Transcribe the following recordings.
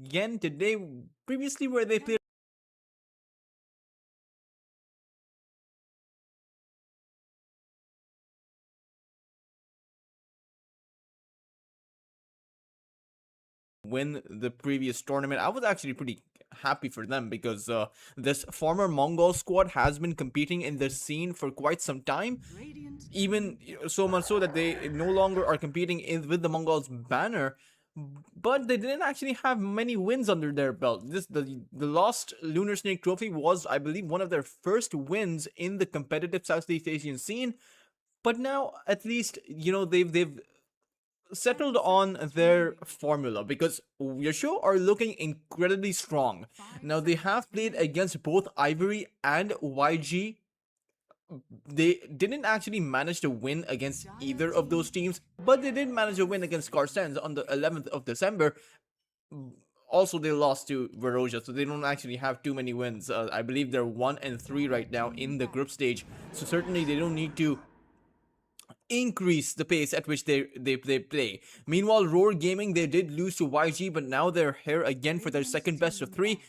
again today. Previously, where they played win the previous tournament, I was actually pretty happy for them because this former Mongol squad has been competing in the scene for quite some time. Even so much so that they no longer are competing with the Mongols banner, but they didn't actually have many wins under their belt. The lost Lunar Snake Trophy was, I believe, one of their first wins in the competitive Southeast Asian scene. But now, at least, they've settled on their formula because Yasho are looking incredibly strong. Now they have played against both Ivory and YG. They didn't actually manage to win against either of those teams, but they did manage to win against Carstens on the 11th of December. Also, they lost to Varosha, so they don't actually have too many wins. I believe they're 1-3 right now in the group stage, so certainly they don't need to increase the pace at which they play. Meanwhile, Roar Gaming, they did lose to YG, but now they're here again for their second best of 3.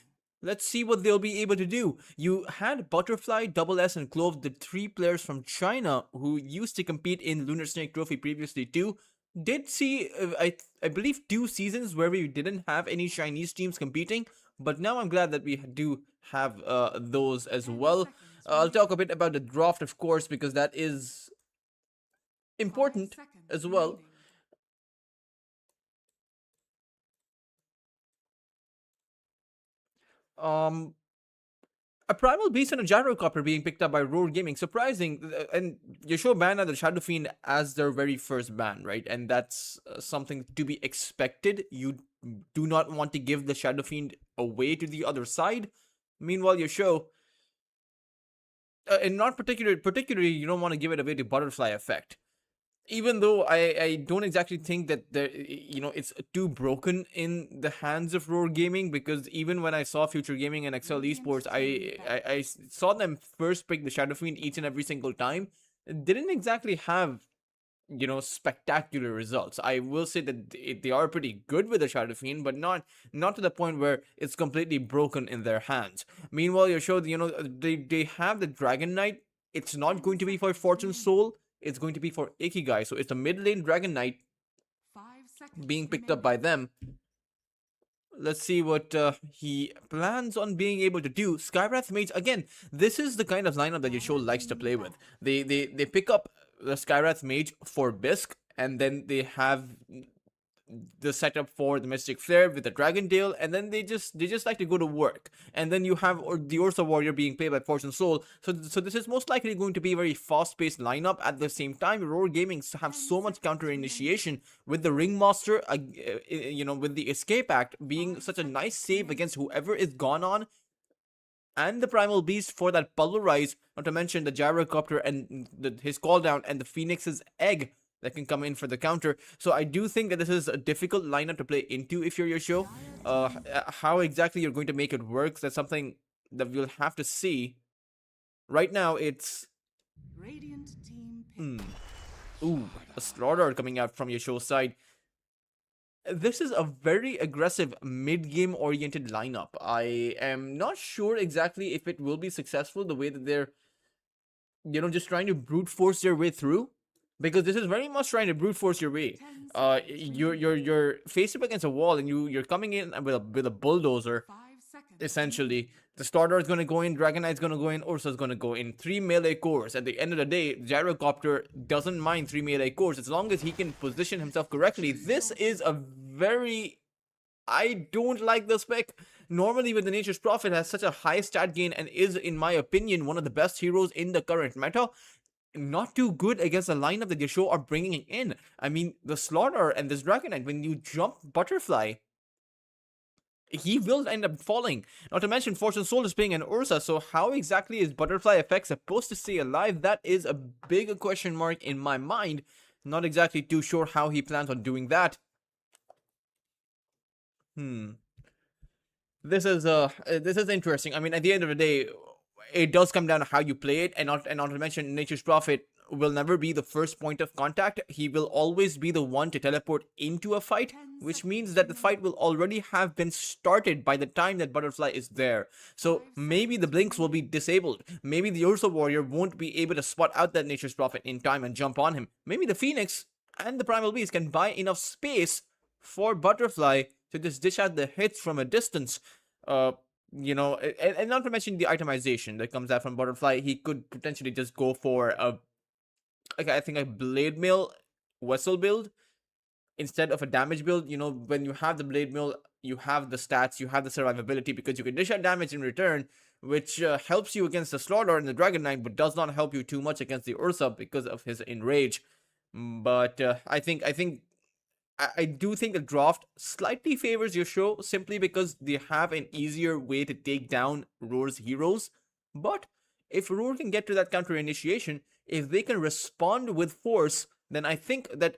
Let's see what they'll be able to do. You had Butterfly, Double S, and Clove, the 3 players from China who used to compete in Lunar Snake Trophy previously too. Did see, I believe, 2 seasons where we didn't have any Chinese teams competing, but now I'm glad that we do have those as well. I'll talk a bit about the draft, of course, because that is important as well. A Primal Beast and a Gyrocopter being picked up by Roar Gaming. Surprising. And Yasho banned the Shadow Fiend as their very first ban, right? And that's something to be expected. You do not want to give the Shadow Fiend away to the other side. Meanwhile, Yasho, and not particularly, you don't want to give it away to Butterfly Effect. Even though I don't exactly think that it's too broken in the hands of Roar Gaming, because even when I saw Future Gaming and Excel Esports, I saw them first pick the Shadow Fiend each and every single time. It didn't exactly have spectacular results. I will say that they are pretty good with the Shadow Fiend, but not to the point where it's completely broken in their hands. Meanwhile, you showed they have the Dragon Knight. It's not going to be for Fortune Soul. It's going to be for Ikigai. So it's a mid lane Dragon Knight being picked up by them. Let's see what he plans on being able to do. Skywrath Mage, again, this is the kind of lineup that Yasho likes to play with. They pick up the Skywrath Mage for Bisque, and then they have the setup for the Mystic Flare with the Dragon Tail, and then they just like to go to work. And then you have the Ursa Warrior being played by Fortune Soul. So this is most likely going to be a very fast-paced lineup. At the same time, Roar Gaming have so much counter initiation with the Ringmaster, with the Escape Act being such a nice save against whoever is gone on, and the Primal Beast for that Pulverize, not to mention the Gyrocopter and his call down and the Phoenix's Egg that can come in for the counter. So I do think that this is a difficult lineup to play into if you're Yasho. How exactly you're going to make it work, that's something that we'll have to see. Right now, it's... Ooh, a Slaughter coming out from Yasho's side. This is a very aggressive mid-game oriented lineup. I am not sure exactly if it will be successful the way that they're, just trying to brute force their way through. Because this is very much trying to brute force your way. You're faced up against a wall, and you're coming in with a bulldozer. Essentially, the starter is going to go in, Dragon Knight's going to go in, Ursa is going to go in. 3 melee cores. At the end of the day, Gyrocopter doesn't mind 3 melee cores as long as he can position himself correctly. This is a very... I don't like this pick. Normally, with the Nature's Prophet has such a high stat gain and is, in my opinion, one of the best heroes in the current meta. Not too good against the lineup that Yasho are bringing in. I mean, the Slaughter and this Dragon Knight, when you jump Butterfly, he will end up falling. Not to mention, Fortune Soul is playing an Ursa, so how exactly is Butterfly Effect supposed to stay alive? That is a big question mark in my mind. Not exactly too sure how he plans on doing that. This is interesting. I mean, at the end of the day, it does come down to how you play it, and not to mention Nature's Prophet will never be the first point of contact. He will always be the one to teleport into a fight, which means that the fight will already have been started by the time that Butterfly is there. So maybe the blinks will be disabled. Maybe the Ursa Warrior won't be able to spot out that Nature's Prophet in time and jump on him. Maybe the Phoenix and the Primal Beast can buy enough space for Butterfly to just dish out the hits from a distance. And not to mention the itemization that comes out from Butterfly. He could potentially just go for I think a Blade Mill Vessel build instead of a damage build. When you have the Blade Mill, you have the stats, you have the survivability, because you can dish out damage in return, which helps you against the Slaughter and the Dragon Knight, but does not help you too much against the Ursa because of his Enrage. But I do think the draft slightly favors your show simply because they have an easier way to take down Roar's heroes. But if Roar can get to that counter initiation, if they can respond with force, then I think that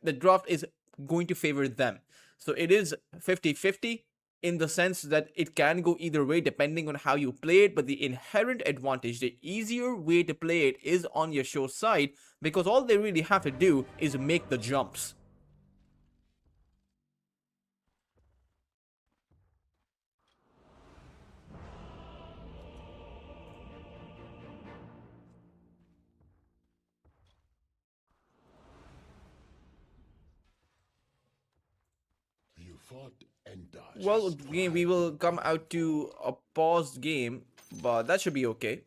the draft is going to favor them. So it is 50-50 in the sense that it can go either way depending on how you play it, but the inherent advantage, the easier way to play it, is on your show side, because all they really have to do is make the jumps. Well, we will come out to a paused game, but that should be okay.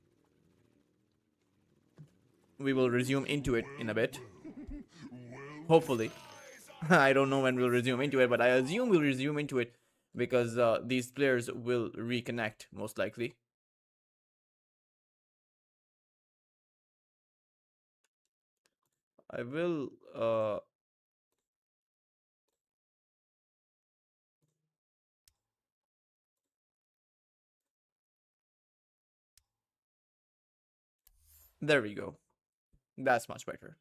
We will resume into it in a bit. Hopefully. I don't know when we'll resume into it, but I assume we'll resume into it because these players will reconnect, most likely. I will there we go. That's much better.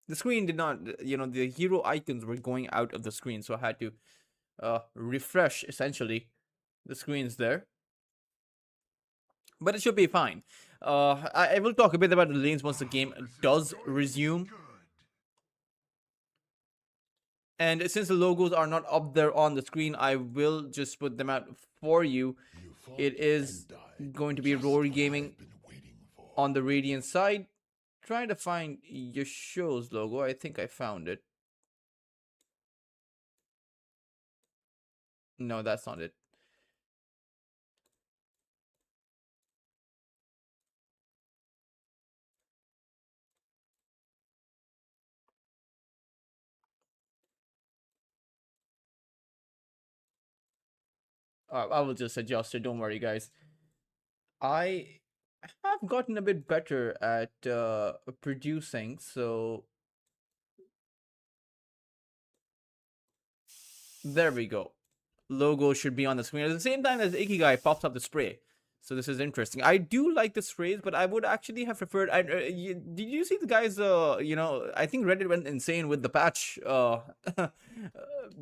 The screen did not, the hero icons were going out of the screen, so I had to refresh, essentially. The screen's there. But it should be fine. I will talk a bit about the lanes once the game does resume. And since the logos are not up there on the screen, I will just put them out for you. It is going to be Roar Gaming on the Radiant side. Trying to find your show's logo. I think I found it. No, that's not it. I will just adjust it. Don't worry, guys. I have gotten a bit better at producing, so there we go. Logo should be on the screen at the same time as Ikigai pops up the spray. So this is interesting. I do like this phrase, but I would actually have preferred. Did you see the guys? I think Reddit went insane with the patch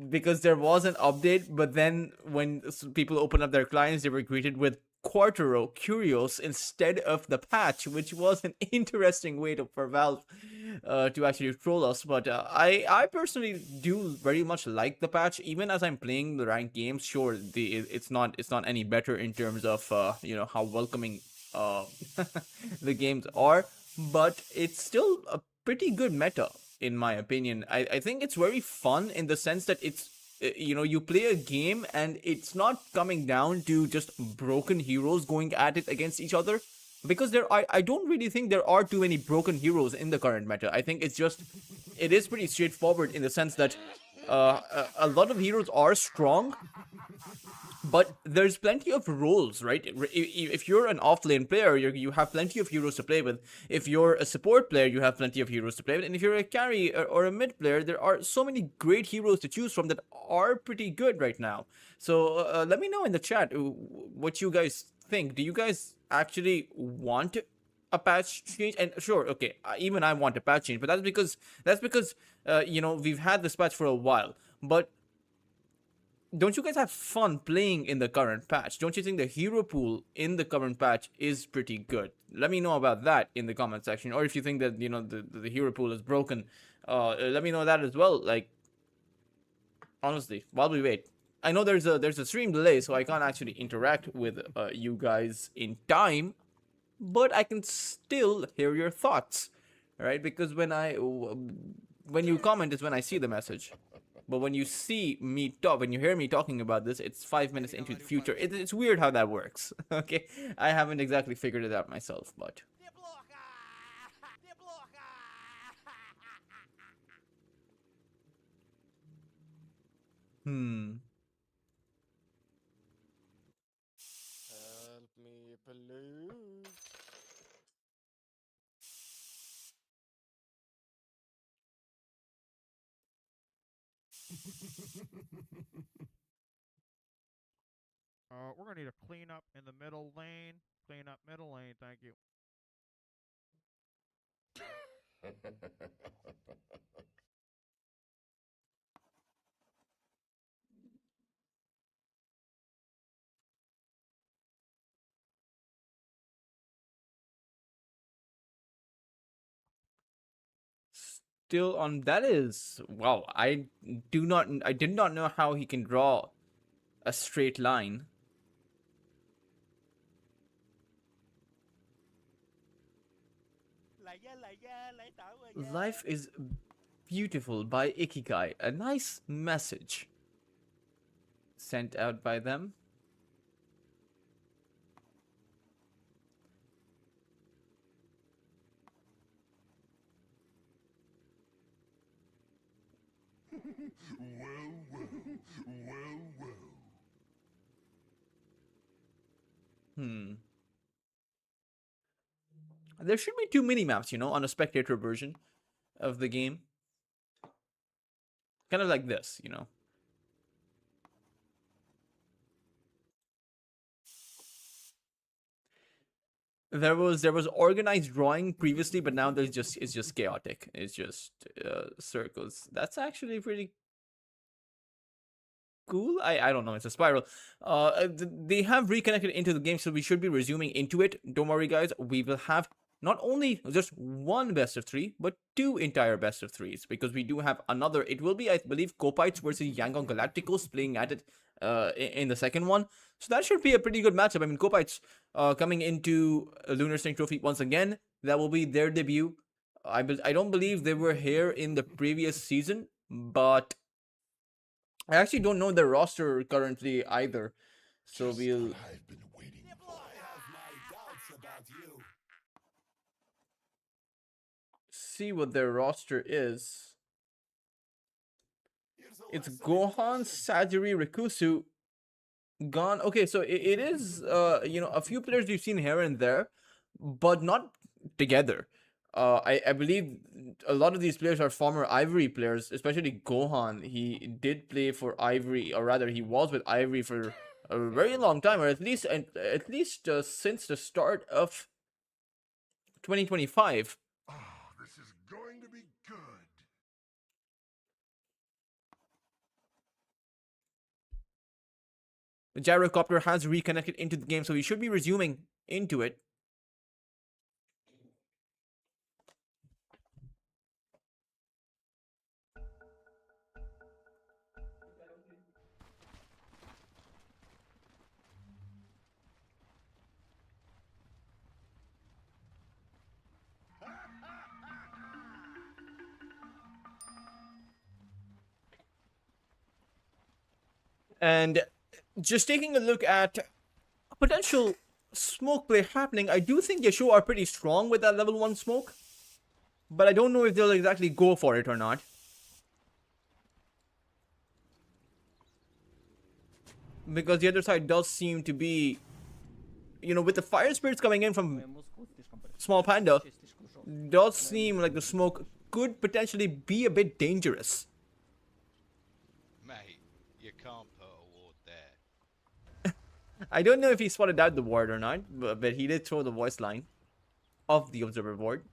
because there was an update, but then when people opened up their clients, they were greeted with Quartero Curios instead of the patch, which was an interesting way for Valve to actually troll us. But I personally do very much like the patch, even as I'm playing the ranked games. Sure, it's not any better in terms of how welcoming the games are, but it's still a pretty good meta in my opinion. I think it's very fun in the sense that it's you play a game and it's not coming down to just broken heroes going at it against each other, because I don't really think there are too many broken heroes in the current meta. I think it is pretty straightforward in the sense that a lot of heroes are strong, but there's plenty of roles, right? If you're an off-lane player, you have plenty of heroes to play with. If you're a support player, you have plenty of heroes to play with. And if you're a carry or a mid player, there are so many great heroes to choose from that are pretty good right now. So let me know in the chat what you guys think. Do you guys actually want a patch change? And sure, okay, even I want a patch change, but that's because we've had this patch for a while. But don't you guys have fun playing in the current patch? Don't you think the hero pool in the current patch is pretty good? Let me know about that in the comment section. Or if you think that, the hero pool is broken, let me know that as well. Like, honestly, while we wait. I know there's a stream delay, so I can't actually interact with you guys in time, but I can still hear your thoughts, right? Because when you comment is when I see the message. But when you see me talk, when you hear me talking about this, it's 5 minutes into the future. It's weird how that works. Okay, I haven't exactly figured it out myself, but hmm. Help me, please. We're gonna need a cleanup in the middle lane. Clean up middle lane, thank you. Still on that is wow. I did not know how he can draw a straight line. Life is beautiful by Ikigai. A nice message sent out by them. Well. Hmm. There should be 2 mini-maps, on a spectator version of the game. Kind of like this. There was organized drawing previously, but now it's just chaotic. It's just circles. That's actually pretty cool. I don't know. It's a spiral. They have reconnected into the game, so we should be resuming into it. Don't worry, guys. We will have not only just one best of three, but two entire best of threes, because we do have another. It will be, I believe, Copites versus Yangon Galacticos playing at it in the second one. So that should be a pretty good matchup. I mean, Copites coming into Lunar Snake Trophy once again. That will be their debut. I don't believe they were here in the previous season, but I actually don't know their roster currently either. So Just we'll what I've been waiting for. I have my doubts about you. see what their roster is. Here's a It's lesson in Gohan, caution. Sajiri, Rikusu, Gon. Okay, so it is a few players we've seen here and there, but not together. I believe a lot of these players are former Ivory players, especially Gohan. He did play for Ivory, or rather, he was with Ivory for a very long time, or at least since the start of 2025. Ah, this is going to be good. The gyrocopter has reconnected into the game, so we should be resuming into it. And just taking a look at a potential smoke play happening, I do think Yasuo are pretty strong with that level 1 smoke. But I don't know if they'll exactly go for it or not. Because the other side does seem to be, with the fire spirits coming in from Small Panda, does seem like the smoke could potentially be a bit dangerous. Mate, you can't put a ward there. I don't know if he spotted out the ward or not, but he did throw the voice line of the observer board.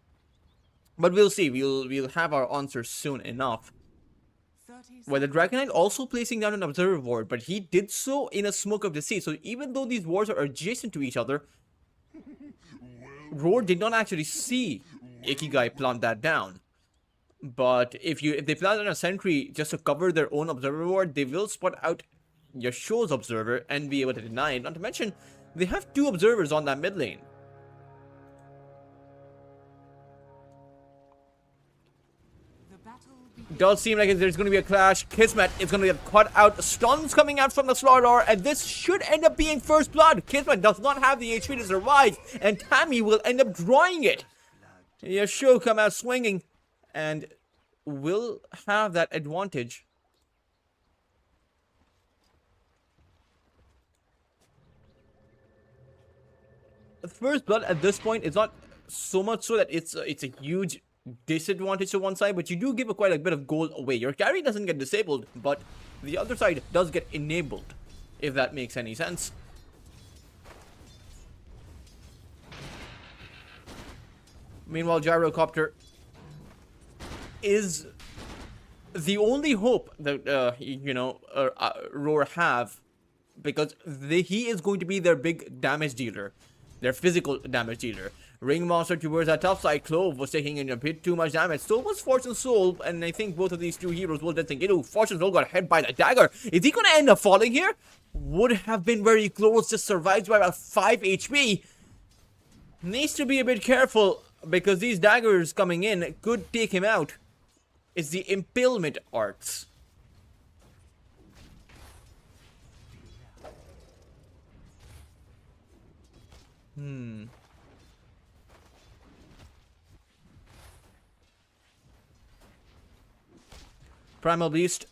But we'll see. We'll have our answer soon enough. Well, the Dragon Knight also placing down an observer ward, but he did so in a smoke of deceit. So even though these wards are adjacent to each other, Roar did not actually see Ikigai plant that down. But if they plant on a sentry just to cover their own observer ward, they will spot out Yasho's observer and be able to deny it. Not to mention, they have 2 observers on that mid lane. Does seem like there's going to be a clash. Kismet is going to get caught out. Stuns coming out from the Slaughter, and this should end up being first blood. Kismet does not have the HP to survive, and Tammy will end up drawing it. Yasho come out swinging, and will have that advantage. The first blood at this point is not so much so that it's a huge disadvantage to one side, but you do give quite a bit of gold away. Your carry doesn't get disabled, but the other side does get enabled, if that makes any sense. Meanwhile, Gyrocopter is the only hope that Roar have, because he is going to be their big damage dealer, their physical damage dealer. Ring Monster towards that top side. Clove was taking in a bit too much damage. So was Fortune Soul, and I think both of these 2 heroes will then think, Fortune Soul got hit by the dagger. Is he going to end up falling here? Would have been very close. Just survives by about 5 HP. Needs to be a bit careful, because these daggers coming in could take him out. It's the impalement arts. Primal Beast.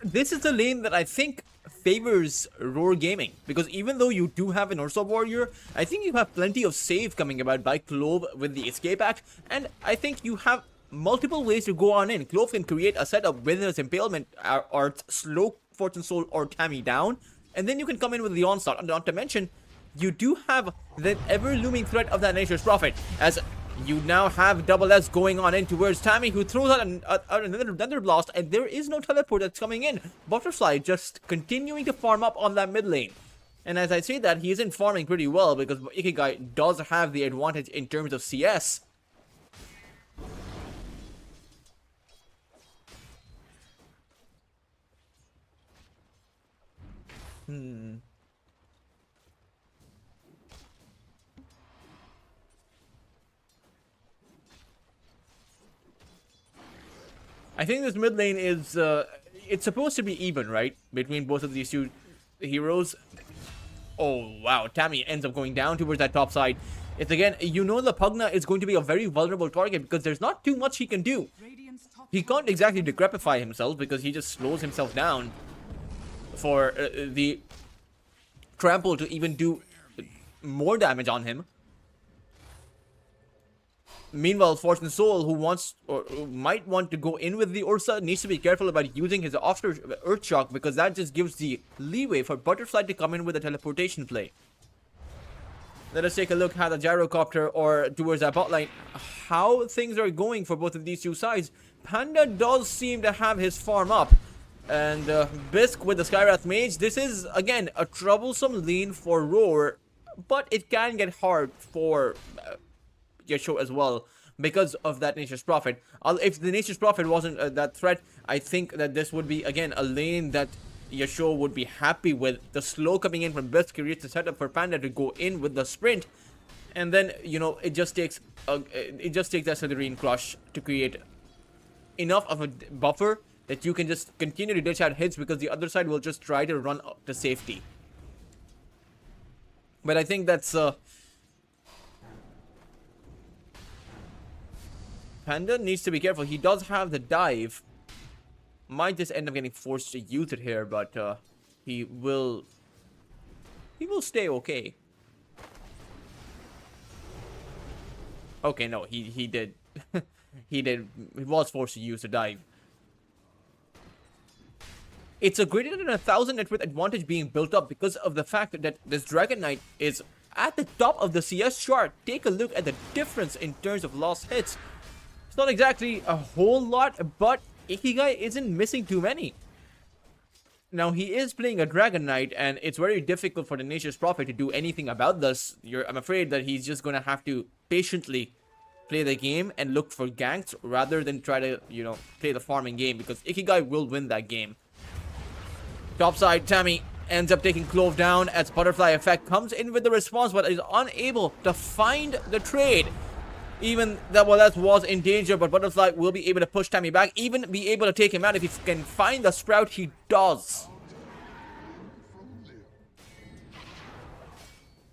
This is the lane that I think favors Roar Gaming, because even though you do have an Ursa Warrior, I think you have plenty of save coming about by Clove with the Escape Act, and I think you have multiple ways to go on in. Clove can create a setup with his Impalement Arts, slow Fortune Soul or Tammy down, and then you can come in with the Onslaught. And not to mention, you do have the ever-looming threat of that Nature's Prophet, as you now have Double S going on in towards Tammy, who throws out another blast, and there is no teleport that's coming in. Butterfly just continuing to farm up on that mid lane. And as I say that, he isn't farming pretty well, because Ikigai does have the advantage in terms of CS. I think this mid lane is, it's supposed to be even, right? Between both of these 2 heroes. Oh, wow. Tammy ends up going down towards that top side. It's again, the Pugna is going to be a very vulnerable target, because there's not too much he can do. He can't exactly decrepify himself, because he just slows himself down for the trample to even do more damage on him. Meanwhile, Fortune Soul, who wants or might want to go in with the Ursa, needs to be careful about using his after Earth Shock, because that just gives the leeway for Butterfly to come in with a teleportation play. Let us take a look at the Gyrocopter or towards that bot line, how things are going for both of these 2 sides. Panda does seem to have his farm up, and Bisque with the Skywrath Mage. This is again a troublesome lane for Roar, but it can get hard for Yasho as well, because of that Nature's Prophet. If the Nature's Prophet wasn't that threat, I think that this would be again a lane that Yasho would be happy with. The slow coming in from Bisque creates the setup for Panda to go in with the sprint, and then it just takes that Slytherin Crush to create enough of a buffer that you can just continue to dish out hits, because the other side will just try to run to safety. But I think that's Panda needs to be careful. He does have the dive. Might just end up getting forced to use it here, but he will stay okay. Okay, no, he did. He was forced to use the dive. It's a greater than 1,000 net worth advantage being built up because of the fact that this Dragon Knight is at the top of the CS chart. Take a look at the difference in terms of lost hits. It's not exactly a whole lot, but Ikigai isn't missing too many. Now, he is playing a Dragon Knight, and it's very difficult for the Nature's Prophet to do anything about this. I'm afraid that he's just going to have to patiently play the game and look for ganks rather than try to, play the farming game, because Ikigai will win that game. Topside, Tammy ends up taking Clove down as Butterfly Effect comes in with the response, but is unable to find the trade. Even that Wallace was in danger, but Butterfly will be able to push Tammy back, even be able to take him out. If he can find the Sprout, he does.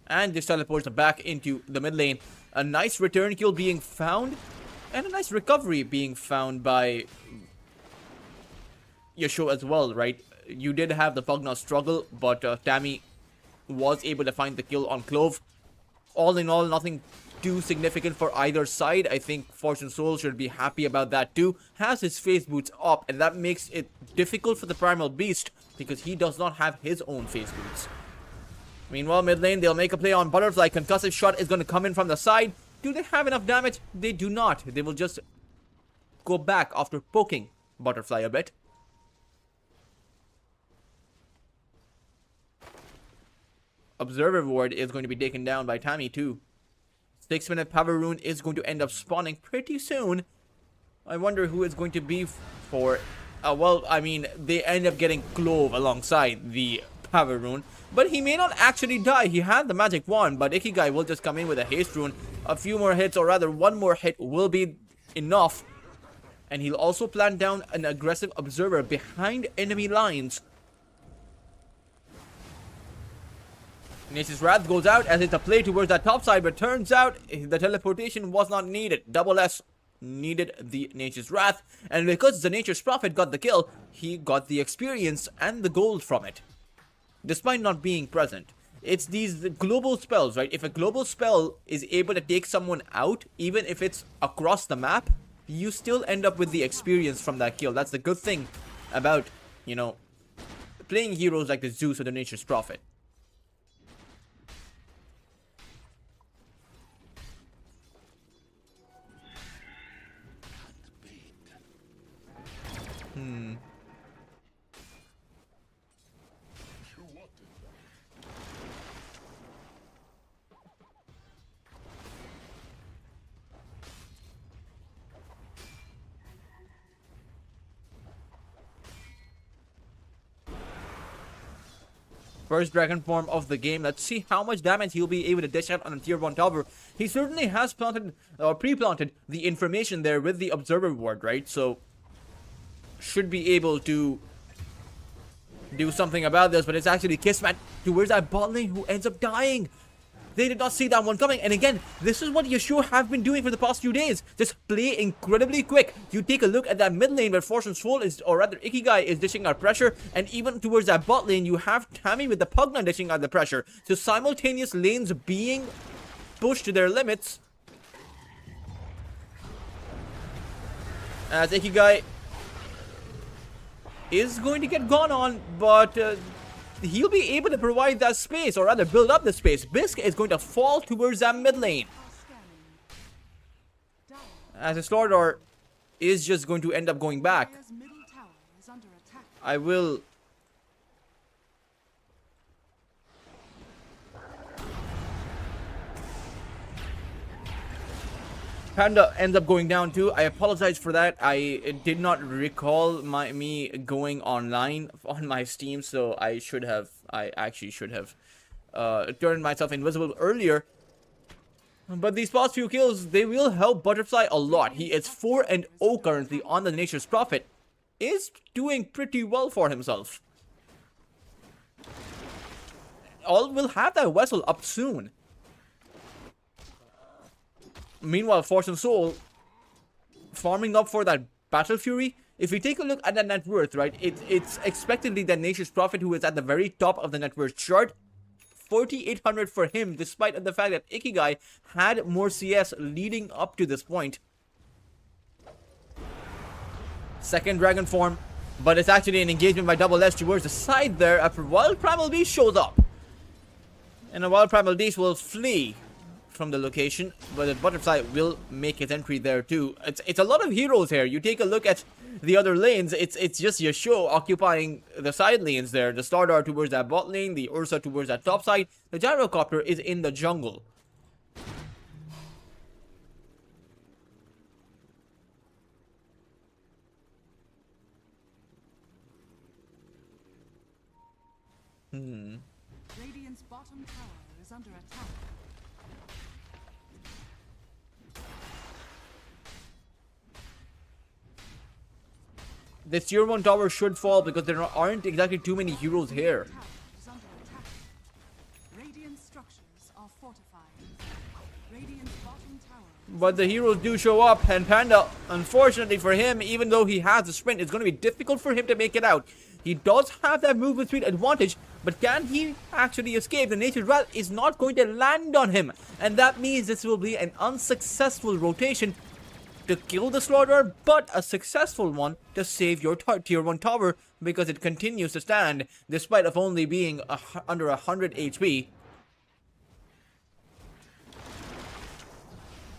And this teleports back into the mid lane. A nice return kill being found, and a nice recovery being found by Yasuo as well, right? You did have the Pugna struggle, but Tammy was able to find the kill on Clove. All in all, nothing too significant for either side. I think Fortune Soul should be happy about that too. Has his phase boots up, and that makes it difficult for the Primal Beast because he does not have his own phase boots. Meanwhile, mid lane, they'll make a play on Butterfly. Concussive shot is going to come in from the side. Do they have enough damage? They do not. They will just go back after poking Butterfly a bit. Observer Ward is going to be taken down by Tammy too. 6-minute Power Rune is going to end up spawning pretty soon. I wonder who it's going to be for. Well, I mean, they end up getting Clove alongside the Power Rune. But he may not actually die. He had the magic wand, but Ikigai will just come in with a haste rune. A few more hits, or rather one more hit will be enough. And he'll also plant down an aggressive observer behind enemy lines. Nature's Wrath goes out as it's a play towards that top side, but turns out the teleportation was not needed. Double S needed the Nature's Wrath, and because the Nature's Prophet got the kill, he got the experience and the gold from it, despite not being present. It's these global spells, right? If a global spell is able to take someone out, even if it's across the map, you still end up with the experience from that kill. That's the good thing about, playing heroes like the Zeus or the Nature's Prophet. First dragon form of the game. Let's see how much damage he'll be able to dish out on a tier 1 tower. He certainly has planted or pre-planted the information there with the observer ward, right? So should be able to do something about this, but it's actually Kismet towards that bot lane who ends up dying. They did not see that one coming. And again, this is what Yasuo have been doing for the past few days. Just play incredibly quick. You take a look at that mid lane where Fortune Soul is, or rather Ikigai is dishing out pressure. And even towards that bot lane, you have Tammy with the Pugna dishing out the pressure. So simultaneous lanes being pushed to their limits. As Ikigai is going to get gone on, but he'll be able to provide that space, or rather build up the space. Bisque is going to fall towards that mid lane. As a Slaughter is just going to end up going back. I will... Panda ends up going down too. I apologize for that. I did not recall me going online on my Steam, so I actually should have turned myself invisible earlier. But these past few kills, they will help Butterfly a lot. He is 4-0 currently on the Nature's Prophet. Is doing pretty well for himself. All will have that vessel up soon. Meanwhile, Fortune Soul farming up for that Battle Fury. If we take a look at that net worth, right, it's expectedly that Nature's Prophet who is at the very top of the net worth chart. 4,800 for him, despite the fact that Ikigai had more CS leading up to this point. Second dragon form, but it's actually an engagement by Double S towards the side there after Wild Primal Beast shows up. And a Wild Primal Beast will flee from the location, but the butterfly will make its entry there too. It's a lot of heroes here. You take a look at the other lanes, it's just YACHE occupying the side lanes there. The Stardar towards that bot lane, the Ursa towards that top side. The Gyrocopter is in the jungle. Radiant's bottom tower is under attack. The tier 1 tower should fall because there aren't exactly too many heroes here. Tower is under attack. Radiant structures are fortified. Radiant's bottom tower. But the heroes do show up, and Panda, unfortunately for him, even though he has a sprint, it's going to be difficult for him to make it out. He does have that movement speed advantage, but can he actually escape? The Nature's Wrath is not going to land on him, and that means this will be an unsuccessful rotation to kill the Slaughter, but a successful one to save your tier 1 tower, because it continues to stand despite of only being under 100 HP.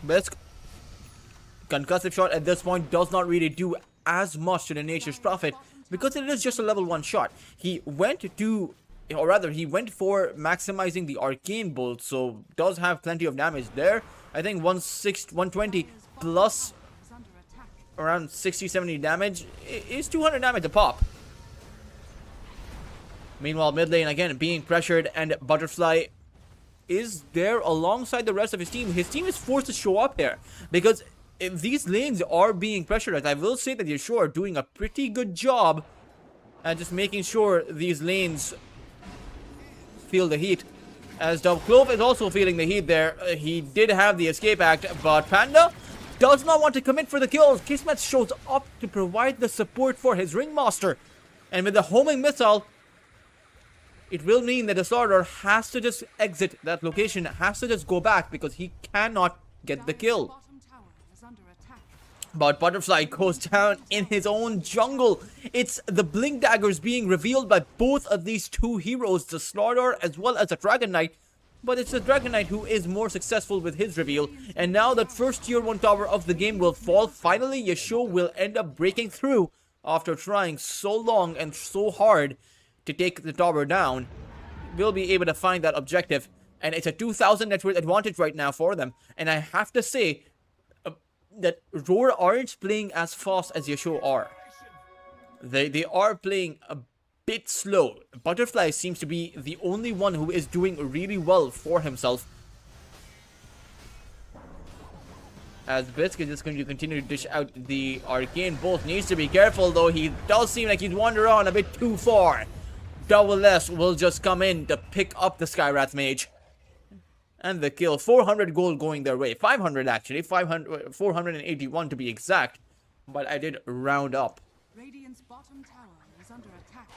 Best concussive shot at this point does not really do as much to the Nature's Prophet because it is just a level 1 shot. He went to, or rather he went for maximizing the arcane bolt, so does have plenty of damage there. I think 120 plus Is under attack. around 60-70 damage is 200 damage a pop. Meanwhile, mid lane again being pressured, and Butterfly is there alongside the rest of his team. His team is forced to show up here because if these lanes are being pressurized, I will say that YACHE are doing a pretty good job at just making sure these lanes feel the heat. As Clove is also feeling the heat there. He did have the escape act, but Panda does not want to commit for the kills. Kismet shows up to provide the support for his Ringmaster. And with the homing missile, it will mean that the Starter has to just exit that location, has to just go back because he cannot get the kill. Bottom tower is under attack. But Butterfly goes down in his own jungle. It's the Blink Daggers being revealed by both of these two heroes, the Slaughter as well as the Dragon Knight. But it's the Dragon Knight who is more successful with his reveal. And now that first tier 1 tower of the game will fall, finally YACHE will end up breaking through after trying so long and so hard to take the tower down. Will be able to find that objective. And it's a 2000 net worth advantage right now for them. And I have to say that Roar aren't playing as fast as YACHE are. They are playing a bit slow. Butterfly seems to be the only one who is doing really well for himself. As Bisc is just going to continue to dish out the arcane bolt. Needs to be careful though. He does seem like he's wandering on a bit too far. Double S will just come in to pick up the Skywrath Mage. And the kill. 400 gold going their way. 500 actually. 481 to be exact. But I did round up. Radiant's bottom tower is under attack.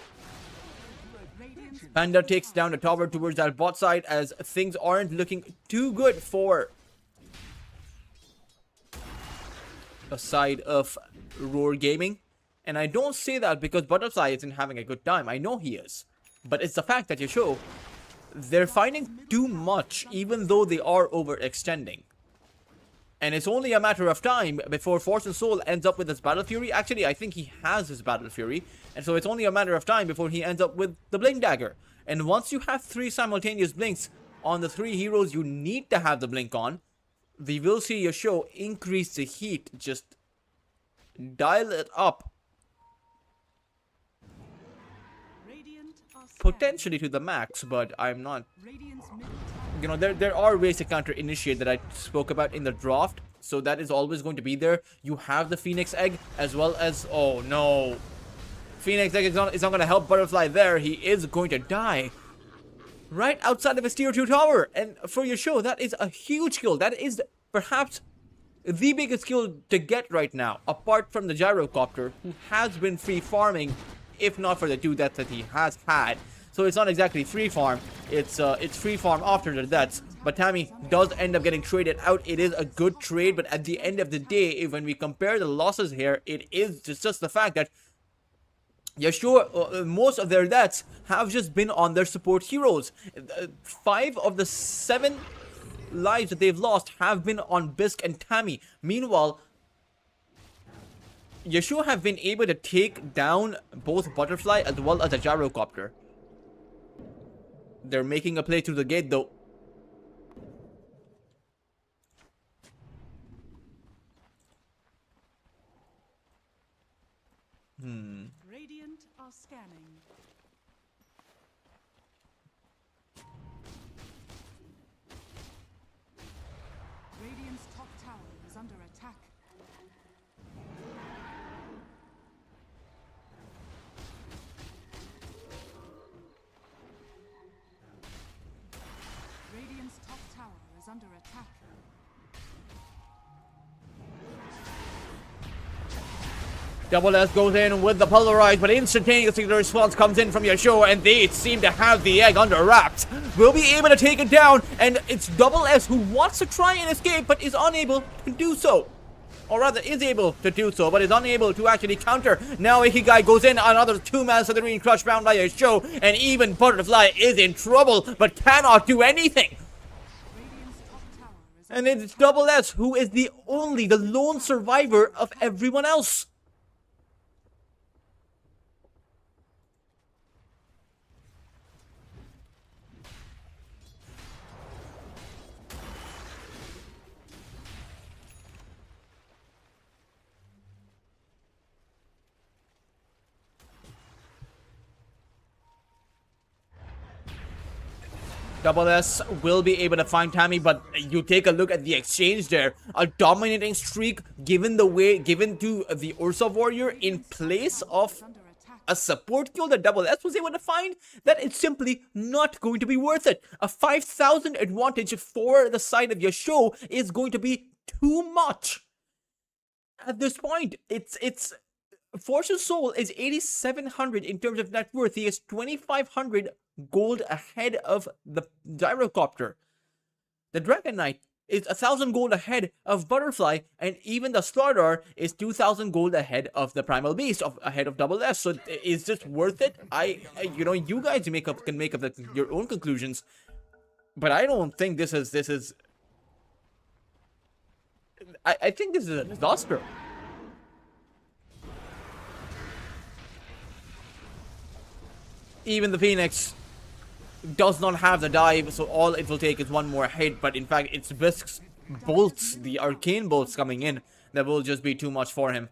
Radiant's Panda takes down the tower towards that bot side as things aren't looking too good for the side of Roar Gaming. And I don't say that because Butterfly isn't having a good time. I know he is. But it's the fact that YACHE, they're finding too much even though they are overextending. And it's only a matter of time before Force and Soul ends up with his Battle Fury. Actually, I think he has his Battle Fury. And so it's only a matter of time before he ends up with the Blink Dagger. And once you have 3 simultaneous blinks on the 3 heroes you need to have the blink on, we will see YACHE increase the heat. Just dial it up. Radiant are scanning. Potentially to the max, but I'm not. Radiant's middle tower. You know, there are ways to counter initiate that I spoke about in the draft, so that is always going to be there. You have the Phoenix Egg as well as, oh no, Phoenix Egg is not going to help Butterfly there. He is going to die right outside of his tier 2 tower. And for YACHE, that is a huge kill. That is perhaps the biggest kill to get right now, apart from the Gyrocopter, who has been free farming, if not for the 2 deaths that he has had. So it's not exactly free farm, it's free farm after the deaths. But Tammy does end up getting traded out. It is a good trade, but at the end of the day, when we compare the losses here, it is just the fact that YACHE, most of their deaths have just been on their support heroes. 5 of the 7 lives that they've lost have been on Bisk and Tammy. Meanwhile, YACHE have been able to take down both Butterfly as well as the Gyrocopter. They're making a play through the gate though. Radiant are scanning. Radiant's top tower is under attack. Radiant's top tower is under attack. Double S goes in with the Polarize, but instantaneously the response comes in from YACHE, and they seem to have the egg under wraps. Will be able to take it down, and it's Double S who wants to try and escape, but is unable to do so. Or rather, is able to do so, but is unable to actually counter. Now Ikigai goes in, another 2-man Slytherin crush bound by YACHE, and even Butterfly is in trouble, but cannot do anything. Radiant's top tower is And it's Double S who is the lone survivor of everyone else. Double S will be able to find Tammy, but you take a look at the exchange there. A dominating streak given to the Ursa Warrior in place of under attack. a support kill that Double S was able to find. That it's simply not going to be worth it. A 5,000 advantage for the side of YACHE is going to be too much. At this point, it's Fortune's Soul is 8,700 in terms of net worth. He is 2,500 gold ahead of the Gyrocopter. The Dragon Knight is 1,000 gold ahead of Butterfly, and even the Slardar is 2,000 gold ahead of the Primal Beast, ahead of Double S. So is this worth it? You guys can make up your own conclusions, but I don't think this is. I think this is a disaster. Even the Phoenix does not have the dive, so all it will take is one more hit. But in fact, it's Bisk's bolts, the arcane bolts coming in, that will just be too much for him.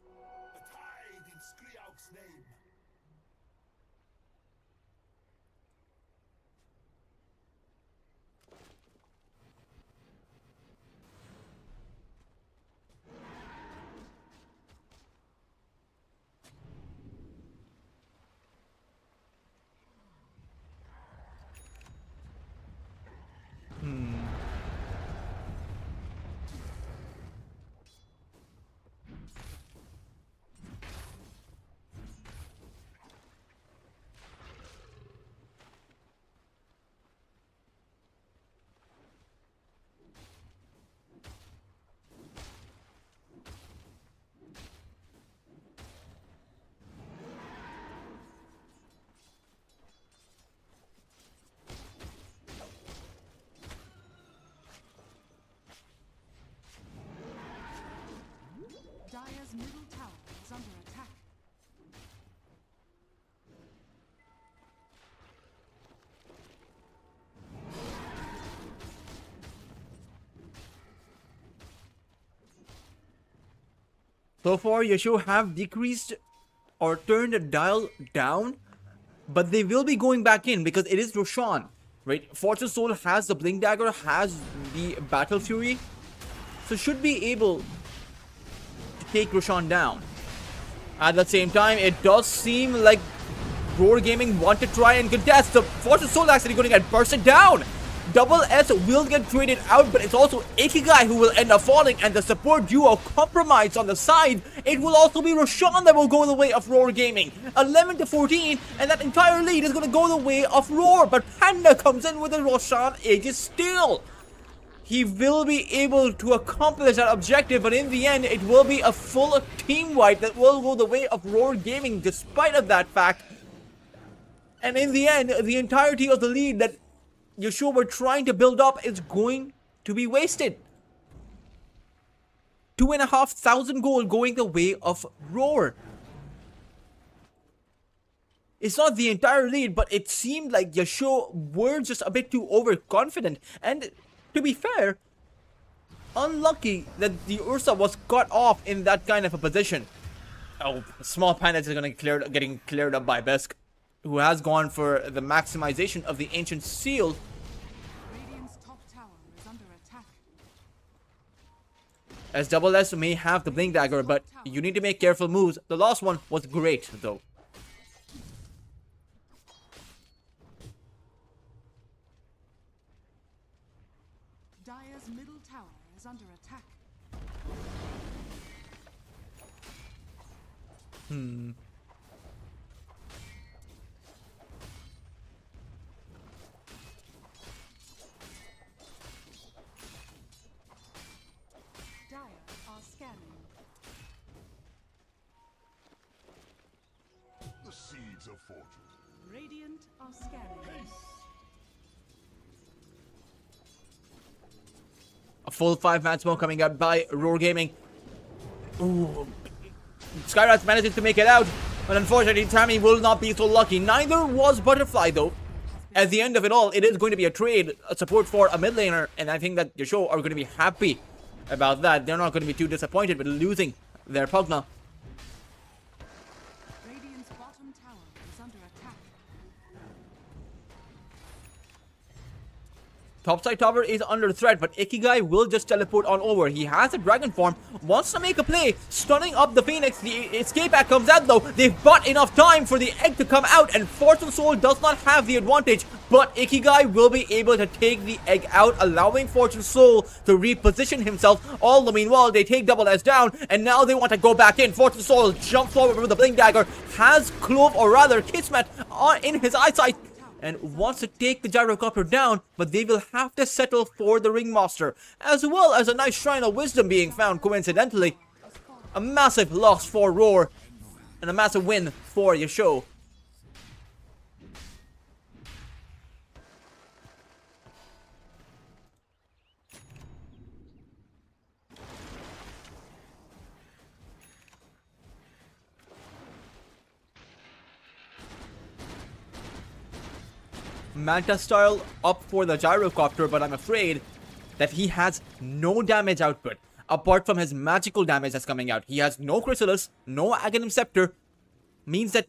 A tide in Skriauk's name. Dire's middle tower is under attack. So far, YACHE have decreased or turned the dial down, but they will be going back in because it is Roshan, right? Fortune Soul has the Blink Dagger, has the Battle Fury, so should be able to take Roshan down. At the same time, it does seem like Roar Gaming want to try and contest. The Fortune Soul actually going to get bursted down. Double S will get traded out, but it's also Ikigai who will end up falling, and the support duo compromised on the side. It will also be Roshan that will go the way of Roar Gaming. 11 to 14, and that entire lead is going to go the way of Roar. But Panda comes in with a Roshan Aegis Steel. He will be able to accomplish that objective, but in the end, it will be a full team wipe that will go the way of Roar Gaming, despite of that fact. And in the end, the entirety of the lead that YACHE were trying to build up is going to be wasted. 2,500 gold going the way of Roar. It's not the entire lead, but it seemed like YACHE were just a bit too overconfident. And to be fair, unlucky that the Ursa was caught off in that kind of a position. Oh, small panic is getting cleared up by Besk, who has gone for the maximization of the Ancient Seal. Radiant's top tower is under attack. As Double S may have the Blink Dagger, but you need to make careful moves. The last one was great, though. Dire's middle tower is under attack. Dire are scanning. The seeds of fortune. Radiant are scanning. A full 5-man smoke coming out by Roar Gaming. Ooh. Skywrath manages to make it out, but unfortunately Tammy will not be so lucky. Neither was Butterfly, though. At the end of it all, it is going to be a trade, a support for a mid laner, and I think that YACHE are going to be happy about that. They're not going to be too disappointed with losing their Pugna. Radiant's bottom tower is under attack. Topside tower is under threat, but Ikigai will just teleport on over. He has a dragon form, wants to make a play, stunning up the Phoenix. The escape act comes out though. They've bought enough time for the egg to come out, and Fortune Soul does not have the advantage, but Ikigai will be able to take the egg out, allowing Fortune Soul to reposition himself. All the meanwhile, they take Double S down, and now they want to go back in. Fortune Soul jumps forward with the Blink Dagger, has Clove, or rather Kismet, in his eyesight, and wants to take the Gyrocopter down, but they will have to settle for the Ringmaster, as well as a nice Shrine of Wisdom being found coincidentally. A massive loss for Roar, and a massive win for YACHE. Manta style up for the Gyrocopter, but I'm afraid that he has no damage output apart from his magical damage that's coming out. He has no Chrysalis, no Aghanim Scepter, means that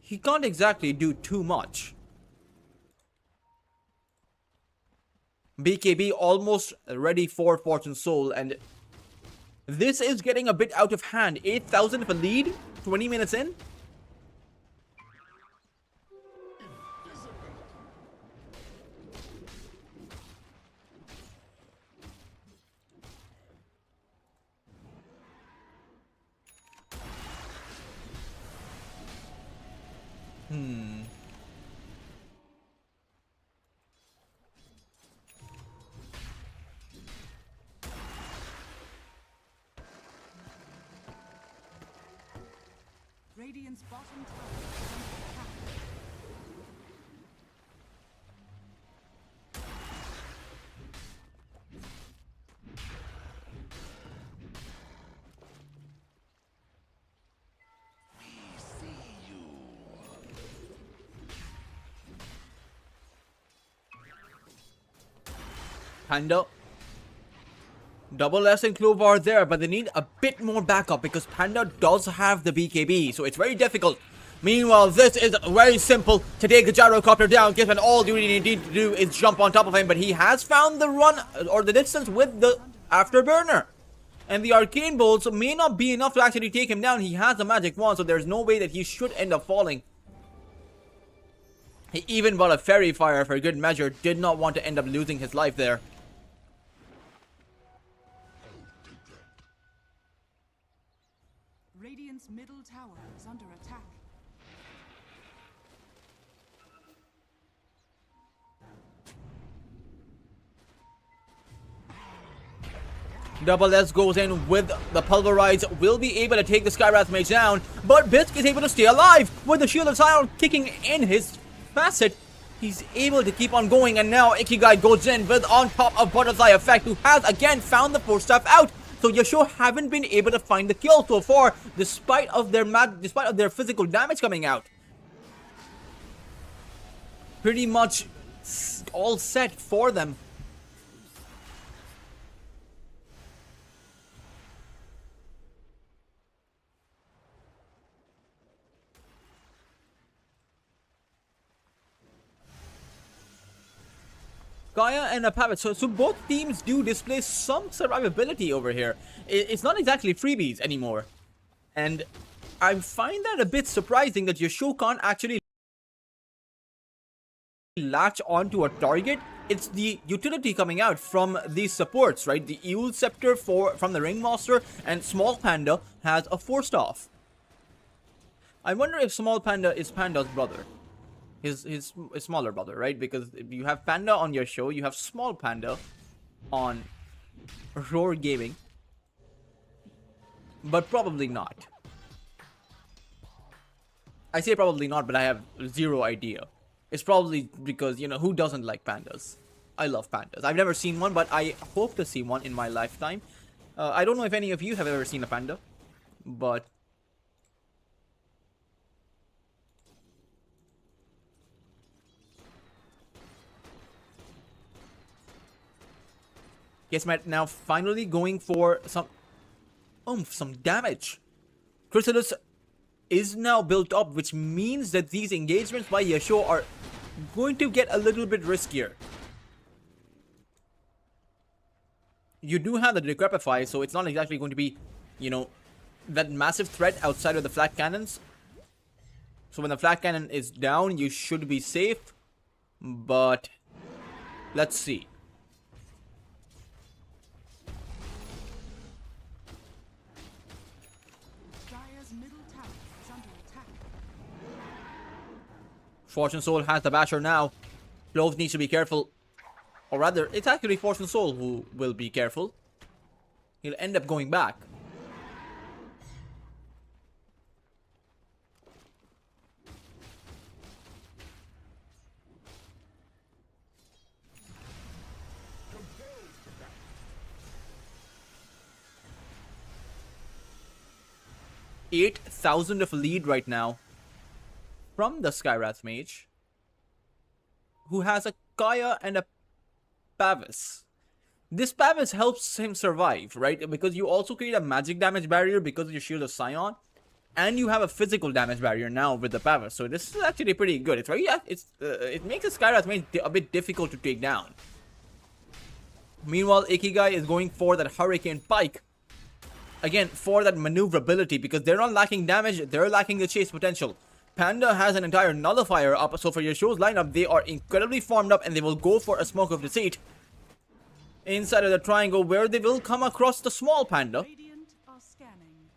he can't exactly do too much. BKB almost ready for Fortune Soul, and this is getting a bit out of hand. 8,000 of a lead, 20 minutes in. Radiant's bottom tower is under attack. Panda. Double S and Clove are there, but they need a bit more backup because Panda does have the BKB, so it's very difficult. Meanwhile, this is very simple to take the Gyrocopter down. Given all you really need to do is jump on top of him, but he has found the run or the distance with the Afterburner. And the Arcane Bolts may not be enough to actually take him down. He has a magic wand, so there's no way that he should end up falling. He even bought a Fairy Fire for good measure, did not want to end up losing his life there. Radiant's middle tower is under attack. Double S goes in with the Pulverize, will be able to take the Skywrath Mage down, but Bisk is able to stay alive with the Shield of Zion kicking in his facet, he's able to keep on going, and now Ikigai goes in with on top of Butterfly Effect, who has again found the 4-staff out. So YACHE haven't been able to find the kill so far, despite of their physical damage coming out. Pretty much all set for them. Gaia and Pavit. So both teams do display some survivability over here. It's not exactly freebies anymore. And I find that a bit surprising that YACHE can't actually latch onto a target. It's the utility coming out from these supports, right? The Eel Scepter from the Ringmaster, and Small Panda has a 4-staff. I wonder if Small Panda is Panda's brother. His smaller brother, right? Because if you have Panda on YACHE, you have Small Panda on Roar Gaming. But probably not. I say probably not, but I have zero idea. It's probably because, you know, who doesn't like pandas? I love pandas. I've never seen one, but I hope to see one in my lifetime. I don't know if any of you have ever seen a panda, but... Yes, Matt, now finally going for some damage. Chrysalis is now built up, which means that these engagements by YACHE are going to get a little bit riskier. You do have the Decrepify, so it's not exactly going to be, you know, that massive threat outside of the flat cannons. So when the flat cannon is down, you should be safe. But let's see. Fortune Soul has the Basher now. Clove needs to be careful. Or rather, it's actually Fortune Soul who will be careful. He'll end up going back. $8,000 of lead right now from the Skywrath Mage, who has a Kaya and a Pavis. This Pavis helps him survive, right? Because you also create a magic damage barrier because of your Shield of Scion, and you have a physical damage barrier now with the Pavis. So this is actually pretty good. It's very, it makes the Skywrath Mage a bit difficult to take down. Meanwhile, Ikigai is going for that Hurricane Pike. Again, for that maneuverability, because they're not lacking damage, they're lacking the chase potential. Panda has an entire nullifier up, so for YACHE's lineup, they are incredibly farmed up and they will go for a Smoke of Deceit inside of the triangle, where they will come across the Small Panda. Radiant are scanning.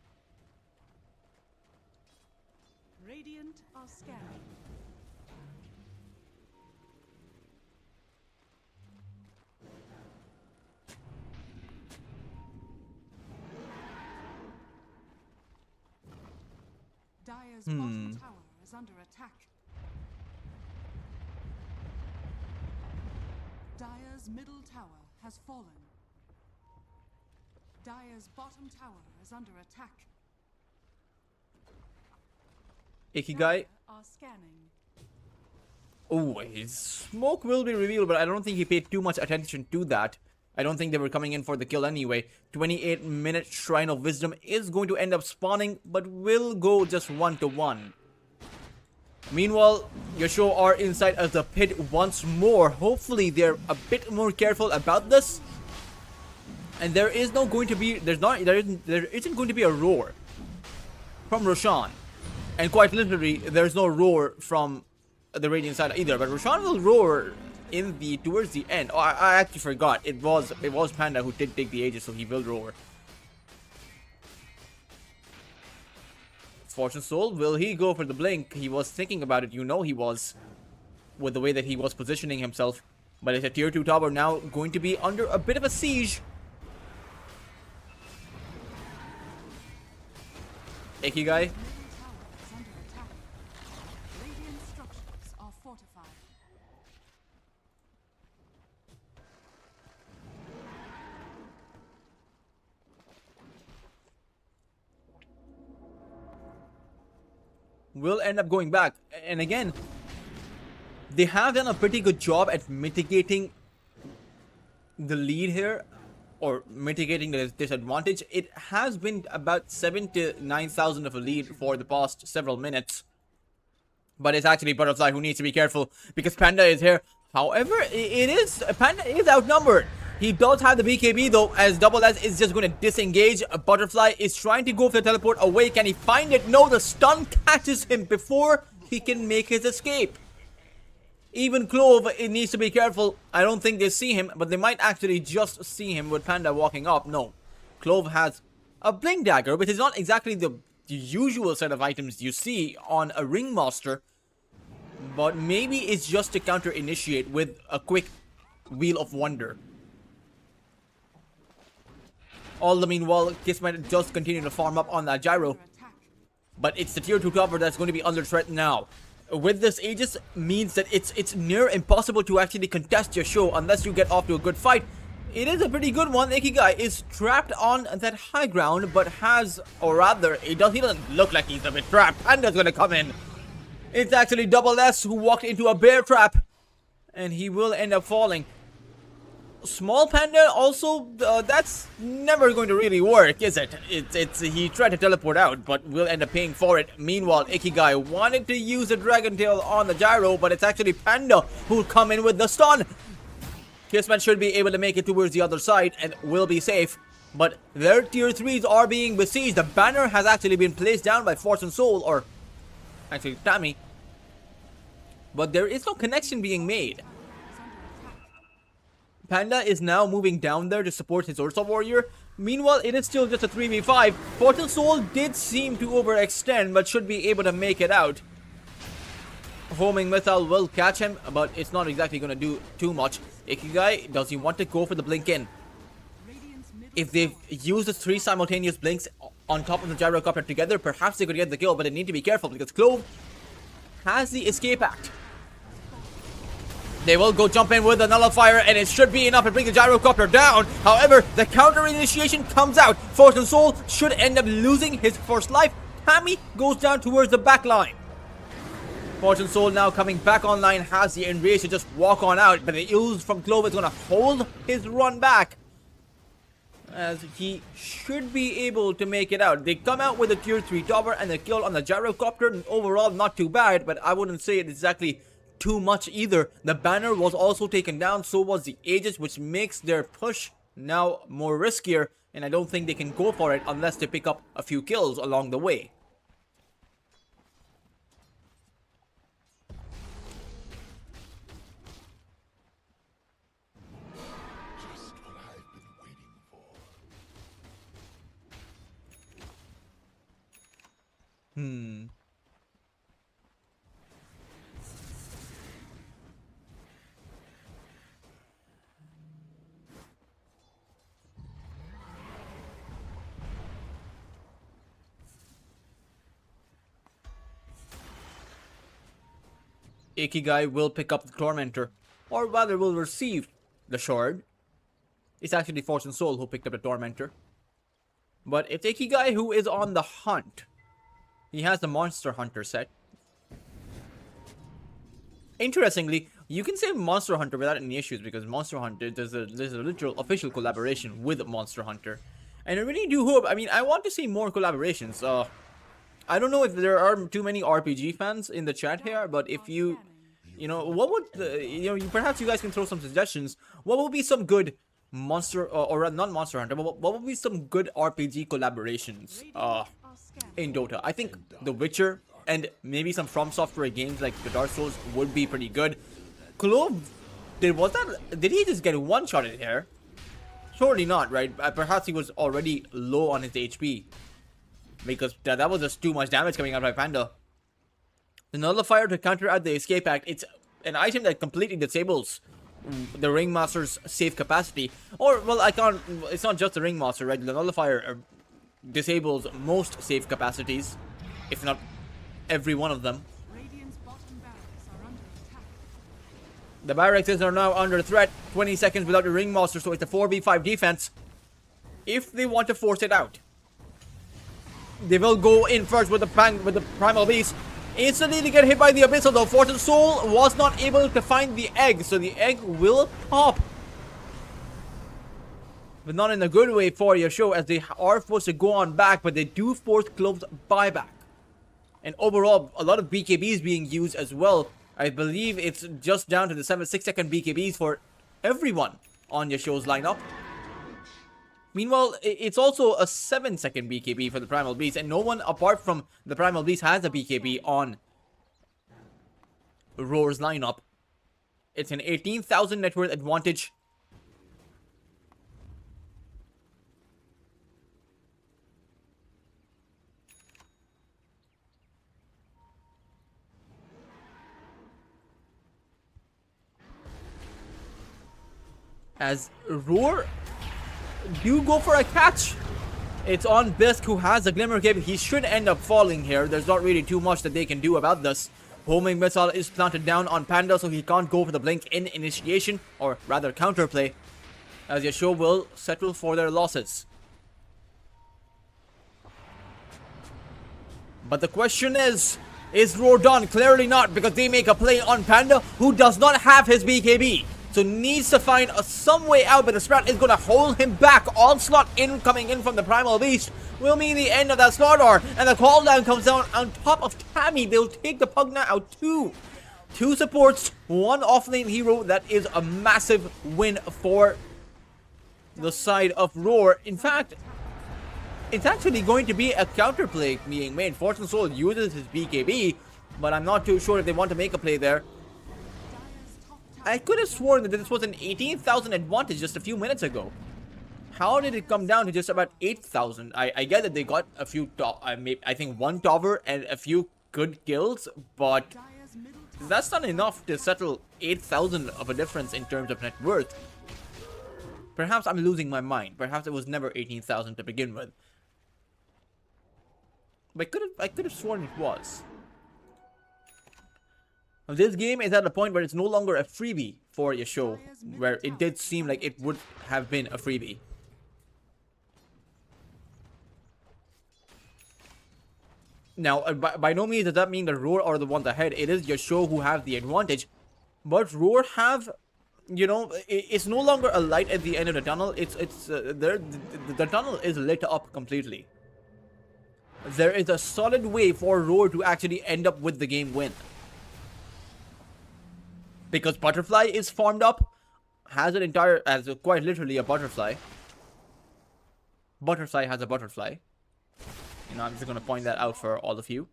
Radiant are scanning. Dire's bottom tower is under attack. Dire's middle tower has fallen. Dire's bottom tower is under attack. Ikigai. Dire are scanning. Oh, his smoke will be revealed, but I don't think he paid too much attention to that. I don't think they were coming in for the kill anyway. 28-minute Shrine of Wisdom is going to end up spawning, but will go just 1-1. Meanwhile, YACHE are inside of the pit once more. Hopefully, they're a bit more careful about this. And there isn't going to be a roar from Roshan. And quite literally, there's no roar from the Radiant side either. But Roshan will roar towards the end. Oh, I actually forgot. It was Panda who did take the Aegis, so he will roar. Fortune Soul, will he go for the blink? He was thinking about it, you know he was, with the way that he was positioning himself. But it's a tier 2 tower now going to be under a bit of a siege. Ikigai. Middle tower is under attack. Radiant structures are fortified. will end up going back. And again, they have done a pretty good job at mitigating the lead here, or mitigating the disadvantage. It has been about 7 to 9,000 of a lead for the past several minutes. But it's actually Butterfly who needs to be careful because Panda is here. However, Panda is outnumbered. He does have the BKB though, as Double S is just going to disengage. Butterfly is trying to go for the teleport away. Can he find it? No, the stun catches him before he can make his escape. Even Clove, it needs to be careful. I don't think they see him, but they might actually just see him with Panda walking up. No, Clove has a Blink Dagger, which is not exactly the usual set of items you see on a Ringmaster. But maybe it's just to counter-initiate with a quick Wheel of Wonder. All the meanwhile, Kismet does continue to farm up on that gyro. But it's the tier 2 tower that's going to be under threat now. With this Aegis means that it's near impossible to actually contest your show unless you get off to a good fight. It is a pretty good one. Ikigai is trapped on that high ground, but has, or rather, he doesn't look like he's a bit trapped. Panda's going to come in. It's actually Double S who walked into a bear trap, and he will end up falling. Small Panda also, that's never going to really work, is it? He tried to teleport out, but will end up paying for it. Meanwhile, Ikigai wanted to use the Dragon Tail on the gyro, but it's actually Panda who'll come in with the stun. Kismet should be able to make it towards the other side and will be safe. But their tier 3s are being besieged. The banner has actually been placed down by Fortune Soul, or actually Tammy. But there is no connection being made. Panda is now moving down there to support his Ursa Warrior. Meanwhile, it is still just a 3v5. Fortune Soul did seem to overextend, but should be able to make it out. Homing Missile will catch him, but it's not exactly going to do too much. Ikigai, does he want to go for the blink in? If they use the 3 simultaneous blinks on top of the gyrocopter together, perhaps they could get the kill, but they need to be careful because Clove has the escape act. They will go jump in with the nullifier, and it should be enough to bring the gyrocopter down. However, the counter initiation comes out. Fortune Soul should end up losing his first life. Tammy goes down towards the back line. Fortune Soul now coming back online, has the enrage to just walk on out, but the use from Clove is going to hold his run back, as he should be able to make it out. They come out with a tier 3 tower and a kill on the gyrocopter, and overall not too bad, but I wouldn't say it exactly too much either. The banner was also taken down, so was the Aegis, which makes their push now more riskier, and I don't think they can go for it unless they pick up a few kills along the way. Just what I've been waiting for. Ikigai will pick up the Tormentor, or rather will receive the Shard. It's actually Fortune Soul who picked up the Tormentor. But it's Ikigai who is on the hunt. He has the Monster Hunter set. Interestingly, you can say Monster Hunter without any issues because Monster Hunter, there's a literal official collaboration with Monster Hunter. And I really do hope, I mean, I want to see more collaborations. I don't know if there are too many RPG fans in the chat here, but if you know, what would, perhaps you guys can throw some suggestions. What would be some good Monster, or not Monster Hunter, but what would be some good RPG collaborations in Dota? I think The Witcher and maybe some From Software games like the Dark Souls would be pretty good. Clove, did he just get one-shotted here? Surely not, right? Perhaps he was already low on his HP. Because that was just too much damage coming out by Panda. The Nullifier to counteract the Escape Act. It's an item that completely disables the Ringmaster's save capacity. Or, well, it's not just the Ringmaster, right? The Nullifier disables most save capacities, if not every one of them. Radiant's bottom barracks are under attack. The barracks are now under threat. 20 seconds without the Ringmaster, so it's a 4v5 defense. If they want to force it out, they will go in first with the Primal Beast. Instantly they get hit by the abyss, although Fortune Soul was not able to find the egg, so the egg will pop. But not in a good way for your show, as they are forced to go on back, but they do force Clove's buyback. And overall, a lot of BKBs being used as well. I believe it's just down to the 6-second BKBs for everyone on your show's lineup. Meanwhile, it's also a 7-second BKB for the Primal Beast, and no one apart from the Primal Beast has a BKB on Roar's lineup. It's an 18,000 net worth advantage. As Roar do go for a catch. It's on Bisk, who has a Glimmer Cape. He should end up falling here. There's not really too much that they can do about this. Homing Missile is planted down on Panda, so he can't go for the blink in initiation, or rather counterplay, as Yasho will settle for their losses. But the question is Roar done? Clearly not, because they make a play on Panda, who does not have his BKB. So needs to find some way out, but the Sprout is going to hold him back. Onslaught coming in from the Primal Beast will mean the end of that Slardar. And the call down comes down on top of Tammy. They'll take the Pugna out too. 2 supports, 1 offlane hero. That is a massive win for the side of Roar. In fact, it's actually going to be a counterplay being made. Fortune Soul uses his BKB, but I'm not too sure if they want to make a play there. I could have sworn that this was an 18,000 advantage just a few minutes ago. How did it come down to just about 8,000? I get that they got a few I think 1 tower and a few good kills, but that's not enough to settle 8,000 of a difference in terms of net worth. Perhaps I'm losing my mind. Perhaps it was never 18,000 to begin with. But I could have sworn it was. This game is at a point where it's no longer a freebie for your show, where it did seem like it would have been a freebie. Now, by no means does that mean that Roar are the ones ahead. It is your show who have the advantage. But Roar have, you know, it's no longer a light at the end of the tunnel. The tunnel is lit up completely. There is a solid way for Roar to actually end up with the game win. Because Butterfly is farmed up, has quite literally a butterfly. Butterfly has a butterfly. You know, I'm just going to point that out for all of you.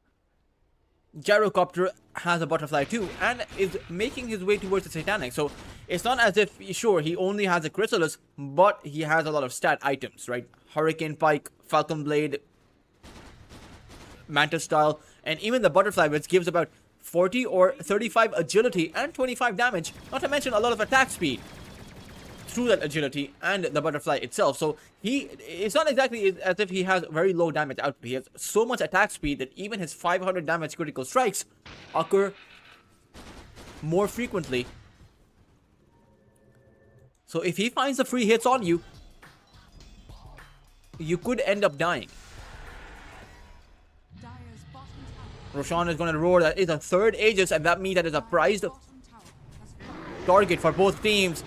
Gyrocopter has a butterfly too, and is making his way towards the Satanic. So it's not as if, sure, he only has a Chrysalis, but he has a lot of stat items, right? Hurricane Pike, Falcon Blade, Mantis Style, and even the Butterfly, which gives about 40 or 35 agility and 25 damage, not to mention a lot of attack speed through that agility and the Butterfly itself. So it's not exactly as if he has very low damage output. He has so much attack speed that even his 500 damage critical strikes occur more frequently. So if he finds the free hits on you, you could end up dying. Roshan is going to roar. That is a 3rd Aegis, and that means that is a prized target for both teams.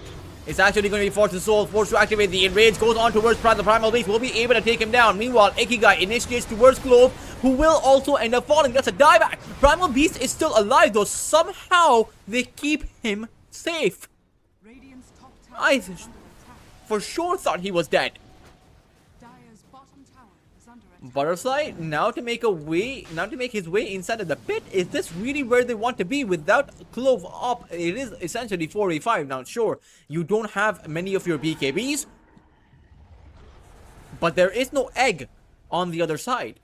It's actually going to be Fortune Soul, forced to activate the enrage, goes on towards the Primal Beast, will be able to take him down. Meanwhile, Ikigai initiates towards Clove, who will also end up falling. That's a dieback. Primal Beast is still alive, though somehow they keep him safe. I for sure thought he was dead. Butterfly now to make his way inside of the pit. Is this really where they want to be without Clove up? It is essentially 4v5. Now sure, you don't have many of your BKBs, but there is no egg on the other side.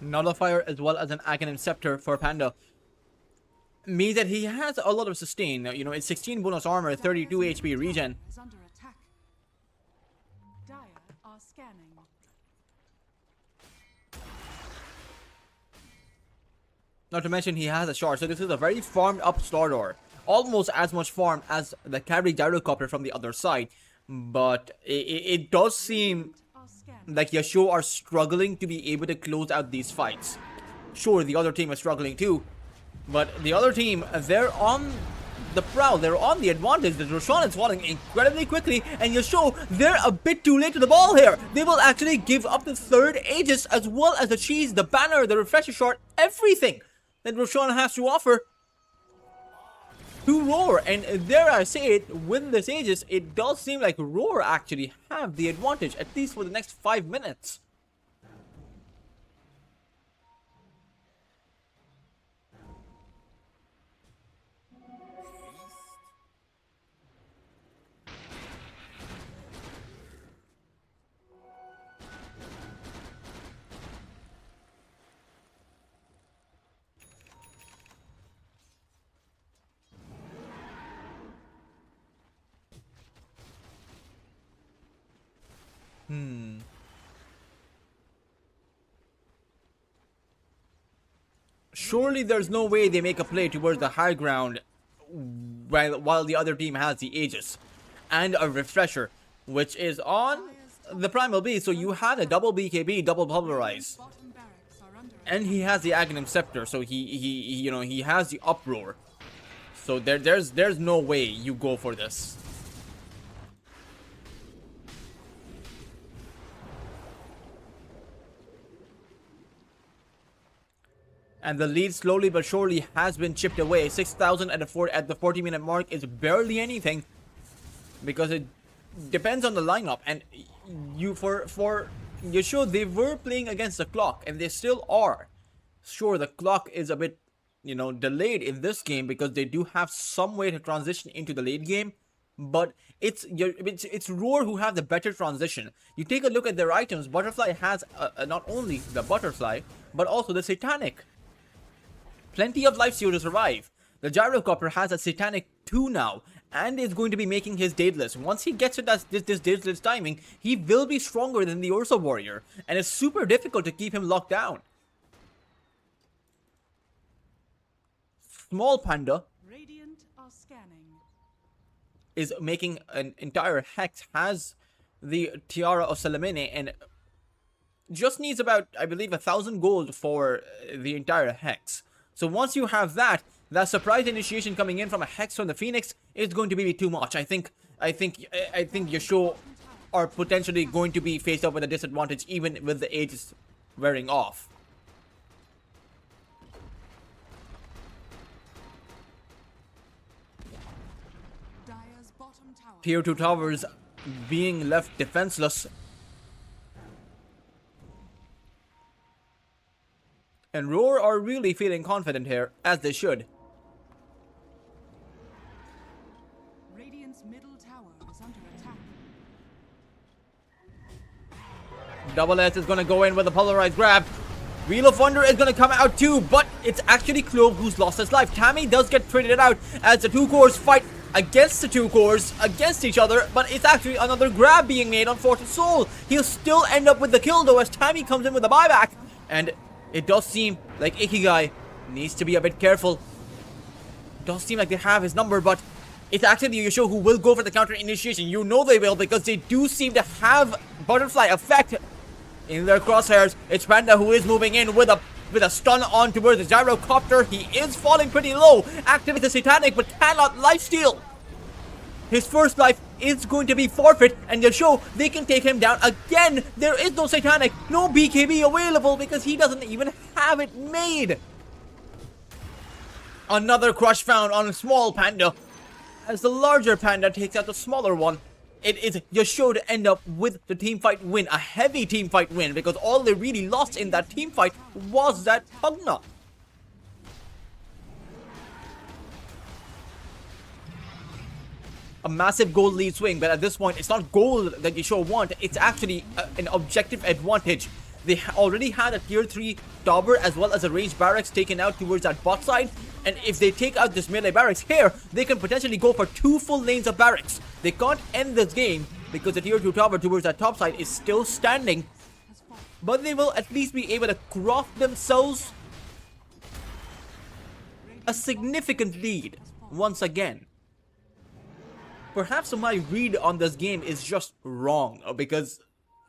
Nullifier as well as an Aghanim Scepter for Panda means that he has a lot of sustain. You know, it's 16 bonus armor, 32 HP regen. Is under attack. Dire are scanning. Not to mention he has a shard, so this is a very farmed up starter. Almost as much farm as the cavalry gyrocopter from the other side. But it does seem Are scanning. like Yasho are struggling to be able to close out these fights. Sure, the other team is struggling too. But the other team, they're on the prowl. They're on the advantage. The Roshan is falling incredibly quickly. And Yasho, they're a bit too late to the ball here. They will actually give up the third Aegis as well as the cheese, the banner, the refresher shard, everything that Roshan has to offer to Roar. And dare I say it, with this Aegis, it does seem like Roar actually have the advantage, at least for the next 5 minutes. Surely there's no way they make a play towards the high ground while the other team has the Aegis and a refresher, which is on the Primal Beast. So you had a double BKB, double pulverize, Bottom barracks are under and he has the Aghanim Scepter, so he has the uproar. So there's no way you go for this. And the lead slowly but surely has been chipped away. 6,000 at the 40-minute mark is barely anything, because it depends on the lineup. And you for Yasho, they were playing against the clock, and they still are. Sure, the clock is a bit, you know, delayed in this game because they do have some way to transition into the late game. But it's Roar who have the better transition. You take a look at their items. Butterfly has not only the Butterfly but also the Satanic. Plenty of life steal to survive. The Gyrocopter has a Satanic 2 now and is going to be making his Daedalus. Once he gets to this Daedalus timing, he will be stronger than the Ursa Warrior, and it's super difficult to keep him locked down. Small Panda Radiant are scanning. is making an entire Hex, has the Tiara of Salamene, and just needs about, I believe, 1,000 gold for the entire Hex. So once you have that surprise initiation coming in from a Hex from the Phoenix is going to be too much. I think Yasho are potentially going to be faced up with a disadvantage even with the Aegis wearing off. Dire's bottom tower. Tier 2 towers being left defenseless. And Roar are really feeling confident here, as they should. Radiant's middle tower is under attack. Double S is going to go in with a polarized grab. Wheel of Wonder is going to come out too, but it's actually Clove who's lost his life. Tammy does get traded out as the two cores fight against the two cores, against each other, but it's actually another grab being made on Force of Soul. He'll still end up with the kill though as Tammy comes in with a buyback, and it does seem like Ikigai needs to be a bit careful. It does seem like they have his number, but it's actually Yasho who will go for the counter initiation. You know they will, because they do seem to have Butterfly effect in their crosshairs. It's Panda who is moving in with a stun on towards the Gyrocopter. He is falling pretty low. Activates the Satanic but cannot lifesteal. His first life is going to be forfeit, and Yasho, they can take him down again. There is no Satanic, no BKB available because he doesn't even have it made. Another crush found on a small Panda as the larger Panda takes out the smaller one. It is Yasho to end up with the teamfight win, a heavy teamfight win, because all they really lost in that teamfight was that Pugna. A massive gold lead swing, but at this point, it's not gold that Yasho want. It's actually an objective advantage. They already had a tier 3 tower as well as a ranged barracks taken out towards that bot side. And if they take out this melee barracks here, they can potentially go for 2 full lanes of barracks. They can't end this game because the tier 2 tower towards that top side is still standing. But they will at least be able to craft themselves a significant lead once again. Perhaps my read on this game is just wrong because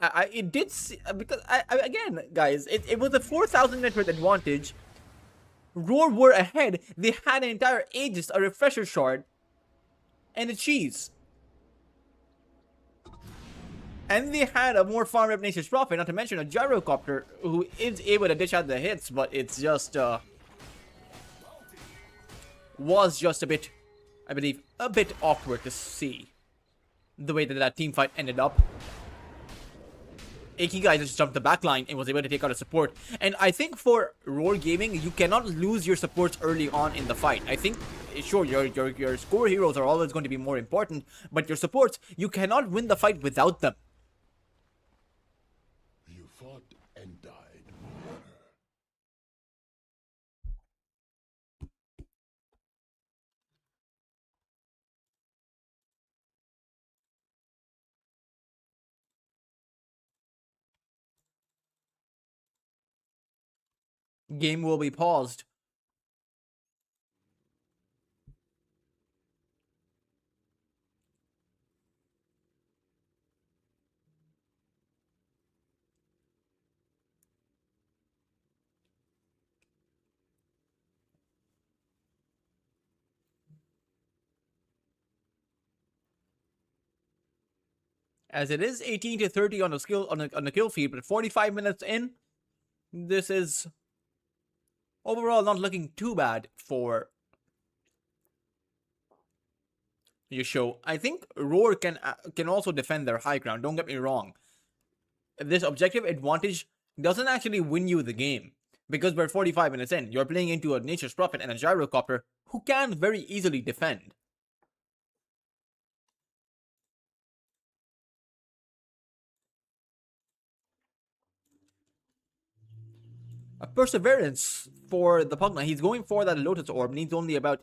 it did because again, guys, it was a 4,000 net worth advantage. Roar were ahead. They had an entire Aegis, a refresher shard, and a cheese. And they had a more farm rep Nature's Prophet, not to mention a gyrocopter who is able to dish out the hits, but it's just was just a bit, I believe, a bit awkward to see the way that that team fight ended up. Ikigai just jumped the backline and was able to take out a support. And I think for Roar Gaming, you cannot lose your supports early on in the fight. I think, sure, your score heroes are always going to be more important, but your supports, you cannot win the fight without them. You fought and died. Game will be paused. As it is 18 to 30 on the kill feed, but 45 minutes in, this is overall not looking too bad for YACHE. I think Roar can also defend their high ground. Don't get me wrong. This objective advantage doesn't actually win you the game because we're 45 minutes in. You're playing into a Nature's Prophet and a gyrocopter who can very easily defend. A perseverance for the Pugna. He's going for that Lotus Orb. Needs only about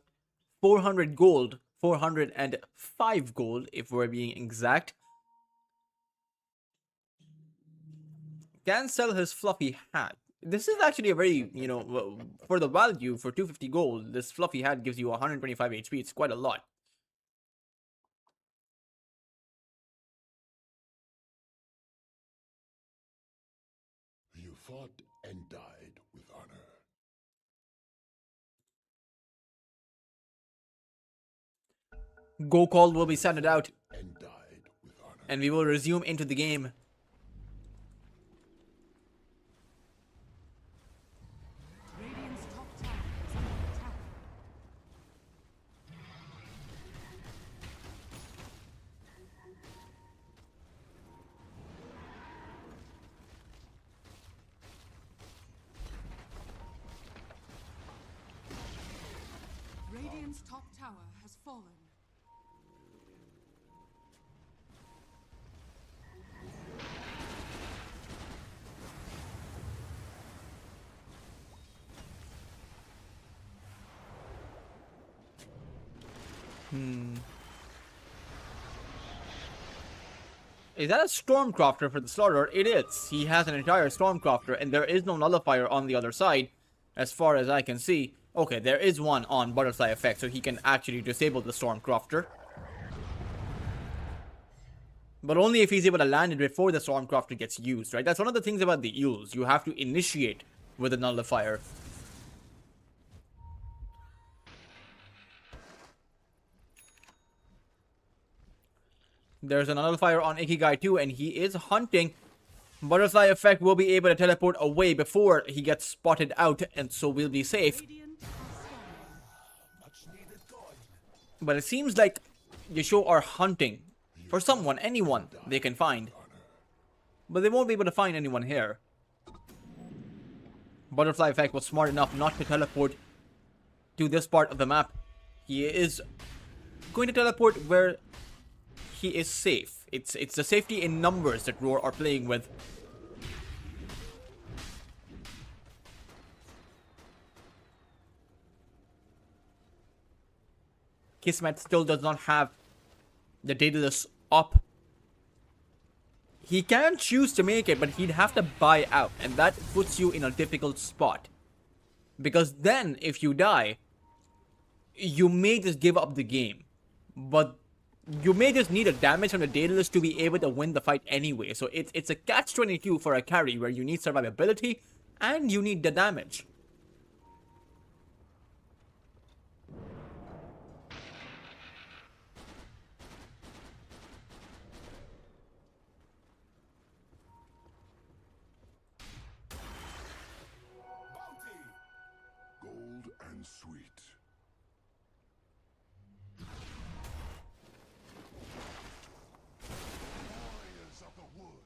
400 gold. 405 gold, if we're being exact. Can sell his fluffy hat. This is actually a very, for the value, for 250 gold, this fluffy hat gives you 125 HP. It's quite a lot. You fought and died with honor. Go call will be sounded out, And died with honor. and we will resume into the game. Radiant's top tower is under attack. Radiant's top tower has fallen. Is that a Stormcrafter for the Slaughter? It is. He has an entire Stormcrafter, and there is no Nullifier on the other side, as far as I can see. Okay, there is one on Butterfly Effect, so he can actually disable the Stormcrafter. But only if he's able to land it before the Stormcrafter gets used, right? That's one of the things about the Eels. You have to initiate with a Nullifier. There's a Nullifier on Ikigai too, and he is hunting. Butterfly Effect will be able to teleport away before he gets spotted out, and so we'll be safe. Radiant has fallen. Much needed God. But it seems like YACHE are hunting for someone, anyone they can find. But they won't be able to find anyone here. Butterfly Effect was smart enough not to teleport to this part of the map. He is going to teleport where he is safe. It's the safety in numbers that Roar are playing with. Kismet still does not have the Daedalus up. He can choose to make it, but he'd have to buy out, and that puts you in a difficult spot. Because then, if you die, you may just give up the game. But you may just need a damage from the Daedalus to be able to win the fight anyway. So it's a catch-22 for a carry where you need survivability and you need the damage. Bounty! Gold and sweet. Warriors of the wood.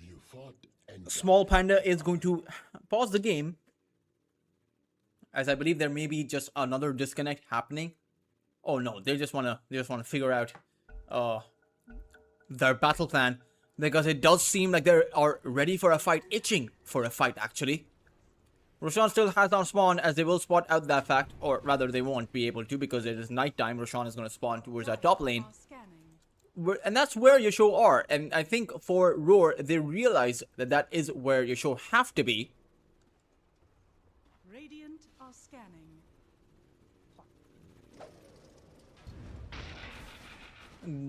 You fought and Small Panda is going to pause the game, as I believe there may be just another disconnect happening. Oh no, they just wanna figure out their battle plan, because it does seem like they are ready for a fight, itching for a fight actually. Roshan still has not spawned, as they will spot out that fact, or rather they won't be able to because it is nighttime. Roshan is going to spawn towards that top lane. Are scanning. And that's where Yasho are, and I think for Roar, they realize that that is where Yasho have to be. Radiant are scanning.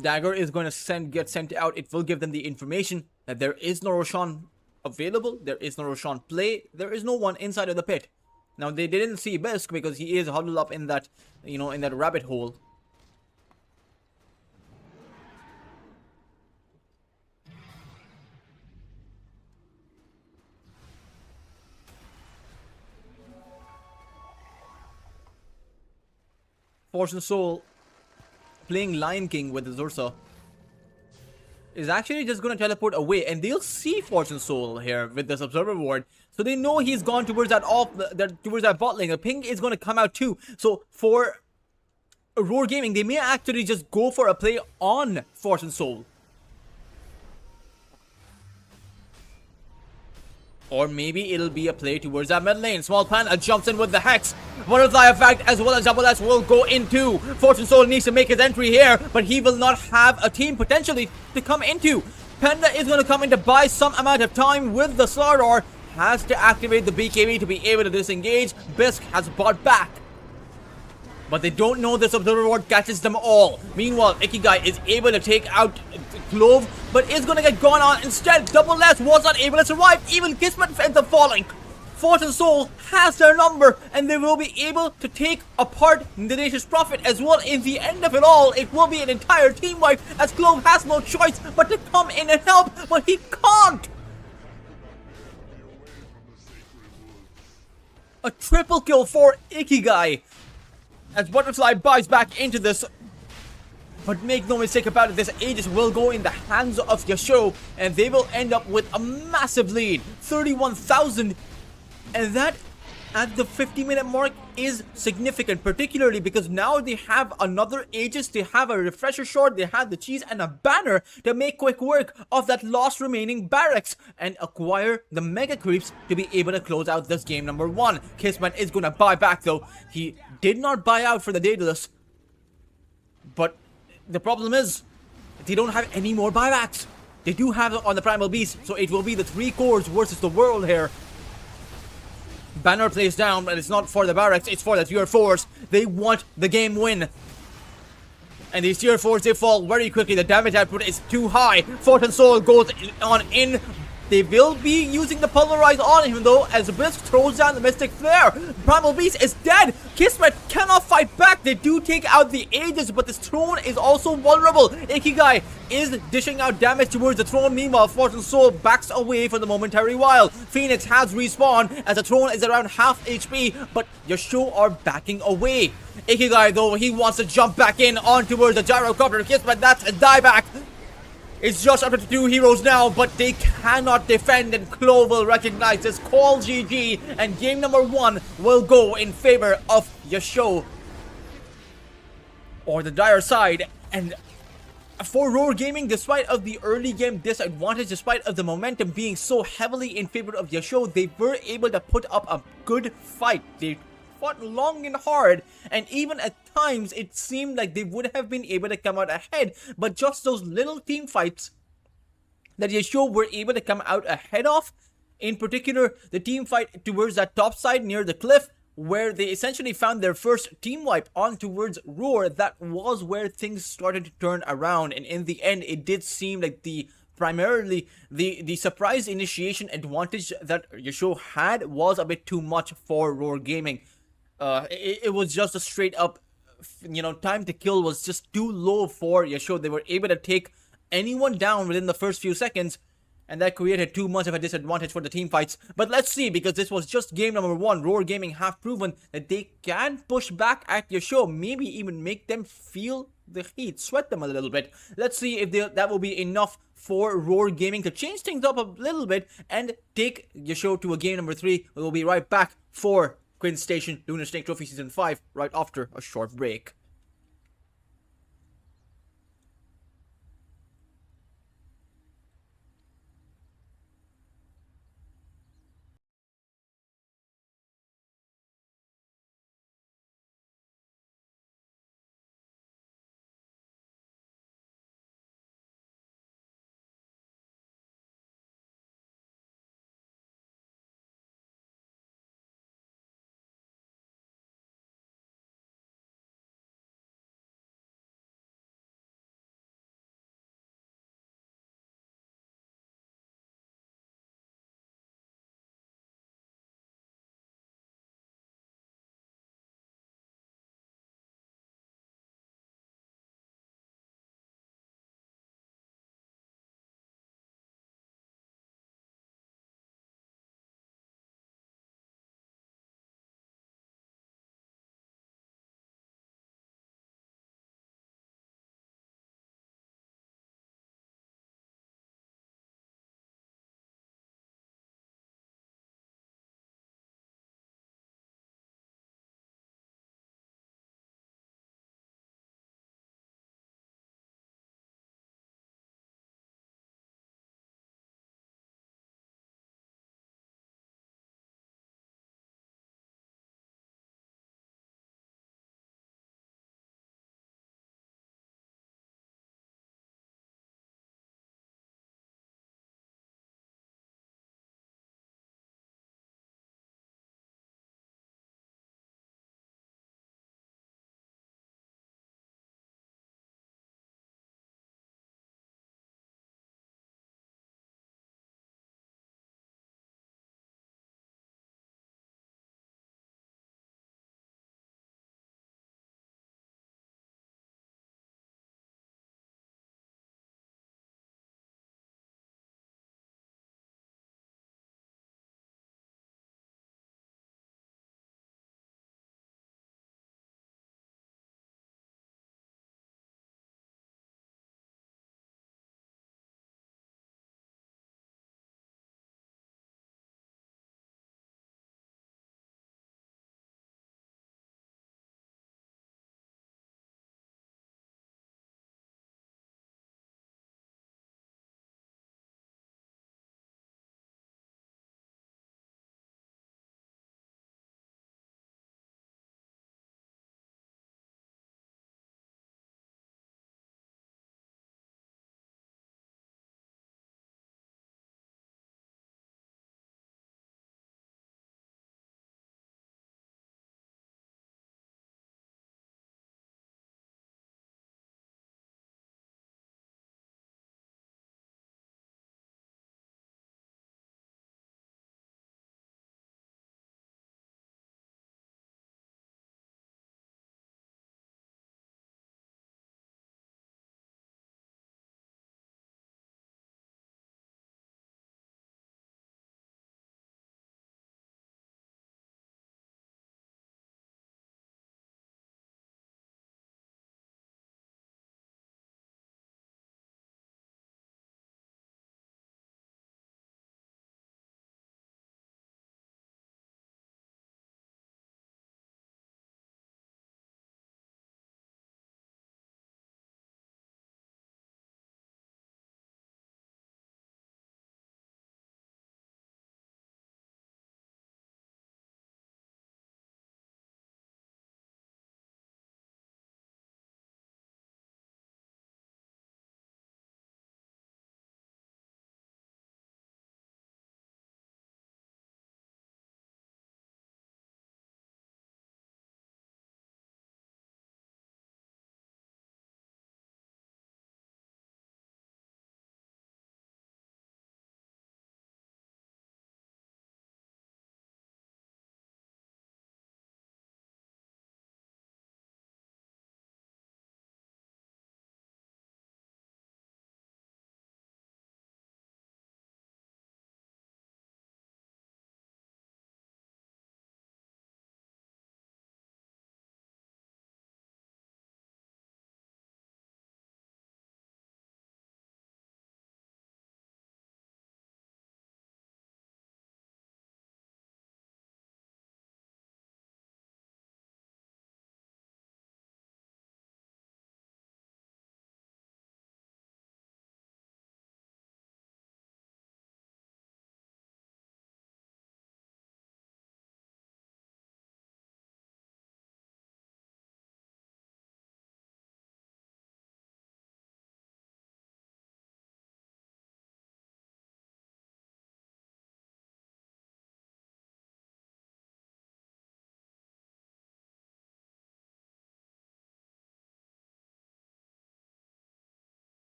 Dagger is going to get sent out. It will give them the information that there is no Roshan available, there is no Roshan play, there is no one inside of the pit. Now they didn't see Bisk because he is huddled up in that, in that rabbit hole. Fortune Soul playing Lion King with Zursa is actually just going to teleport away, and they'll see Fortune Soul here with this Observer Ward, so they know he's gone towards that towards that bot lane. The ping is going to come out too, so for Roar Gaming, they may actually just go for a play on Fortune Soul. Or maybe it'll be a play towards that mid lane. Small Panda jumps in with the Hex. Butterfly effect as well as Double S will go into. Fortune Soul needs to make his entry here, but he will not have a team potentially to come into. Panda is going to come in to buy some amount of time with the Slardar. Has to activate the BKB to be able to disengage. Bisk has bought back. But they don't know this Observer Ward catches them all. Meanwhile, Ikigai is able to take out Clove, but is going to get gone on instead. Double S was not able to survive. Even Kismet ends up falling. Fortune Soul has their number, and they will be able to take apart Nadesh's Prophet as well. In the end of it all, it will be an entire team wipe, as Clove has no choice but to come in and help, but he can't. A triple kill for Ikigai, as Butterfly buys back into this. But make no mistake about it, this Aegis will go in the hands of Yasho, and they will end up with a massive lead, 31,000. And that, at the 50-minute mark, is significant, particularly because now they have another Aegis, they have a refresher short, they have the cheese and a banner to make quick work of that last remaining barracks and acquire the mega creeps to be able to close out this game number 1. Kismet is going to buy back though. He did not buy out for the Daedalus, but the problem is they don't have any more buybacks. They do have it on the Primal Beast, so it will be the 3 cores versus the world here. Banner plays down, but it's not for the barracks, it's for the tier 4s. They want the game win. And these tier 4s, they fall very quickly. The damage output is too high. Fortune Soul goes on in. They will be using the Pulverize on him though, as Bisk throws down the Mystic Flare. Primal Beast is dead. Kismet cannot fight back. They do take out the Aegis, but this throne is also vulnerable. Ikigai is dishing out damage towards the throne. Meanwhile, Fortune Soul backs away for the momentary while. Phoenix has respawned as the throne is around half HP, but Yasho are backing away. Ikigai though, he wants to jump back in on towards the Gyrocopter. Kismet, that's a dieback. It's just up to 2 heroes now, but they cannot defend, and Clove will recognize this, call GG, and game number 1 will go in favor of Yasho, or the dire side. And for Roar Gaming, despite of the early game disadvantage, despite of the momentum being so heavily in favor of Yasho, they were able to put up a good fight. They fought long and hard, and even at times it seemed like they would have been able to come out ahead, but just those little team fights that Yasho were able to come out ahead of. In particular, the team fight towards that top side near the cliff, where they essentially found their first team wipe on towards Roar. That was where things started to turn around, and in the end, it did seem like primarily the surprise initiation advantage that Yasho had was a bit too much for Roar Gaming. It was just a straight up, time to kill was just too low for Yasho. They were able to take anyone down within the first few seconds, and that created too much of a disadvantage for the team fights. But let's see, because this was just game number 1. Roar Gaming have proven that they can push back at Yasho, maybe even make them feel the heat, sweat them a little bit. Let's see if that will be enough for Roar Gaming to change things up a little bit and take Yasho to a game number 3. We'll be right back for Quinn Station Lunar Snake Trophy Season 5 right after a short break.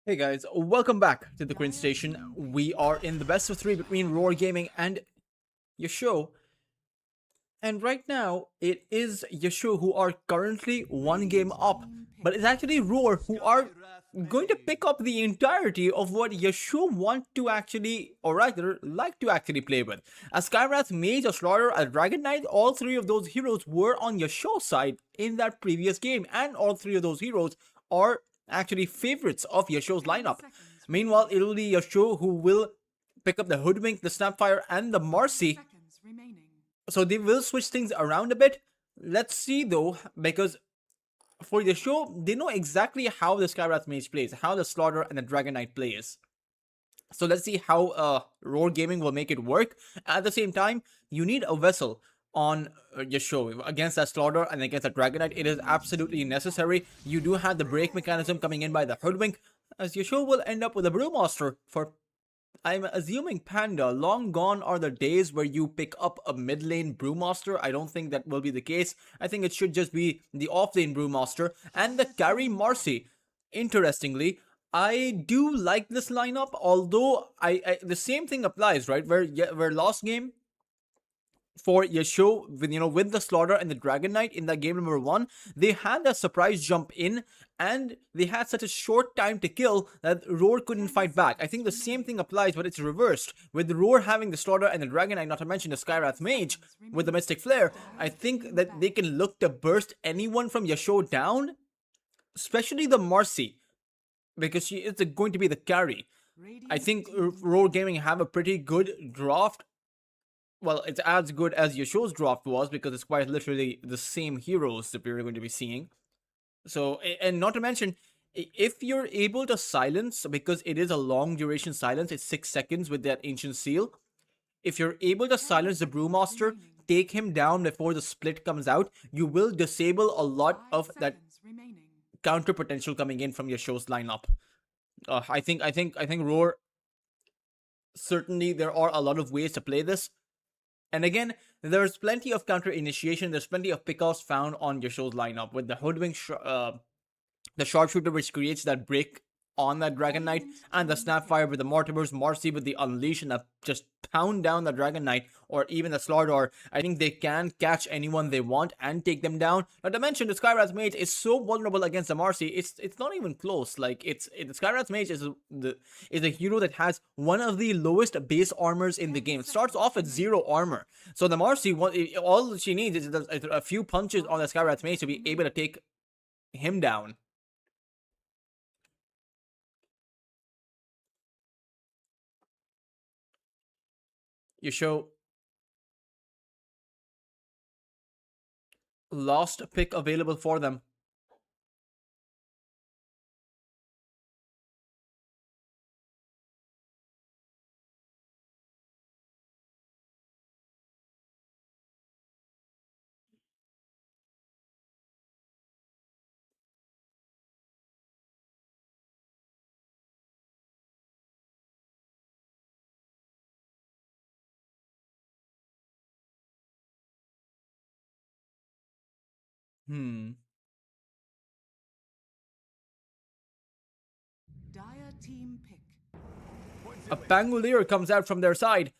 Hey guys, welcome back to the Queen Station. We are in the best of 3 between Roar Gaming and YACHE. And right now, it is YACHE who are currently 1 game up. But it's actually Roar who are going to pick up the entirety of what YACHE want to actually, or rather, like to actually play with. A Skywrath Mage, a Slaughter, a Dragon Knight, all 3 of those heroes were on YACHE's side in that previous game. And all 3 of those heroes are actually favorites of YACHE's lineup. Meanwhile, it'll be YACHE who will pick up the Hoodwink, the Snapfire, and the Marcy. So they will switch things around a bit. Let's see though, because for YACHE, they know exactly how the Skywrath Mage plays, how the Slaughter and the Dragon Knight plays. So let's see how Roar Gaming will make it work. At the same time, you need a vessel on YACHE against that Slaughter and against that Dragon Knight. It is absolutely necessary. You do have the break mechanism coming in by the Hoodwink, as YACHE will end up with a Brewmaster for, I'm assuming, Panda. Long gone are the days where you pick up a mid lane Brewmaster. I don't think that will be the case. I think it should just be the off lane Brewmaster and the carry Marcy. Interestingly, I do like this lineup, although the same thing applies, right? Where last game for YACHE with the Slaughter and the Dragon Knight in that game number 1, they had a surprise jump in and they had such a short time to kill that Roar couldn't fight back. I think the same thing applies, but it's reversed. With Roar having the Slaughter and the Dragon Knight, not to mention the Skywrath Mage with the Mystic Flare, I think that they can look to burst anyone from YACHE down, especially the Marcy, because she is going to be the carry. I think Roar Gaming have a pretty good draft. Well, it's as good as YACHE's draft was, because it's quite literally the same heroes that we're going to be seeing. So, and not to mention, if you're able to silence, because it is a long duration silence, it's 6 seconds with that Ancient Seal. If you're able to silence the Brewmaster, take him down before the split comes out, you will disable a lot of that counter potential coming in from YACHE's lineup. I think Roar, certainly there are a lot of ways to play this. And again, there's plenty of counter initiation, there's plenty of pickoffs found on YACHE's lineup with the Hoodwink, the Sharpshooter, which creates that break on that Dragon Knight, and the Snapfire with the Mortimers, Marcy with the Unleash and just pound down the Dragon Knight, or even the Slaughter. I think they can catch anyone they want and take them down. Not to mention, the Skywrath Mage is so vulnerable against the Marcy, it's not even close. Like, the Skywrath Mage is a hero that has one of the lowest base armors in the game. It starts off at 0 armor. So the Marcy, all she needs is a few punches on the Skywrath Mage to be able to take him down. YACHE, last pick available for them. Dire team pick. A Pangolier comes out from their side.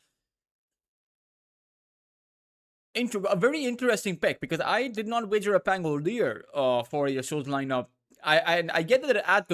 A very interesting pick, because I did not wager a Pangolier for YACHE's lineup. I get that it adds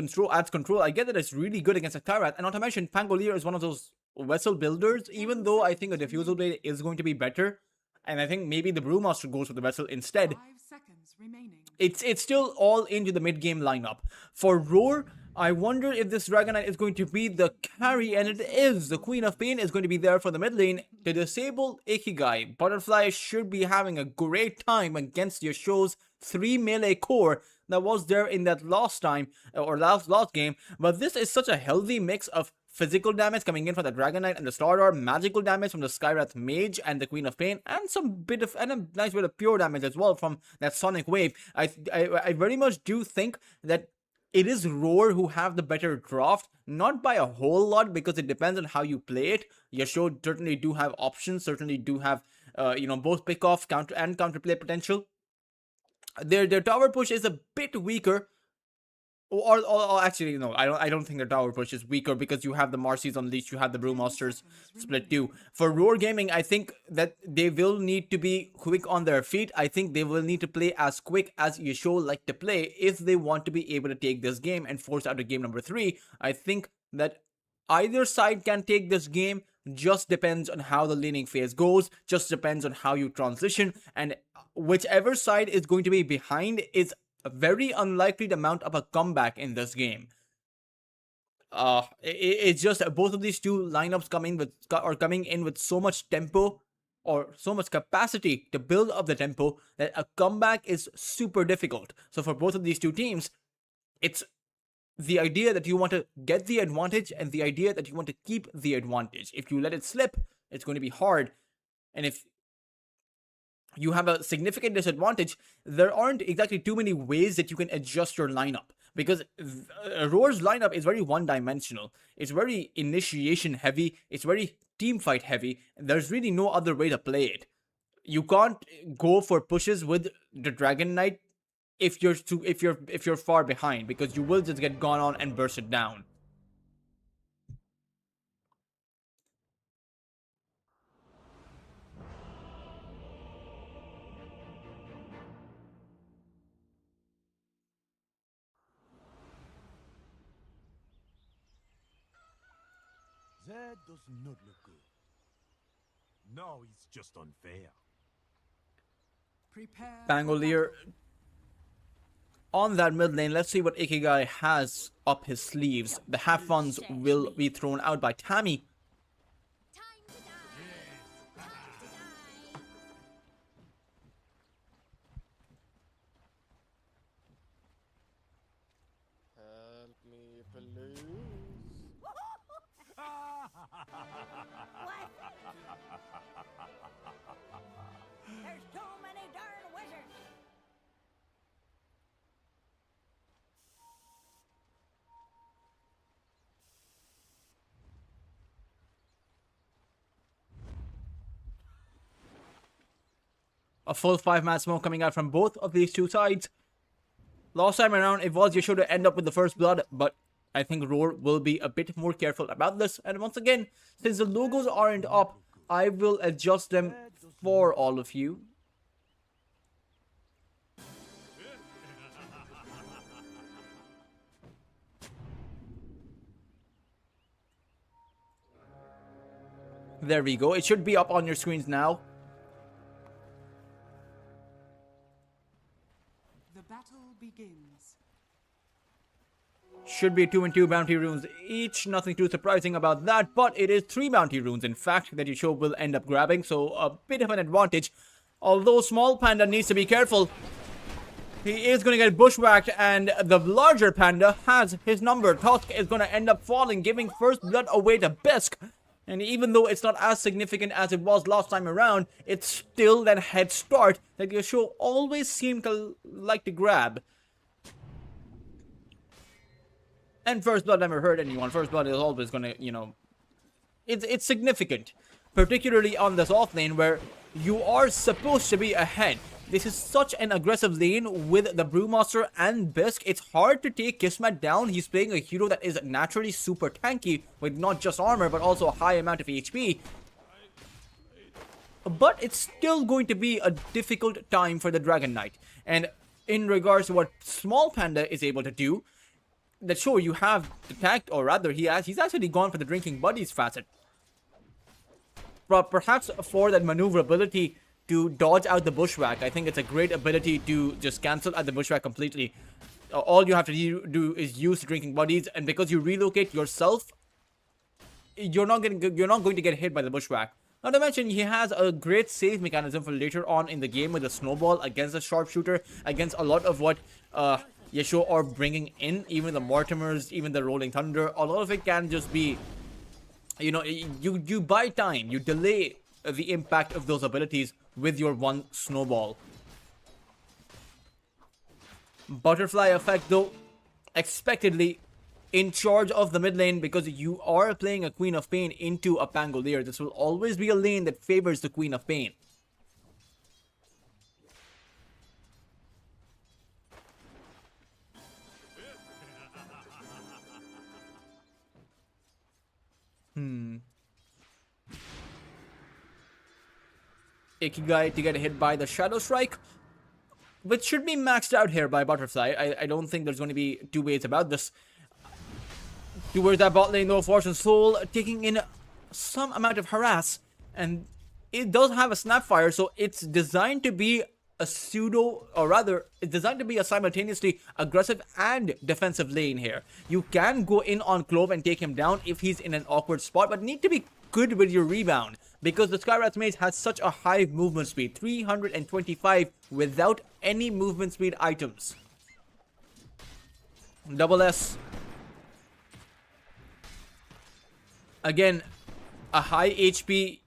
control. I get that it's really good against a Skywrath, and not to mention, Pangolier is one of those vessel builders, even though I think a Diffusal Blade is going to be better. And I think maybe the Brewmaster goes with the vessel instead. 5 seconds remaining. It's still all into the mid-game lineup. For Roar, I wonder if this Dragon Knight is going to be the carry, and it is. The Queen of Pain is going to be there for the mid lane to disable Ikigai. Butterfly should be having a great time against YACHE's 3 melee core that was there in that last time, or last game. But this is such a healthy mix of physical damage coming in from the Dragon Knight and the Slaughter, magical damage from the Skywrath Mage and the Queen of Pain, and a nice bit of pure damage as well from that Sonic Wave. I very much do think that it is Roar who have the better draft, not by a whole lot, because it depends on how you play it. YACHE certainly do have options, certainly do have both pick-off counter and counterplay potential. Their tower push is a bit weaker Or actually, no, I don't think the tower push is weaker because you have the Marcy's Unleashed, you have the Brewmasters split too. For Roar Gaming, I think that they will need to be quick on their feet. I think they will need to play as quick as YACHE like to play if they want to be able to take this game and force out a game number 3. I think that either side can take this game, just depends on how the laning phase goes, just depends on how you transition, and whichever side is going to be behind is very unlikely to mount up a comeback in this game. It's just both of these two lineups coming in with so much tempo or so much capacity to build up the tempo that a comeback is super difficult. So for both of these two teams, it's the idea that you want to get the advantage and the idea that you want to keep the advantage. If you let it slip, it's going to be hard. And if you have a significant disadvantage, there aren't exactly too many ways that you can adjust your lineup. Because Roar's lineup is very one-dimensional. It's very initiation heavy. It's very team fight heavy. There's really no other way to play it. You can't go for pushes with the Dragon Knight if you're far behind, because you will just get gone on and burst it down. That does not look good. No, it's just unfair. Prepare. Pangolier on that mid lane. Let's see what Ikigai has up his sleeves. The half funds will be thrown out by Tammy. Help me, please. There's too many darn wizards. A full 5-man smoke coming out from both of these two sides. Last time around, it was YACHE to end up with the first blood, but I think Roar will be a bit more careful about this. And once again, since the logos aren't up, I will adjust them for all of you. There we go. It should be up on your screens now. The battle begins. Should be 2 and 2 bounty runes each. Nothing too surprising about that, but it is 3 bounty runes, in fact, that YACHE will end up grabbing, so a bit of an advantage. Although Small Panda needs to be careful. He is going to get bushwhacked, and the larger panda has his number. Tusk is going to end up falling, giving first blood away to Bisk. And even though it's not as significant as it was last time around, it's still that head start that YACHE always seemed to like to grab. And first blood never hurt anyone. First blood is always gonna, it's significant. Particularly on this off lane where you are supposed to be ahead. This is such an aggressive lane with the Brewmaster and Bisk. It's hard to take Kismet down. He's playing a hero that is naturally super tanky with not just armor but also a high amount of HP. But it's still going to be a difficult time for the Dragon Knight. And in regards to what Small Panda is able to do, that sure you have attacked, or rather he's actually gone for the Drinking Buddies facet. But perhaps for that maneuverability to dodge out the bushwhack, I think it's a great ability to just cancel out the bushwhack completely. All you have to do is use the Drinking Buddies, and because you relocate yourself, you're not going to get hit by the bushwhack. Not to mention, he has a great save mechanism for later on in the game with the snowball against the sharpshooter, against a lot of what YACHE are bringing in, even the Mortimers, even the Rolling Thunder. A lot of it can just be, you buy time, you delay the impact of those abilities with your one snowball. Butterfly effect, though, expectedly in charge of the mid lane, because you are playing a Queen of Pain into a Pangolier. This will always be a lane that favors the Queen of Pain. Ikigai to get hit by the Shadow Strike, which should be maxed out here by Butterfly. I don't think there's going to be two ways about this. Towards that bot lane though, Fortune Soul taking in some amount of harass, and it does have a Snapfire, so it's designed to be a pseudo, or rather, it's designed to be a simultaneously aggressive and defensive lane here. You can go in on Clove and take him down if he's in an awkward spot, but need to be good with your rebound, because the Skywrath Mage has such a high movement speed, 325 without any movement speed items. Double S. Again, a high HP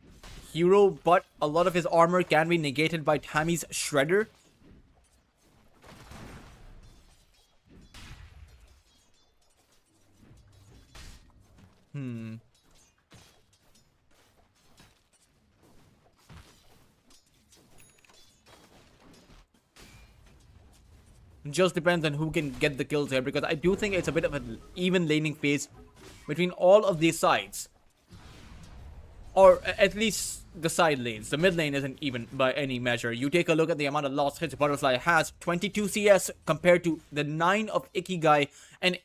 hero, but a lot of his armor can be negated by Tammy's Shredder. Just depends on who can get the kills here, because I do think it's a bit of an even laning phase between all of these sides. Or at least the side lanes. The mid lane isn't even by any measure. You take a look at the amount of lost hits Butterfly has. 22 CS compared to the 9 of Ikigai. And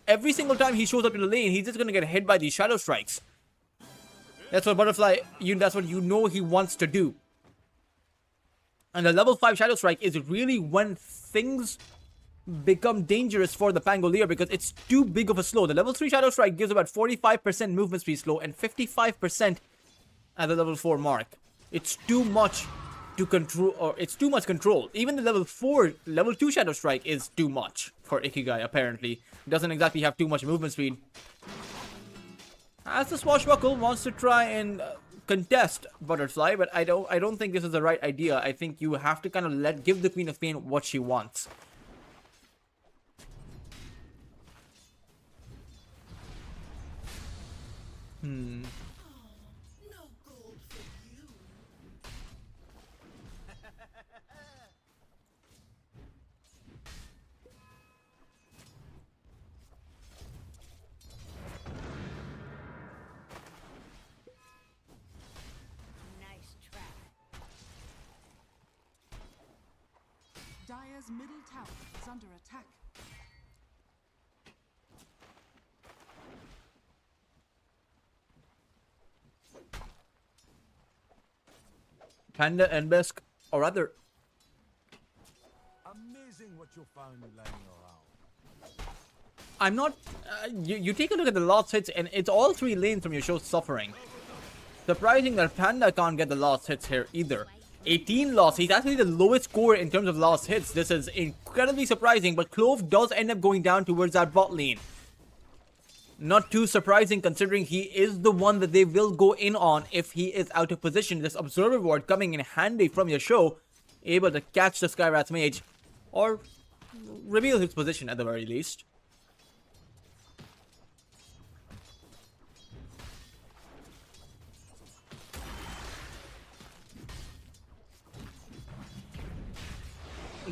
every single time he shows up in the lane, he's just going to get hit by these Shadow Strikes. That's what Butterfly, that's what you know he wants to do. And the level 5 Shadow Strike is really when things become dangerous for the Pangolier, because it's too big of a slow. The level 3 Shadow Strike gives about 45% movement speed slow and 55% at the level 4 mark. It's too much to control, or it's too much control. Even the level 2 Shadow Strike is too much for Ikigai, apparently. Doesn't exactly have too much movement speed. As the Swashbuckle wants to try and contest Butterfly, but I don't think this is the right idea. I think you have to kind of give the Queen of Pain what she wants. Nice try. Dire's middle tower is under attack. Panda and Besk, or rather, Amazing what you found lying around. I'm not. You take a look at the lost hits, and it's all 3 lanes from your show suffering. Surprising that Panda can't get the lost hits here either. 18 lost. He's actually the lowest score in terms of lost hits. This is incredibly surprising, but Clove does end up going down towards that bot lane. Not too surprising, considering he is the one that they will go in on if he is out of position. This Observer Ward coming in handy from your show, able to catch the Skywrath Mage, or reveal his position at the very least.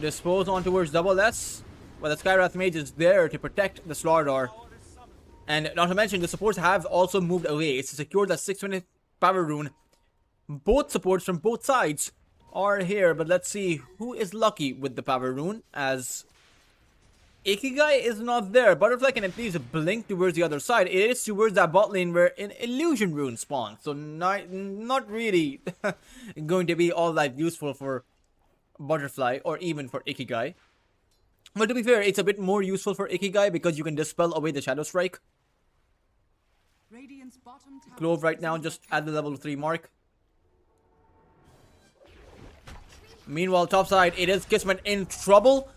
Dispose on towards double S, but the Skywrath Mage is there to protect the Slardar. And not to mention, the supports have also moved away. It's secured that 6-minute power rune. Both supports from both sides are here, but let's see who is lucky with the power rune, as Ikigai is not there. Butterfly can at least blink towards the other side. It is towards that bot lane where an illusion rune spawns, so not really going to be all that useful for Butterfly or even for Ikigai. But to be fair, it's a bit more useful for Ikigai because you can dispel away the Shadow Strike. Radiant's bottom tower Clove right is now under just attack. at the level 3 mark. Meanwhile, topside, it is Kismet in trouble.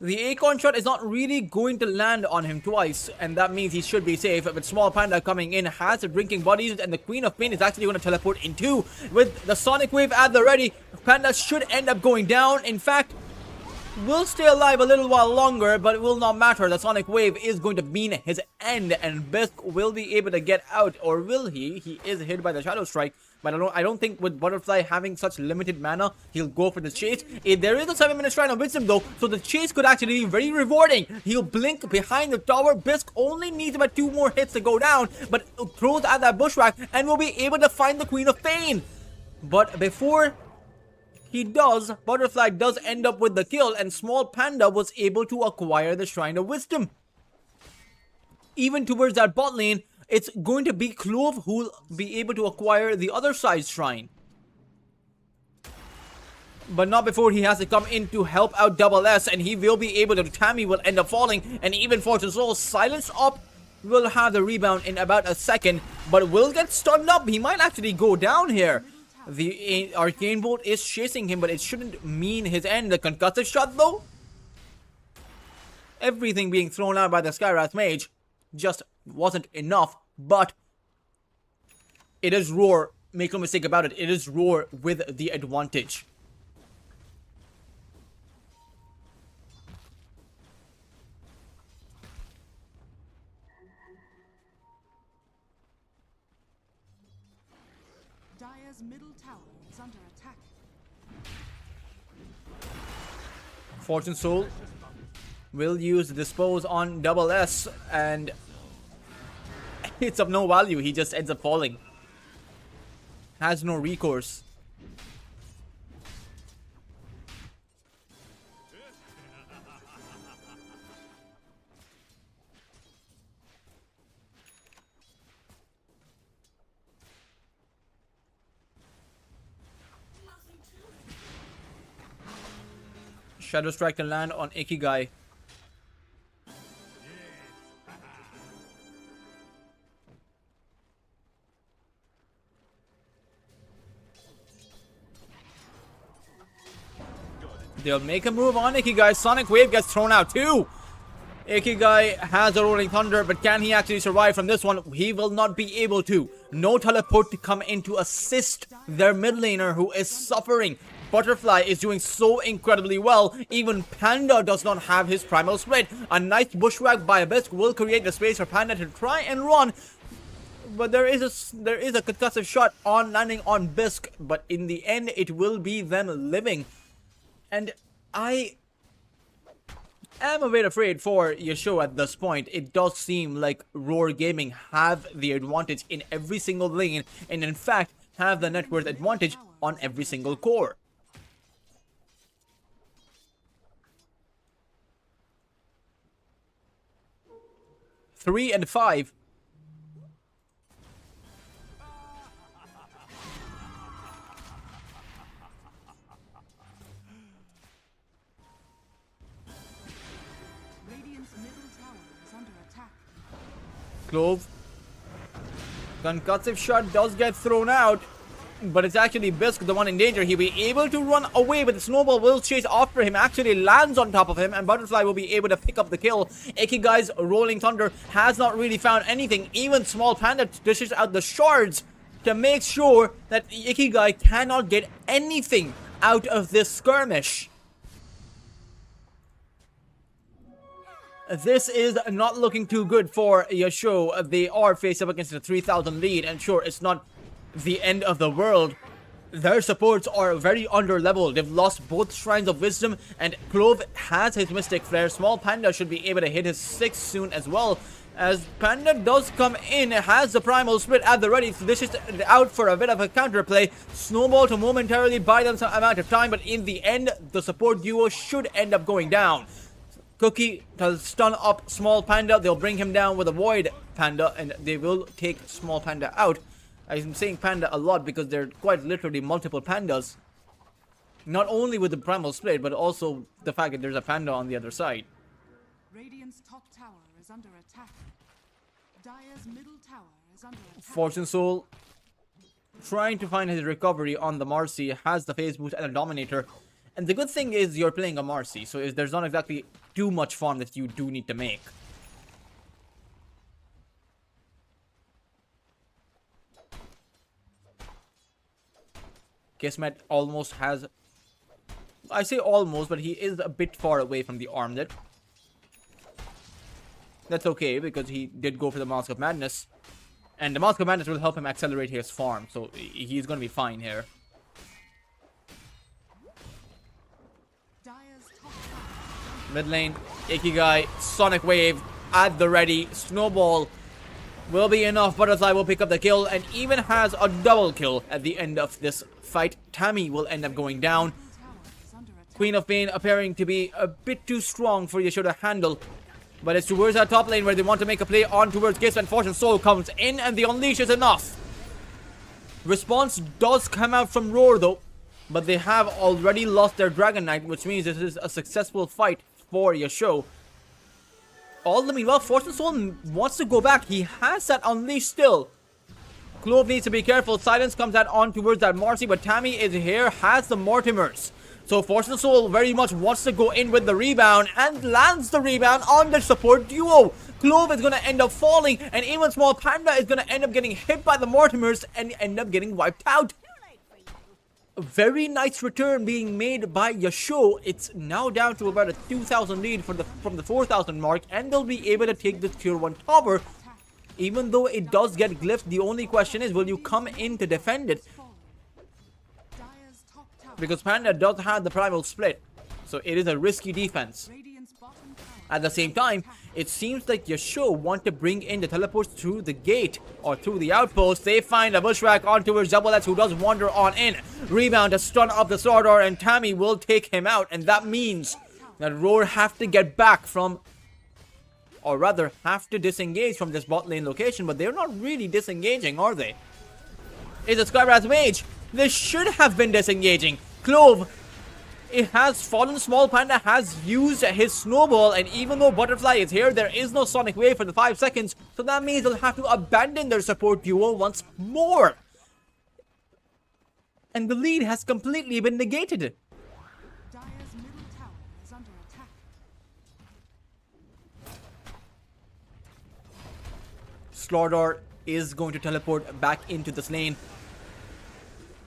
The Acorn shot is not really going to land on him twice, and that means he should be safe. But Small Panda coming in has the drinking bodies, and the Queen of Pain is actually going to teleport in too. With the Sonic Wave at the ready, Panda should end up going down. In fact, will stay alive a little while longer, but it will not matter. The Sonic Wave is going to mean his end, and Bisk will be able to get out, or will he? He is hit by the Shadow Strike, but I don't think with Butterfly having such limited mana, he'll go for the chase. There is a 7-minute Shrine of Wisdom though, so the chase could actually be very rewarding. He'll blink behind the tower. Bisk only needs about 2 more hits to go down, but throws at that Bushwhack and will be able to find the Queen of Pain. But before he does, Butterfly does end up with the kill, and Small Panda was able to acquire the Shrine of Wisdom. Even towards that bot lane, it's going to be Clove who'll be able to acquire the other side's shrine. But not before he has to come in to help out Double S, and he will be able to. Tammy will end up falling, and even Fortune Soul Silence Up will have the rebound in about a second, but will get stunned up. He might actually go down here. The Arcane Bolt is chasing him, but it shouldn't mean his end. The concussive shot though, everything being thrown out by the Skywrath Mage just wasn't enough. But it is Roar, make no mistake about it, it is Roar with the advantage. Dire's middle tower is under attack. Fortune Soul will use Dispose on Double S, and it's of no value. He just ends up falling. Has no recourse. Shadow Strike can land on Ikigai. They'll make a move on Ikigai. Sonic Wave gets thrown out too. Ikigai has a Rolling Thunder, but can he actually survive from this one? He will not be able to. No teleport to come in to assist their mid laner who is suffering. Butterfly is doing so incredibly well. Even Panda does not have his primal split. A nice Bushwhack by Abyss will create the space for Panda to try and run. But there is a concussive shot on landing on Bisk, but in the end it will be them living. And I am a bit afraid for Yasuo at this point. It does seem like Roar Gaming have the advantage in every single lane, and in fact have the net worth advantage on every single core. Three and 5. Radiant's middle tower is under attack. Clove. Concussive shot does get thrown out, but it's actually Bisk the one in danger. He'll be able to run away, but the snowball will chase after him, actually lands on top of him, and Butterfly will be able to pick up the kill. Ikigai's Rolling Thunder has not really found anything. Even Small Panda dishes out the shards to make sure that Ikigai cannot get anything out of this skirmish. This is not looking too good for Yasuo. They are faced up against a 3,000 lead, and sure, it's not the end of the world. Their supports are very under level. They've lost both Shrines of Wisdom, and Clove has his Mystic Flare. Small Panda should be able to hit his 6 soon as well, as Panda does come in, has the Primal Split at the ready. So this is out for a bit of a counterplay. Snowball to momentarily buy them some amount of time, but in the end, the support duo should end up going down. Cookie to stun up Small Panda. They'll bring him down with a Void Panda, and they will take Small Panda out. I'm saying Panda a lot because there are quite literally multiple Pandas. Not only with the Primal Split, but also the fact that there's a Panda on the other side. Radiant's top tower is under attack. Dire's middle tower is under attack. Fortune Soul trying to find his recovery on the Marcy, has the phase boost and a Dominator. And the good thing is you're playing a Marcy, so there's not exactly too much farm that you do need to make. Kismet almost has I say almost, but he is a bit far away from the armlet. That's okay, because he did go for the Mask of Madness. And the Mask of Madness will help him accelerate his farm, so he's going to be fine here. Dire's top tower Mid lane, Ikigai, Sonic Wave at the ready. Snowball will be enough. Butterfly will pick up the kill and even has a double kill at the end of this fight. Tammy will end up going down. is under attack. Queen of Pain appearing to be a bit too strong for Yasho to handle. But it's towards our top lane where they want to make a play on towards Gifts, and Fortune Soul comes in and the unleash is enough. Response does come out from Roar though, but they have already lost their Dragon Knight, which means this is a successful fight for Yasho. All the meanwhile, Fortune Soul wants to go back. He has that unleash still. Clove needs to be careful. Silence comes out on towards that Marcy, but Tammy is here, has the Mortimers. So Fortune Soul very much wants to go in with the rebound and lands the rebound on the support duo. Clove is going to end up falling, and even Small Panda is going to end up getting hit by the Mortimers and end up getting wiped out. A very nice return being made by Yasho. It's now down to about a 2,000 lead from the 4,000 mark, and they'll be able to take this tier 1 tower. Even though it does get glyphed, the only question is, will you come in to defend it? Dire's top tower. Because Panda does have the primal split, so it is a risky defense. Radiant's bottom tower. At the same time, it seems like Yasho want to bring in the teleports through the gate or through the outpost. They find a bushwhack on towards Double X, who does wander on in. Rebound to stun up the Slardar, and Tammy will take him out, and that means that Roar have to get back from, or rather have to disengage from this bot lane location, but they're not really disengaging, are they? It's a Skywrath Mage. They should have been disengaging. Clove, it has fallen. Small Panda has used his snowball, and even though Butterfly is here, there is no Sonic Wave for the 5 seconds, so that means they'll have to abandon their support duo once more. And the lead has completely been negated. Dire's middle tower is under attack. Slardar is going to teleport back into this lane.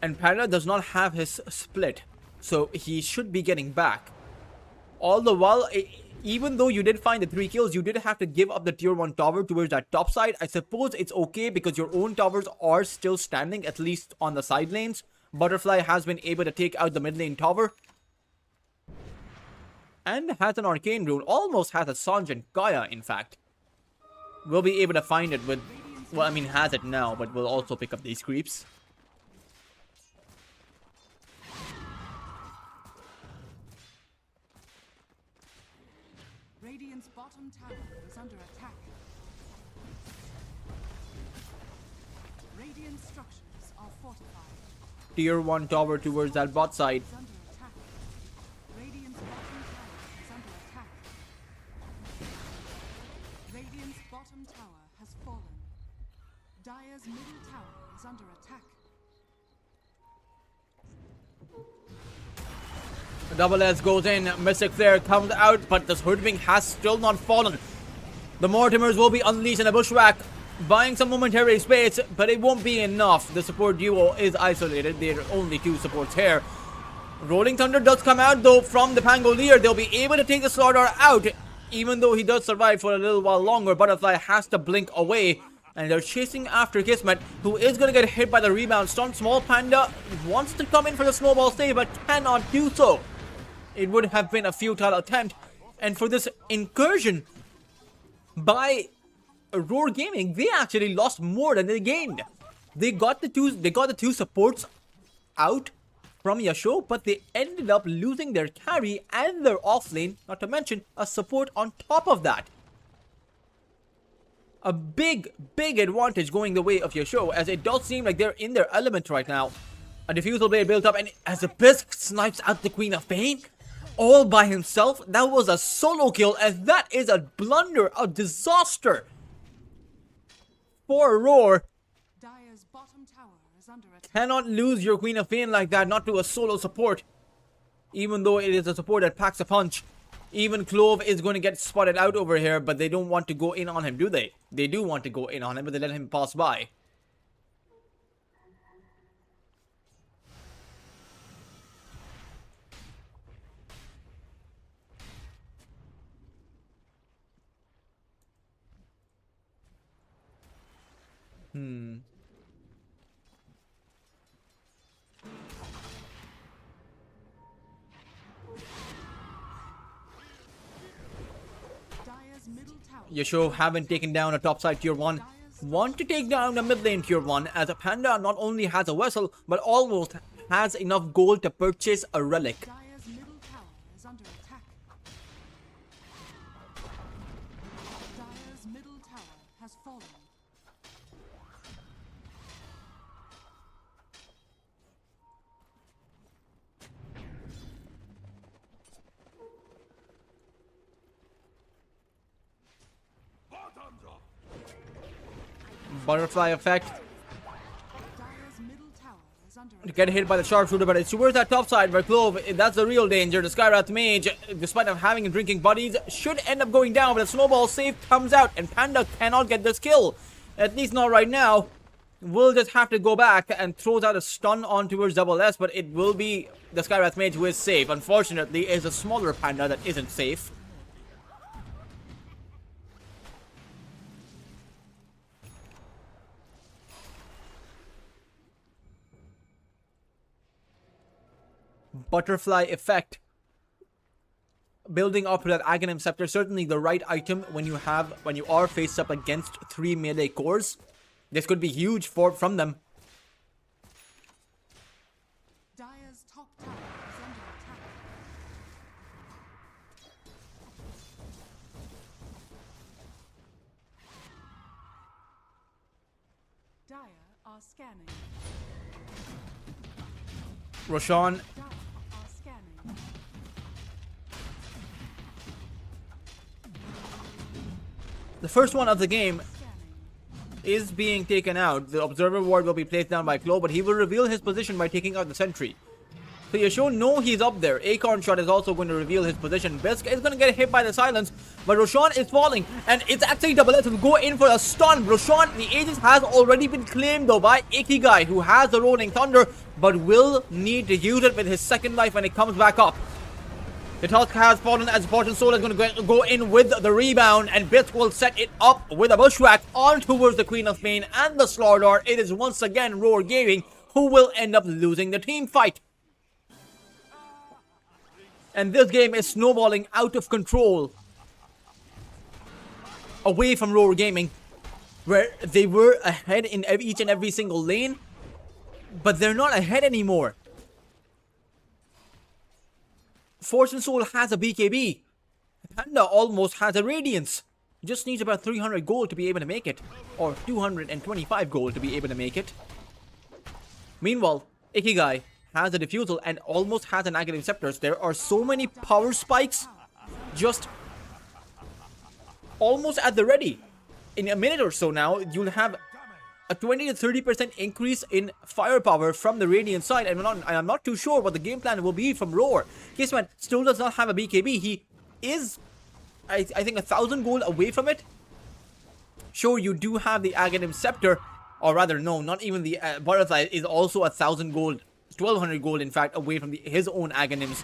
And Panda does not have his split, so he should be getting back. All the while, even though you did find the 3 kills, you did have to give up the tier 1 tower towards that top side. I suppose it's okay because your own towers are still standing, at least on the side lanes. Butterfly has been able to take out the mid lane tower. And has an arcane rune, almost has a Sanj and Gaia, in fact. We'll be able to find it with, well, I mean, has it now, but we'll also pick up these creeps. Radiant's bottom tower is under attack. Radiant structures are fortified. Tier 1 tower towards that bot side. Is under attack. Radiant's bottom tower is under attack. Radiant's bottom tower has fallen. Dire's middle tower is under attack. Double S goes in, Mystic Flare comes out, but this Hoodwink has still not fallen. The Mortimers will be unleashed in a bushwhack, buying some momentary space, but it won't be enough. The support duo is isolated. There are only 2 supports here. Rolling Thunder does come out though from the Pangolier. They'll be able to take the Slardar out, even though he does survive for a little while longer. Butterfly has to blink away, and they're chasing after Kismet, who is going to get hit by the rebound storm. Small Panda wants to come in for the snowball save, but cannot do so. It would have been a futile attempt, and for this incursion by Roar Gaming, they actually lost more than they gained. They got the two supports out from Yasho, but they ended up losing their carry and their offlane, not to mention a support on top of that. A big advantage going the way of Yasho, as it does seem like they're in their element right now. A diffusal blade built up, and as a Bisque snipes out the Queen of Pain all by himself, that was a solo kill, and that is a blunder, a disaster for Roar. Dire's bottom tower is under attack. Cannot lose your Queen of Pain like that, not to a solo support. Even though it is a support that packs a punch. Even Clove is going to get spotted out over here, but they don't want to go in on him, do they? They do want to go in on him, but they let him pass by. Hmm. Dire's middle tower. Yasho haven't taken down a topside tier 1. Want to take down a mid lane tier 1 as a Panda not only has a vessel but almost has enough gold to purchase a relic. Dire's middle tower is under attack. Dire's middle tower has fallen. Butterfly effect. Dire's middle tower is under To get hit by the sharpshooter, but it's towards that top side where Clove, that's the real danger. The Skywrath Mage, despite of having and drinking buddies, should end up going down, but a snowball save comes out, and Panda cannot get this kill. At least not right now. Will just have to go back and throws out a stun on towards Double S, but it will be the Skywrath Mage who is safe. Unfortunately, it's a smaller Panda that isn't safe. Butterfly effect. Building up to that Aghanim Scepter, certainly the right item when you are faced up against 3 melee cores. This could be huge from them. Dire's top tower is under attack. Dire are scanning. Roshan, Dire are scanning. the first one of the game, Scanning. is being taken out. The Observer Ward will be placed down by Clo, but he will reveal his position by taking out the sentry. So Yasho know he's up there. Acorn Shot is also going to reveal his position. Bisk is going to get hit by the silence, but Roshan is falling, and it's actually Double S who go in for a stun. Roshan, the Aegis has already been claimed though by Ikigai, who has the Rolling Thunder, but will need to use it with his second life when it comes back up. The Tusk has fallen as Fortune Soul is going to go in with the rebound, and Bisk will set it up with a bushwhack on towards the Queen of Pain and the Slaughterer. It is once again Roar Gaming who will end up losing the team fight. And this game is snowballing out of control. Away from Roar Gaming, where they were ahead in each and every single lane, but they're not ahead anymore. Fortune Soul has a BKB. Panda almost has a Radiance. Just needs about 300 gold to be able to make it. Or 225 gold to be able to make it. Meanwhile, Ikigai has a Diffusal and almost has an Aghanim Scepters. There are so many power spikes just almost at the ready. In a minute or so now, you'll have a 20 to 30% increase in firepower from the Radiant side, and I'm not too sure what the game plan will be from Roar. Caseman still does not have a BKB. He is, I think, 1,000 gold away from it. Sure, you do have the Aghanim Scepter, or rather, no, not even the Butterfly is also 1,000 gold, 1,200 gold, in fact, away from his own Aghanims.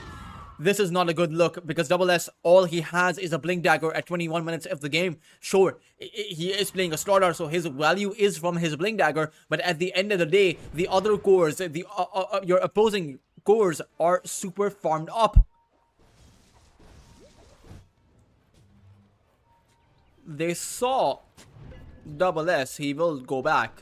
This is not a good look because Double S, all he has is a Blink Dagger at 21 minutes of the game. Sure, he is playing a Slaughter, so his value is from his Blink Dagger, but at the end of the day, the other cores, your opposing cores are super farmed up. They saw Double S, he will go back.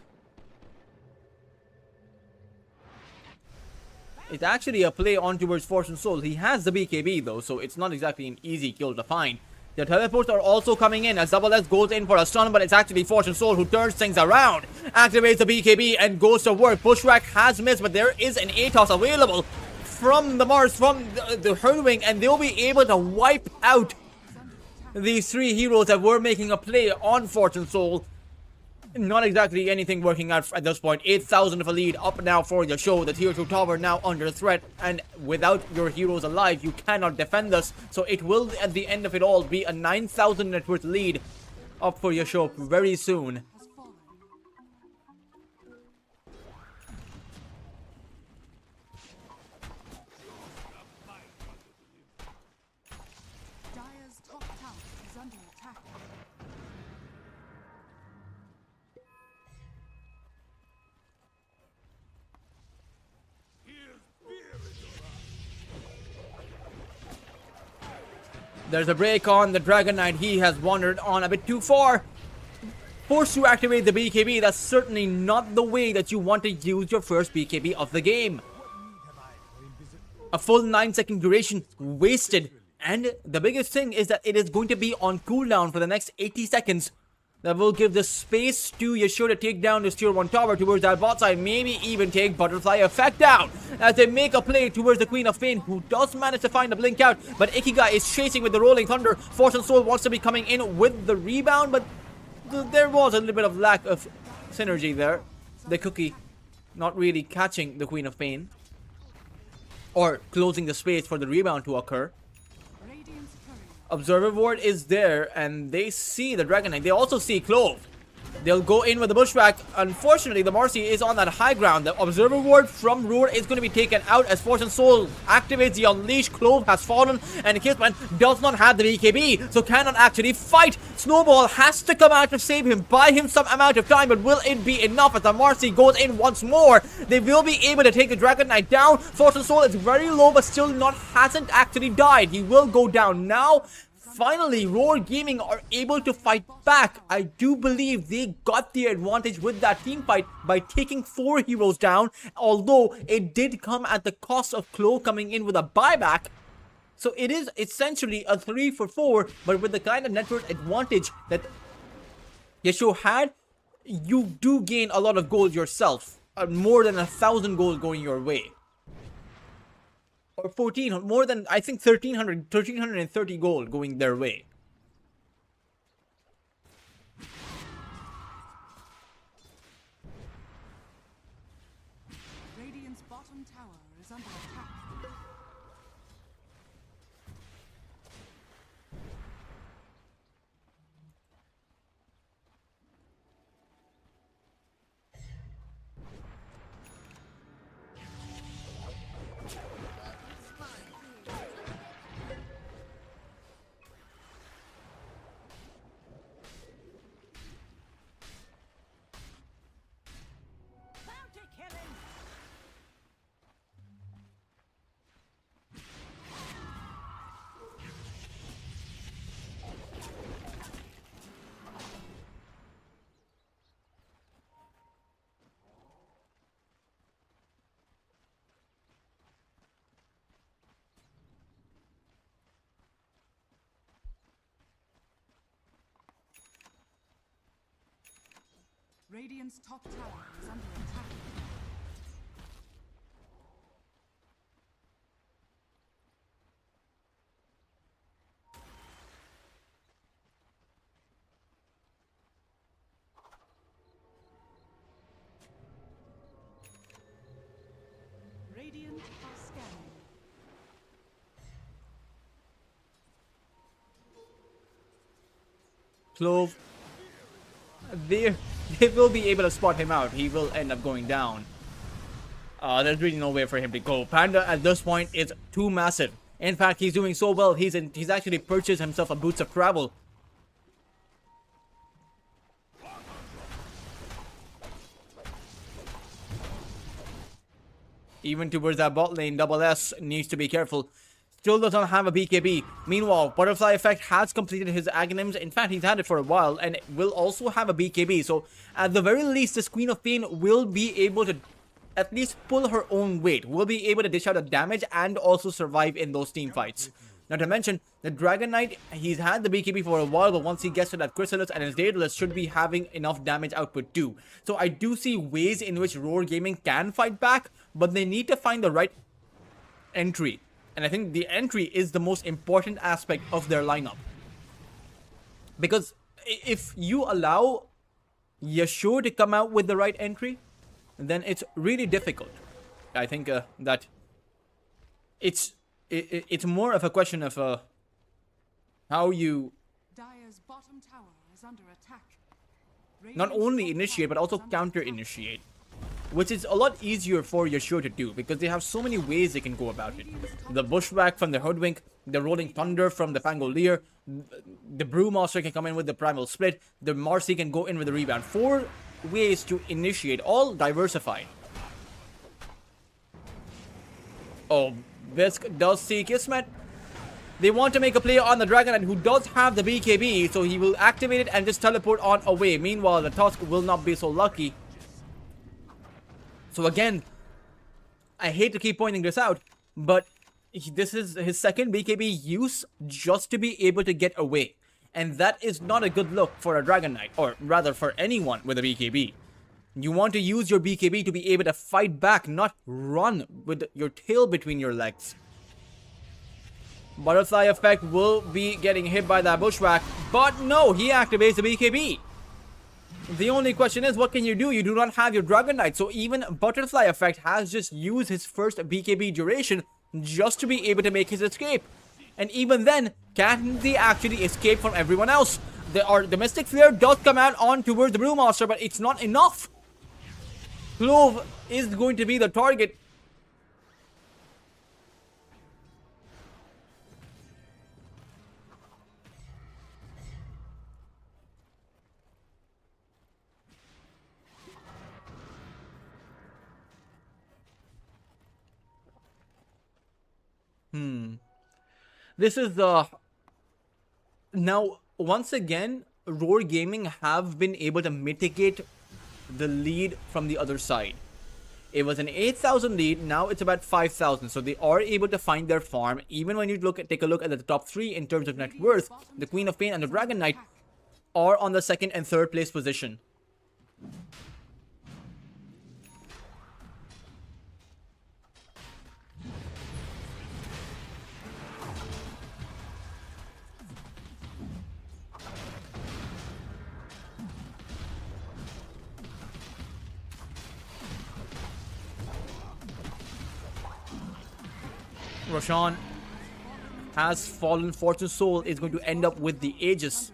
It's actually a play on towards Fortune Soul. He has the BKB though, so it's not exactly an easy kill to find. The teleports are also coming in as Double S goes in for a stun, but it's actually Fortune Soul who turns things around. Activates the BKB and goes to work. Bushwhack has missed, but there is an ATOS available from the Mars, from the Hurlwing, and they'll be able to wipe out these 3 heroes that were making a play on Fortune Soul. Not exactly anything working out at this point. 8,000 of a lead up now for your show. The tier 2 tower now under threat, and without your heroes alive, you cannot defend this. So it will, at the end of it all, be a 9,000 net worth lead up for your show very soon. Has fallen. Dire's top tower is under attack. There's a break on the Dragon Knight. He has wandered on a bit too far. Forced to activate the BKB. That's certainly not the way that you want to use your first BKB of the game. A full 9-second duration wasted. And the biggest thing is that it is going to be on cooldown for the next 80 seconds. That will give the space to YACHE to take down this tier 1 tower towards that bot side. Maybe even take Butterfly Effect down. As they make a play towards the Queen of Pain, who does manage to find a blink out. But Ikigai is chasing with the Rolling Thunder. Fortune Soul wants to be coming in with the rebound. But there was a little bit of lack of synergy there. The Cookie not really catching the Queen of Pain. Or closing the space for the rebound to occur. Radiant's courier. Observer Ward is there, and they see the Dragon Knight. They also see Clove. They'll go in with the Bushwhack. Unfortunately, the Marcy is on that high ground. The Observer Ward from Roar is going to be taken out as Fortune Soul activates the Unleash. Clove has fallen, and Kissman does not have the BKB, so cannot actually fight. Snowball has to come out to save him, buy him some amount of time, but will it be enough as the Marcy goes in once more? They will be able to take the Dragon Knight down. Fortune Soul is very low, but still hasn't actually died. He will go down now. Finally, Roar Gaming are able to fight back. I do believe they got the advantage with that team fight by taking 4 heroes down, although it did come at the cost of Clove coming in with a buyback. So it is essentially a 3 for 4, but with the kind of network advantage that YACHE had, you do gain a lot of gold yourself. More than 1,000 gold going your way. Or 14, more than, I think 1330 gold going their way. Radiant's bottom tower is under attack. Bounty killing. Radiant's top tower is under attack. Radiant are scanning. Clove, they will be able to spot him out. He will end up going down. There's really no way for him to go. Panda at this point is too massive. In fact, he's doing so well. He's actually purchased himself a Boots of Travel. Even towards that bot lane, Double S needs to be careful. Still does not have a BKB. Meanwhile, Butterfly Effect has completed his Aghanims. In fact, he's had it for a while and will also have a BKB. So, at the very least, this Queen of Pain will be able to at least pull her own weight. Will be able to dish out a damage and also survive in those team fights. Not to mention, the Dragon Knight, he's had the BKB for a while, but once he gets to that Chrysalis and his Daedalus should be having enough damage output too. So I do see ways in which Roar Gaming can fight back, but they need to find the right entry. And I think the entry is the most important aspect of their lineup. Because if you allow YACHE to come out with the right entry, then it's really difficult. I think that it's more of a question of how you Dire's bottom tower is under attack. not Radiant's only top initiate but tower also is under counter attack. initiate, which is a lot easier for YACHE to do because they have so many ways they can go about it. The Bushwhack from the Hoodwink, the Rolling Thunder from the Pangolier, the Brewmaster can come in with the Primal Split, the Marcy can go in with the Rebound. 4 ways to initiate, all diversified. Oh, Visk does see Kismet. They want to make a play on the Dragon Knight, who does have the BKB, so he will activate it and just teleport on away. Meanwhile, the Tusk will not be so lucky. So again, I hate to keep pointing this out, but this is his second BKB use just to be able to get away. And that is not a good look for a Dragon Knight, or rather for anyone with a BKB. You want to use your BKB to be able to fight back, not run with your tail between your legs. Butterfly effect will be getting hit by that bushwhack, but no, he activates the BKB. The only question is, what can you do? You do not have your Dragon Knight, so even Butterfly effect has just used his first BKB duration just to be able to make his escape. And even then, can they actually escape from everyone else? The Mystic Flare does come out on towards the Brewmaster, but it's not enough. Clove is going to be the target. This is now once again, Roar Gaming have been able to mitigate the lead from the other side. It was an 8,000 lead, now it's about 5,000. So they are able to find their farm. Even when you take a look at the top 3 in terms of net worth, the Queen of Pain and the Dragon Knight are on the 2nd and 3rd place position. Roshan has fallen. Fortune Soul is going to end up with the Aegis.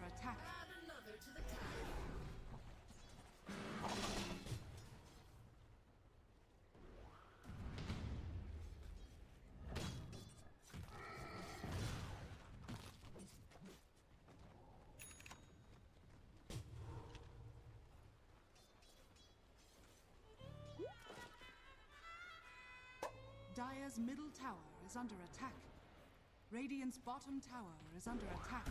Dire's middle tower is under attack. Radiant's bottom tower is under attack.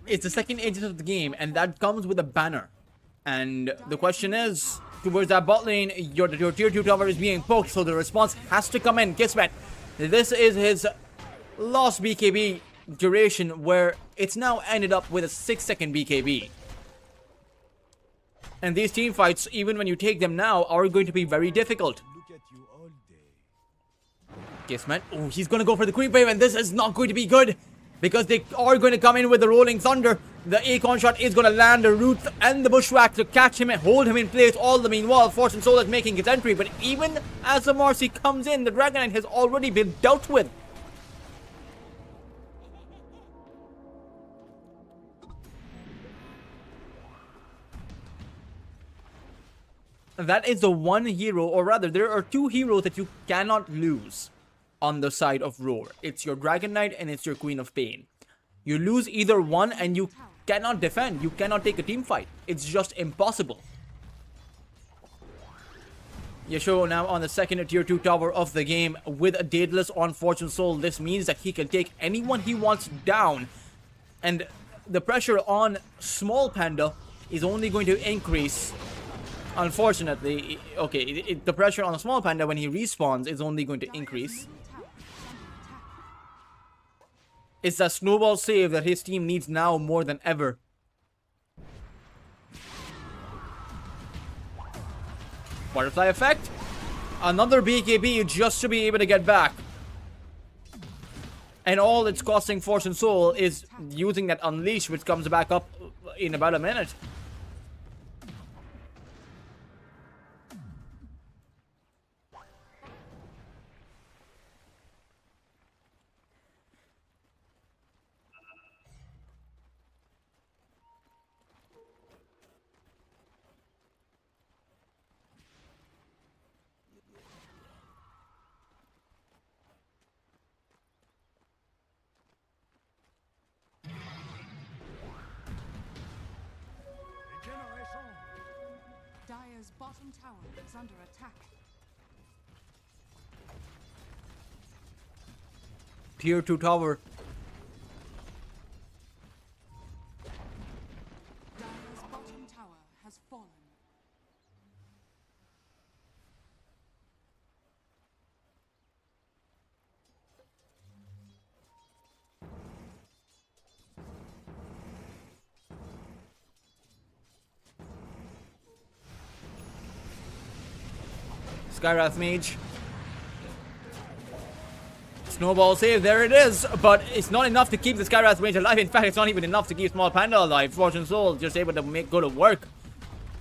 It's the second Aegis of the game, and that comes with a banner. And the question is, towards that bot lane, your tier 2 tower is being poked, so the response has to come in. Kismet, this is his last BKB duration, where it's now ended up with a 6-second BKB. And these team fights, even when you take them now, are going to be very difficult. Look at you all day. Kismet, oh, he's going to go for the creep wave, and this is not going to be good. Because they are going to come in with the Rolling Thunder. The Acorn Shot is going to land the Root and the Bushwhack to catch him and hold him in place. All the meanwhile, Fortune Soul is making his entry. But even as the Marcy comes in, the Dragon Knight has already been dealt with. That is the one hero, or rather, there are two heroes that you cannot lose on the side of Roar. It's your Dragon Knight and it's your Queen of Pain. You lose either one and you cannot defend. You cannot take a team fight. It's just impossible. Yasho now on the second tier 2 tower of the game with a Daedalus on Fortune Soul. This means that he can take anyone he wants down. And the pressure on Small Panda is only going to increase. Unfortunately, okay, the pressure on a Small Panda when he respawns is only going to increase. It's a snowball save that his team needs now more than ever. Butterfly effect. Another BKB just to be able to get back. And all it's costing Fortune Soul is using that Unleash, which comes back up in about a minute. Dire's bottom tower is under attack. Tier 2 tower Skywrath Mage. Snowball save, there it is, but it's not enough to keep the Skywrath Mage alive. In fact, it's not even enough to keep Small Panda alive. Fortune Soul just able to go to work.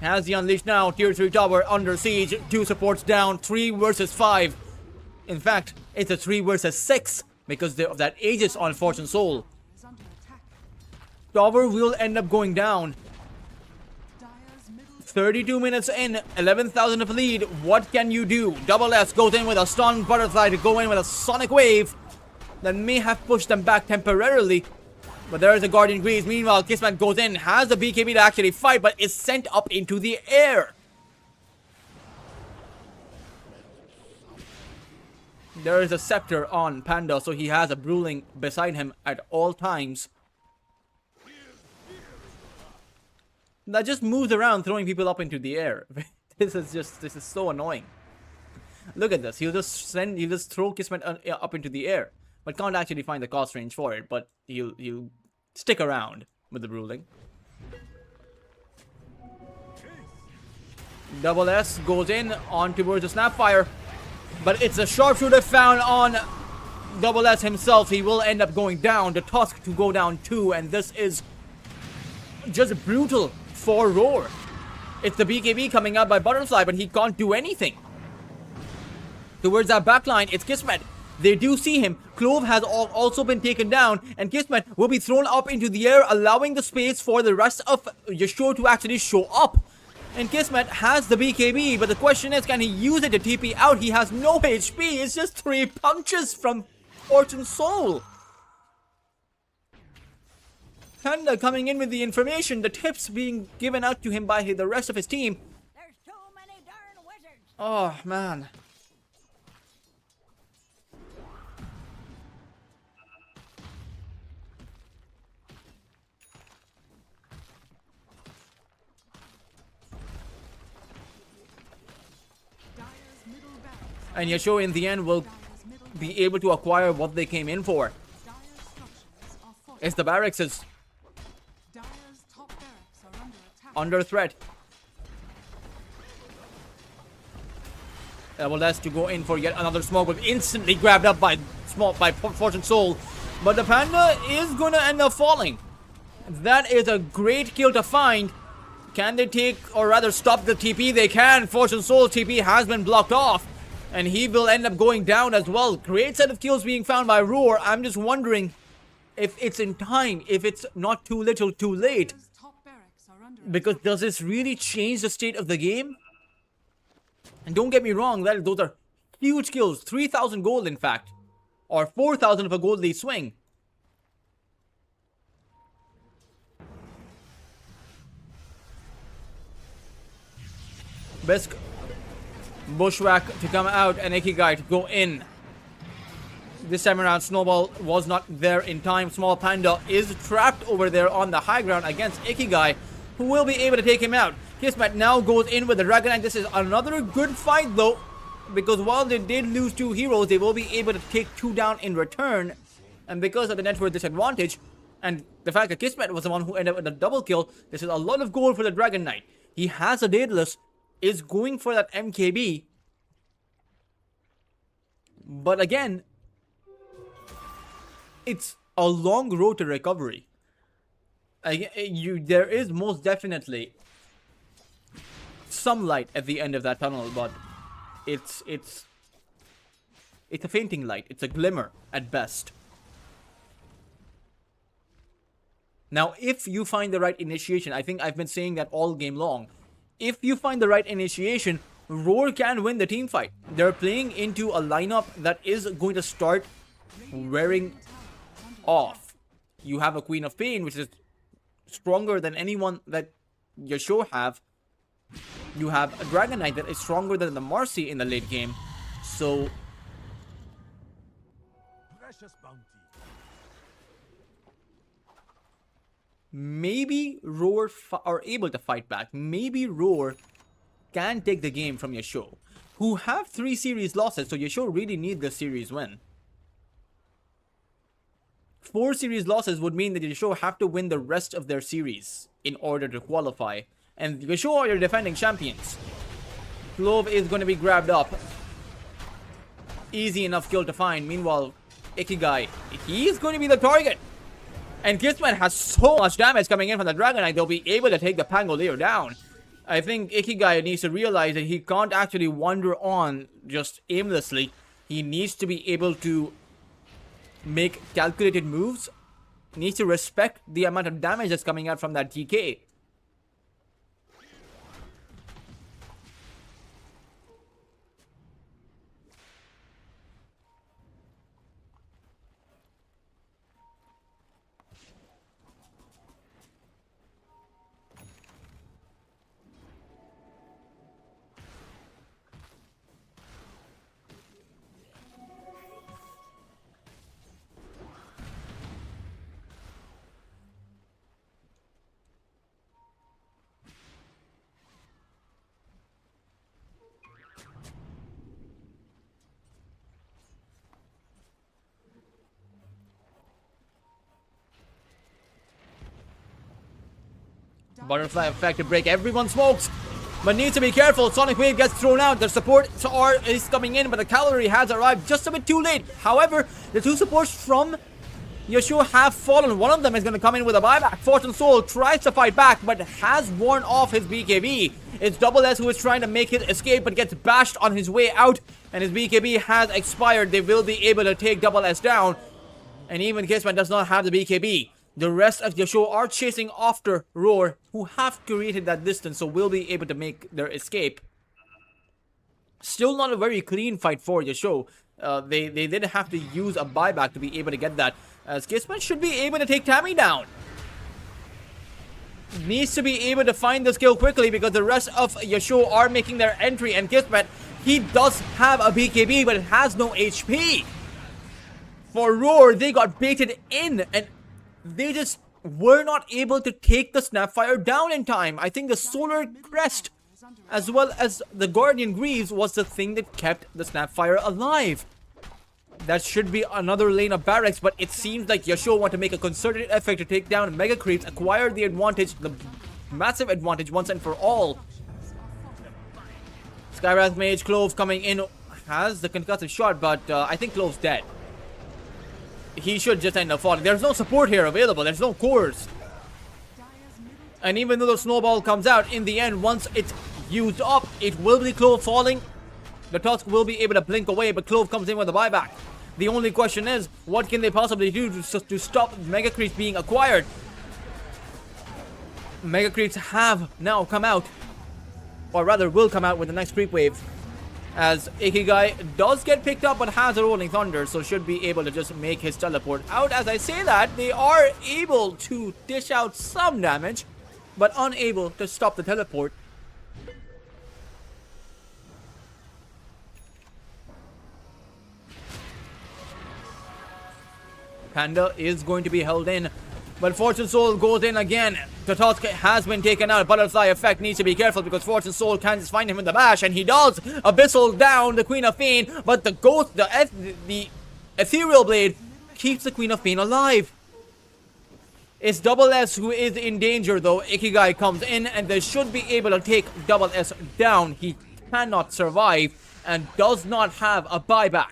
Has the Unleash now, tier 3 tower under siege, 2 supports down, 3 versus 5. In fact, it's a 3 versus 6 because of that Aegis on Fortune Soul. Is under attack. Tower will end up going down. Dire's middle 32 minutes in, 11,000 of lead. What can you do? Double S goes in with a stun butterfly to go in with a sonic wave that may have pushed them back temporarily. But there is a Guardian Grease. Meanwhile, Kismet goes in, has the BKB to actually fight, but is sent up into the air. There is a scepter on Panda, so he has a Bruling beside him at all times. That just moves around, throwing people up into the air. This is so annoying. Look at this. He'll just throw Kismet up into the air, but can't actually find the cost range for it. But he'll stick around with the Bruling. Double S goes in on towards the Snapfire, but it's a sharpshooter found on Double S himself. He will end up going down. The Tusk to go down too, and this is just brutal for Roar. It's the BKB coming out by Butterfly, but he can't do anything. Towards that backline, it's Kismet. They do see him. Clove has also been taken down, and Kismet will be thrown up into the air, allowing the space for the rest of Yasho to actually show up. And Kismet has the BKB, but the question is, can he use it to TP out? He has no HP. It's just 3 punches from Fortune Soul. Panda coming in with the information, the tips being given out to him by the rest of his team. There's too many darn wizards. Oh, man. Dire's middle barracks. And Yasho in the end will Dire's middle be able to acquire what they came in for. Dire's structures are fortified. It's the barracks is Dire's top barracks are under attack. under threat. Double to go in for yet another smoke, but instantly grabbed up by Fortune Soul. But the Panda is going to end up falling. That is a great kill to find. Can they take, or rather stop the TP? They can. Fortune Soul TP has been blocked off, and he will end up going down as well. Great set of kills being found by Roar. I'm just wondering if it's in time, if it's not too little too late. Dire's top barracks are under Because does this really change the state of the game? And don't get me wrong, those are huge kills. 3,000 gold, in fact. Or 4,000 of a gold lead swing. Bisk, Bushwhack to come out, and Ikigai to go in. This time around, Snowball was not there in time. Small Panda is trapped over there on the high ground against Ikigai, who will be able to take him out. Kismet now goes in with the Dragonite. This is another good fight though, because while they did lose 2 heroes, they will be able to take 2 down in return. And because of the network disadvantage, and the fact that Kismet was the one who ended up with a double kill, this is a lot of gold for the Dragon Knight. He has a Daedalus, is going for that MKB. But again, it's a long road to recovery. There is most definitely some light at the end of that tunnel, but it's a fainting light. It's a glimmer at best. Now, if you find the right initiation, I think I've been saying that all game long. If you find the right initiation, Roar can win the team fight. They're playing into a lineup that is going to start wearing off. You have a Queen of Pain, which is stronger than anyone that Yasho have. You have a Dragon Knight that is stronger than the Marcy in the late game. So Precious bounty. maybe Roar are able to fight back. Maybe Roar can take the game from Yasho, who have 3 series losses, so Yasho really need the series win. 4 series losses would mean that Yasho have to win the rest of their series in order to qualify. And Yasho are your defending champions. Clove is going to be grabbed up. Easy enough kill to find. Meanwhile, Ikigai, he's going to be the target. And Kismet has so much damage coming in from the Dragon Knight, they'll be able to take the Pangolier down. I think Ikigai needs to realize that he can't actually wander on just aimlessly. He needs to be able to make calculated moves. He needs to respect the amount of damage that's coming out from that TK. Butterfly effect to break everyone's smokes. But needs to be careful. Sonic Wave gets thrown out. The support is coming in, but the cavalry has arrived just a bit too late. However, the two supports from Yasuo have fallen. One of them is going to come in with a buyback. Fortune Soul tries to fight back, but has worn off his BKB. It's Double S who is trying to make his escape, but gets bashed on his way out. And his BKB has expired. They will be able to take Double S down. And even Kismet does not have the BKB. The rest of Yasuo are chasing after Roar, who have created that distance, so will be able to make their escape. Still not a very clean fight for Yasuo. They did have to use a buyback to be able to get that, as Kismet should be able to take Tammy down. Needs to be able to find the skill quickly because the rest of Yasuo are making their entry, and Kismet, he does have a BKB, but it has no HP. For Roar, they got baited in, and they just were not able to take the Snapfire down in time. I think the Solar Crest, as well as the Guardian Greaves, was the thing that kept the Snapfire alive. That should be another lane of barracks, but it seems like Yasuo want to make a concerted effort to take down Mega Creeps, acquire the advantage, the massive advantage once and for all. Skywrath Mage, Clove coming in, has the concussive shot, but I think Clove's dead. He should just end up falling. There's no support here available. There's no cores. And even though the snowball comes out, in the end, once it's used up, it will be Clove falling. The Tusk will be able to blink away, but Clove comes in with a buyback. The only question is, what can they possibly do to stop Mega Creeps being acquired? Mega Creeps have now come out, or rather will come out with the next creep wave. As Ikigai does get picked up but has a Rolling Thunder, so should be able to just make his teleport out. As I say that, they are able to dish out some damage, but unable to stop the teleport. Panda is going to be held in, but Fortune Soul goes in again. The Tusk has been taken out. Butterfly effect needs to be careful because Fortune Soul can't just find him in the bash, and he does. Abyssal down the Queen of Pain, but the ghost, the Ethereal Blade keeps the Queen of Pain alive. It's Double S who is in danger though. Ikigai comes in and they should be able to take Double S down. He cannot survive and does not have a buyback.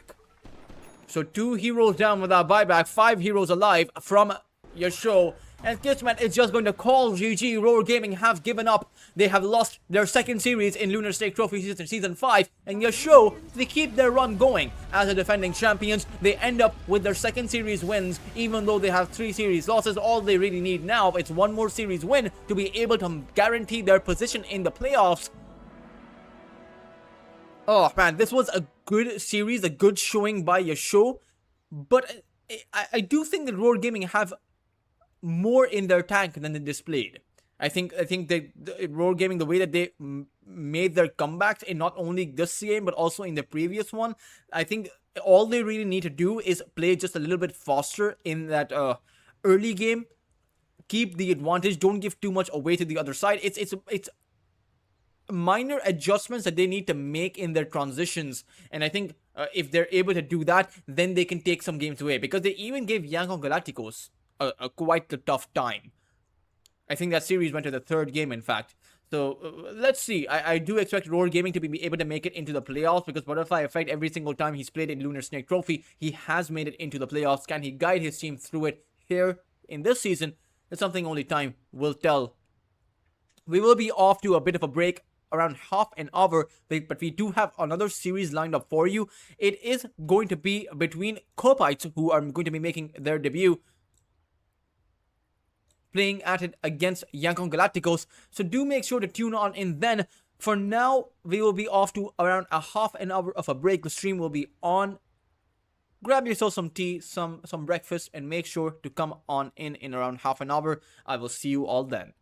So 2 heroes down without buyback, 5 heroes alive from Yasuo. And Kismet is just going to call GG. Roar Gaming have given up. They have lost their second series in Lunar Stake Trophy Season 5. And Yasuo, they keep their run going. As the defending champions, they end up with their second series wins. Even though they have 3 series losses, all they really need now is 1 more series win to be able to guarantee their position in the playoffs. Oh man, this was a good series, a good showing by Yasuo. But I do think that Roar Gaming have more in their tank than they displayed. I think the Roar Gaming, the way that they made their comebacks in not only this game but also in the previous one, I think all they really need to do is play just a little bit faster in that early game. Keep the advantage. Don't give too much away to the other side. It's minor adjustments that they need to make in their transitions, and I think if they're able to do that, then they can take some games away, because they even gave Yangon Galacticos quite a tough time. I think that series went to the 3rd game, in fact. So let's see. I do expect Roar Gaming to be able to make it into the playoffs because Butterfly Effect, every single time he's played in Lunar Snake Trophy, he has made it into the playoffs. Can he guide his team through it here in this season? It's something only time will tell. We will be off to a bit of a break around half an hour, but we do have another series lined up for you. It is going to be between Copites, who are going to be making their debut, playing at it against Yankon Galacticos. So do make sure to tune on in then. For now, we will be off to around a half an hour of a break. The stream will be on. Grab yourself some tea, some breakfast, and make sure to come on in around half an hour. I will see you all then.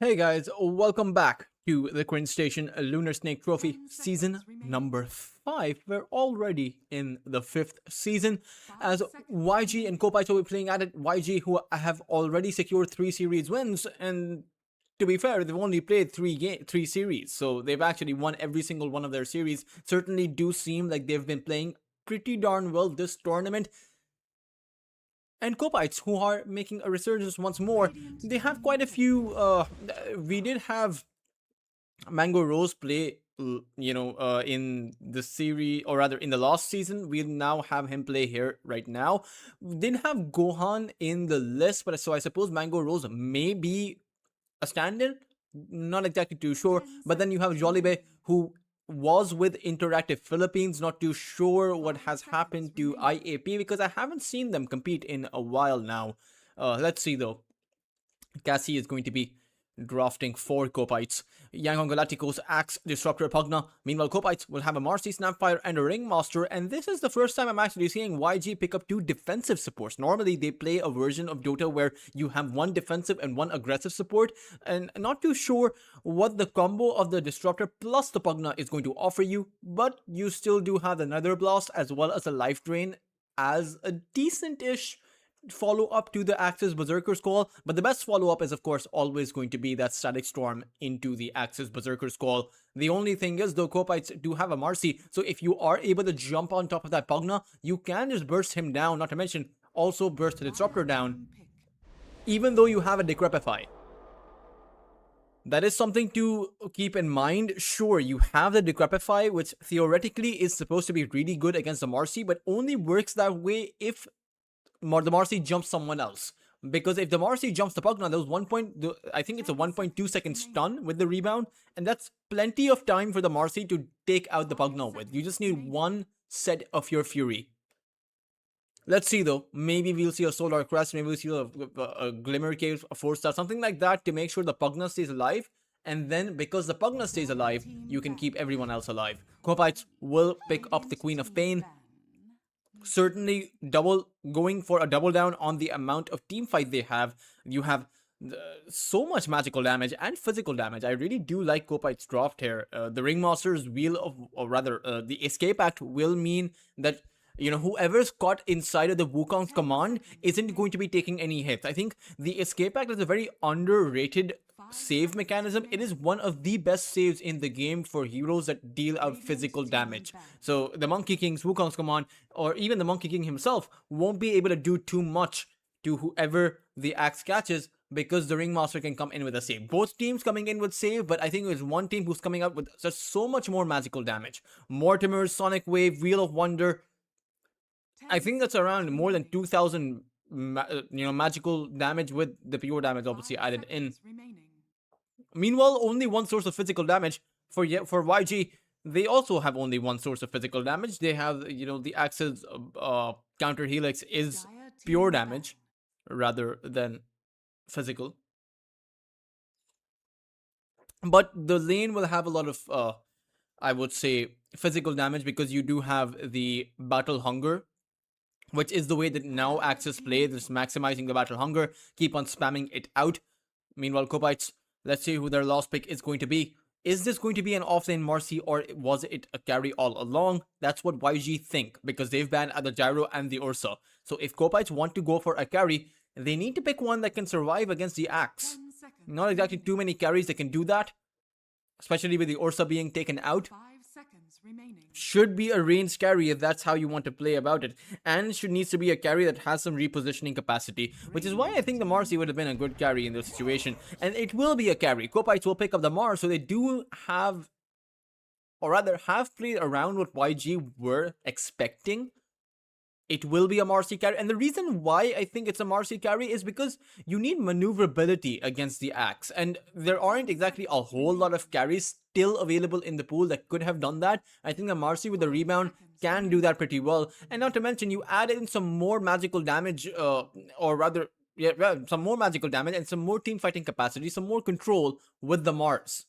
Hey guys, welcome back to the Cringe Station Lunar Snake Trophy 10 seconds season remaining. number 5. We're already in the 5th season 5 as seconds YG and Kopite will be playing at it. YG, who have already secured 3 series wins, and to be fair, they've only played 3 series, so they've actually won every single one of their series. Certainly do seem like they've been playing pretty darn well this tournament. And Kopites, who are making a resurgence once more, they have quite a few. We did have Mango Rose play, in the series, or rather in the last season. We now have him play here right now. We didn't have Gohan in the list, but so I suppose Mango Rose may be a stand-in. Not exactly too sure. But then you have Jollibee, who was with Interactive Philippines. Not too sure what has happened to IAP because I haven't seen them compete in a while now. Let's see though. Cassie is going to be drafting 4 Kopites. Yangon Galacticos Axe Disruptor Pugna. Meanwhile, Kopites will have a Marcy Snapfire and a Ringmaster, and this is the first time I'm actually seeing YG pick up 2 defensive supports. Normally, they play a version of Dota where you have 1 defensive and 1 aggressive support, and not too sure what the combo of the Disruptor plus the Pugna is going to offer you, but you still do have the Nether Blast as well as a Life Drain as a decent-ish follow up to the Axis Berserker's Call, but the best follow up is of course always going to be that Static Storm into the Axis Berserker's Call. The only thing is though, Kopites do have a Marcy, so if you are able to jump on top of that Pugna, you can just burst him down, not to mention also burst the Disruptor down, even though you have a Decrepify. That is something to keep in mind. Sure, you have the Decrepify, which theoretically is supposed to be really good against the Marcy, but only works that way if the Marcy jumps someone else. Because if the Marcy jumps the Pugna, there was I think it's a 1.2 second stun with the rebound, and that's plenty of time for the Marcy to take out the Pugna with. You just need 1 set of your Fury. Let's see though, maybe we'll see a Solar Crest, maybe we'll see a Glimmer Cave, a 4-star, something like that to make sure the Pugna stays alive. And then, because the Pugna stays alive, you can keep everyone else alive. Kopites will pick up the Queen of Pain. Certainly going for a double down on the amount of team fight they have. You have so much magical damage and physical damage. I really do like Kopite's draft here. The Ringmaster's wheel of, or rather, the Escape Act will mean that whoever's caught inside of the Wukong's command isn't going to be taking any hits. I think the Escape Act is a very underrated save mechanism. It is one of the best saves in the game for heroes that deal out physical damage. So the Monkey King's Wukong's command, or even the Monkey King himself, won't be able to do too much to whoever the axe catches, because the Ringmaster can come in with a save. Both teams coming in with save, but I think there's one team who's coming out with just so much more magical damage. Mortimer's Sonic Wave, Wheel of Wonder, I think that's around more than 2,000 magical damage with the pure damage obviously added in. Meanwhile, only 1 source of physical damage for YG. They also have only 1 source of physical damage. They have, the Axe's counter helix is pure damage rather than physical. But the lane will have a lot of, I would say, physical damage, because you do have the Battle Hunger, which is the way that now Axis play, just maximizing the Battle Hunger, keep on spamming it out. Meanwhile, Kopites, let's see who their last pick is going to be. Is this going to be an offlane Marcy, or was it a carry all along? That's what YG think, because they've banned the Gyro and the Ursa. So if Kopites want to go for a carry, they need to pick one that can survive against the Axe. Not exactly too many carries that can do that, especially with the Ursa being taken out. Should be a ranged carry if that's how you want to play about it, and needs to be a carry that has some repositioning capacity, which is why I think the Marcy would have been a good carry in this situation, and it will be a carry. Kopites will pick up the Mars, so they do have, or rather have played around what YG were expecting. It will be a Marcy carry, and the reason why I think it's a Marcy carry is because you need maneuverability against the Axe, and there aren't exactly a whole lot of carries still available in the pool that could have done that. I think the Marcy with the rebound can do that pretty well, and not to mention you add in some more magical damage, or rather, some more magical damage and some more team fighting capacity, some more control with the Mars.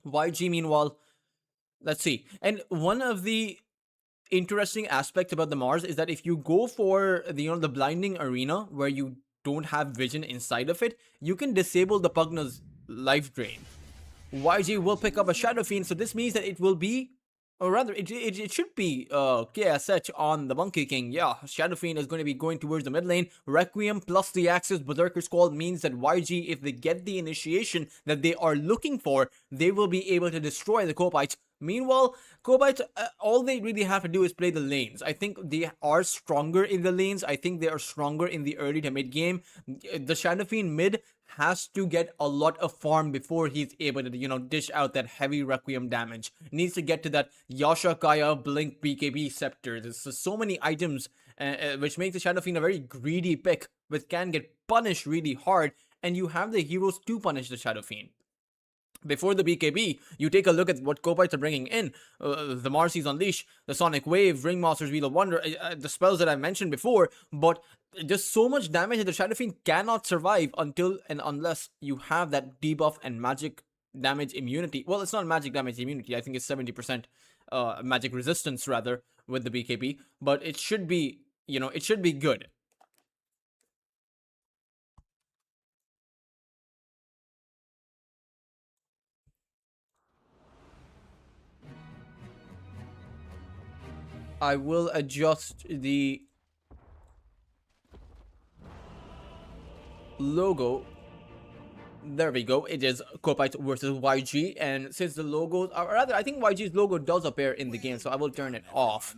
YG, meanwhile, let's see, and one of the interesting aspect about the Mars is that if you go for the blinding arena where you don't have vision inside of it, you can disable the Pugna's life drain. YG will pick up a Shadow Fiend, so this means that it will be, or rather, it should be KSH on the Monkey King. Yeah, Shadow Fiend is going to be going towards the mid lane. Requiem plus the Axis Berserker's Call means that YG, if they get the initiation that they are looking for, they will be able to destroy the Kopites. Meanwhile, Kopites, all they really have to do is play the lanes. I think they are stronger in the lanes. I think they are stronger in the early to mid game. The Shadow Fiend mid has to get a lot of farm before he's able to, dish out that heavy Requiem damage. Needs to get to that Yasha, Kaya, Blink, BKB Scepter. There's so many items which makes the Shadow Fiend a very greedy pick, which can get punished really hard, and you have the heroes to punish the Shadow Fiend. Before the BKB, you take a look at what Kopites are bringing in. The Marcy's Unleash, the Sonic Wave, Ringmaster's Wheel of Wonder, the spells that I mentioned before, but just so much damage that the Shadow Fiend cannot survive until and unless you have that debuff and magic damage immunity. Well, it's not magic damage immunity, I think it's 70% magic resistance rather with the BKB, but it should be, it should be good. I will adjust the logo. There we go. It is Kopites versus YG, and since the logos are rather, I think YG's logo does appear in the game, so I will turn it off.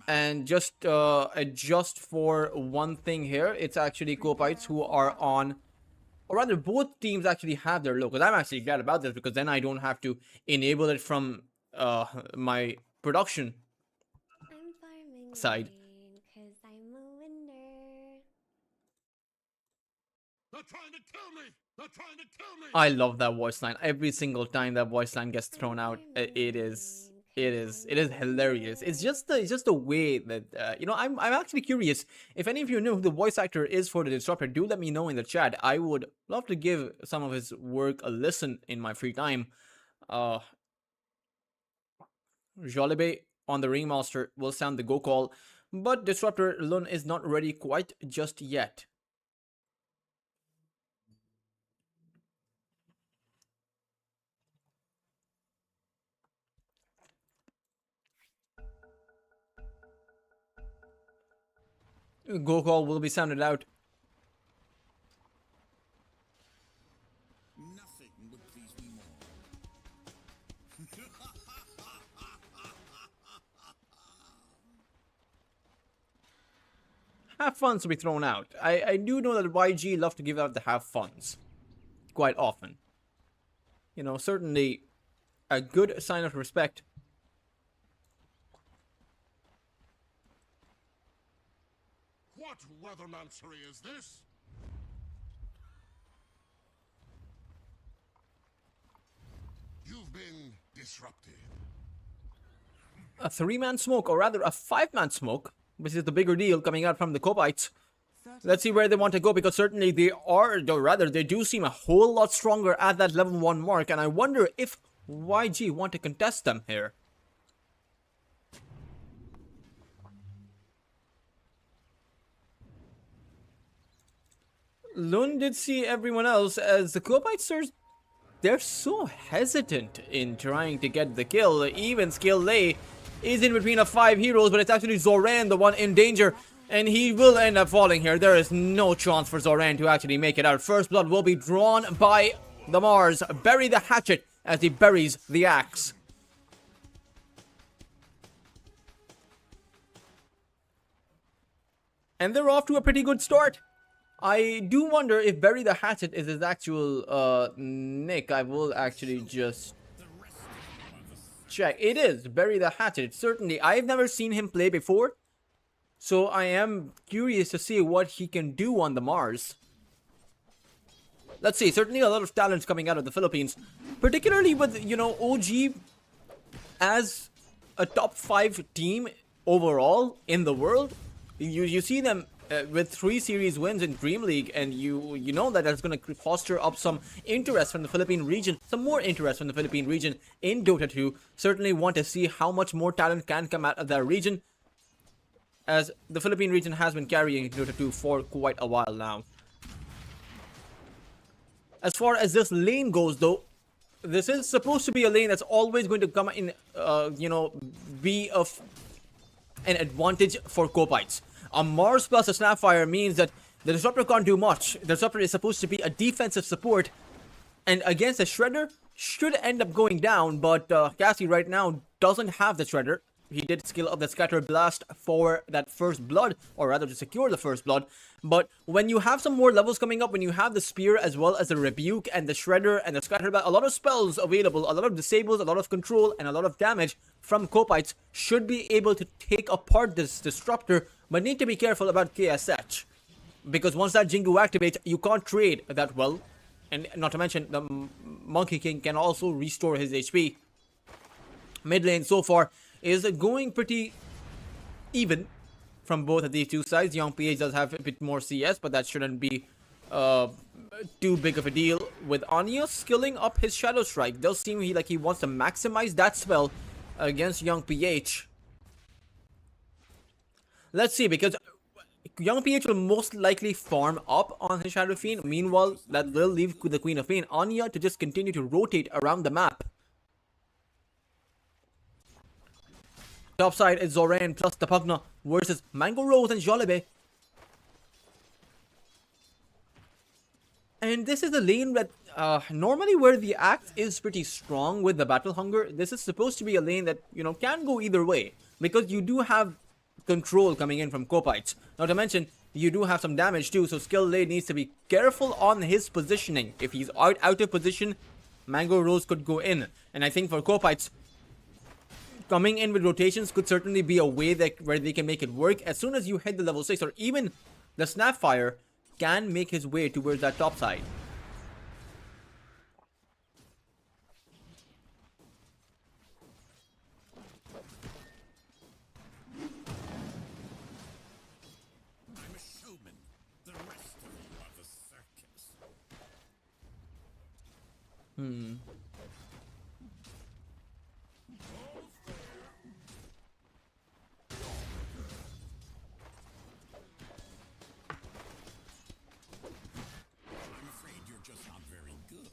And just adjust for one thing here. It's actually Kopites who are on, or rather both teams actually have their logos. I'm actually glad about this because then I don't have to enable it from my production side. I love that voice line. Every single time that voice line gets thrown out, it is hilarious. It's just the way that I'm actually curious if any of you know who the voice actor is for the Disruptor. Do let me know in the chat. I would love to give some of his work a listen in my free time. Jolibe on the Ringmaster will sound the go call, but Disruptor Lun is not ready quite just yet. Go call will be sounded out. Nothing would please me more. Have funds to be thrown out. I do know that YG love to give out the have funds quite often. Certainly a good sign of respect. What weathermancery is this? You've been disrupted. A 3-man smoke, or rather a 5-man smoke, which is the bigger deal coming out from the Kopites. Let's see where they want to go, because certainly they are, or rather they do seem a whole lot stronger at that level 1 mark, and I wonder if YG want to contest them here. Lun did see everyone else, as the Kopites, they're so hesitant in trying to get the kill. Even Skill Lay is in between of 5 heroes, but it's actually Zoran, the one in danger, and he will end up falling here. There is no chance for Zoran to actually make it out. First blood will be drawn by the Mars. Bury the hatchet as he buries the axe. And they're off to a pretty good start. I do wonder if Bury the Hatchet is his actual nick. I will actually just check. It is Bury the Hatchet. Certainly, I've never seen him play before, so I am curious to see what he can do on the Mars. Let's see. Certainly a lot of talents coming out of the Philippines, particularly with, OG as a top 5 team overall in the world. You see them with 3 series wins in Dream League, and you know that that's going to foster up some interest from the Philippine region, some more interest from the Philippine region in Dota 2. Certainly want to see how much more talent can come out of that region, as the Philippine region has been carrying Dota 2 for quite a while now. As far as this lane goes, though, this is supposed to be a lane that's always going to come in, be of an advantage for Copites. A Mars plus a Snapfire means that the Disruptor can't do much. The Disruptor is supposed to be a defensive support, and against a Shredder, should end up going down, but Cassie right now doesn't have the Shredder. He did skill up the Scatter Blast for that first blood, or rather to secure the first blood. But when you have some more levels coming up, when you have the Spear as well as the Rebuke and the Shredder and the Scatter Blast, a lot of spells available, a lot of disables, a lot of control, and a lot of damage from Copites should be able to take apart this Disruptor, but need to be careful about KSH. Because once that Jingu activates, you can't trade that well. And not to mention, the Monkey King can also restore his HP. Mid lane so far is going pretty even from both of these two sides. Young PH does have a bit more CS, but that shouldn't be too big of a deal. With Anya skilling up his Shadow Strike, does seem like he wants to maximize that spell against Young PH. Let's see, because Young PH will most likely farm up on his Shadow Fiend. Meanwhile, that will leave the Queen of Pain, Anya, to just continue to rotate around the map. Top side is Zoran plus Tapagna versus Mango Rose and Jollibee. And this is a lane that normally where the axe is pretty strong with the Battle Hunger. This is supposed to be a lane that, you know, can go either way, because you do have control coming in from Copites. Not to mention, you do have some damage too, so Skill Lane needs to be careful on his positioning. If he's out of position, Mango Rose could go in. And I think for Copites, coming in with rotations could certainly be a way that where they can make it work. As soon as you hit the level 6, or even the Snapfire can make his way towards that top side. I'm a showman. The rest of you are the circus. I'm afraid you're just not very good.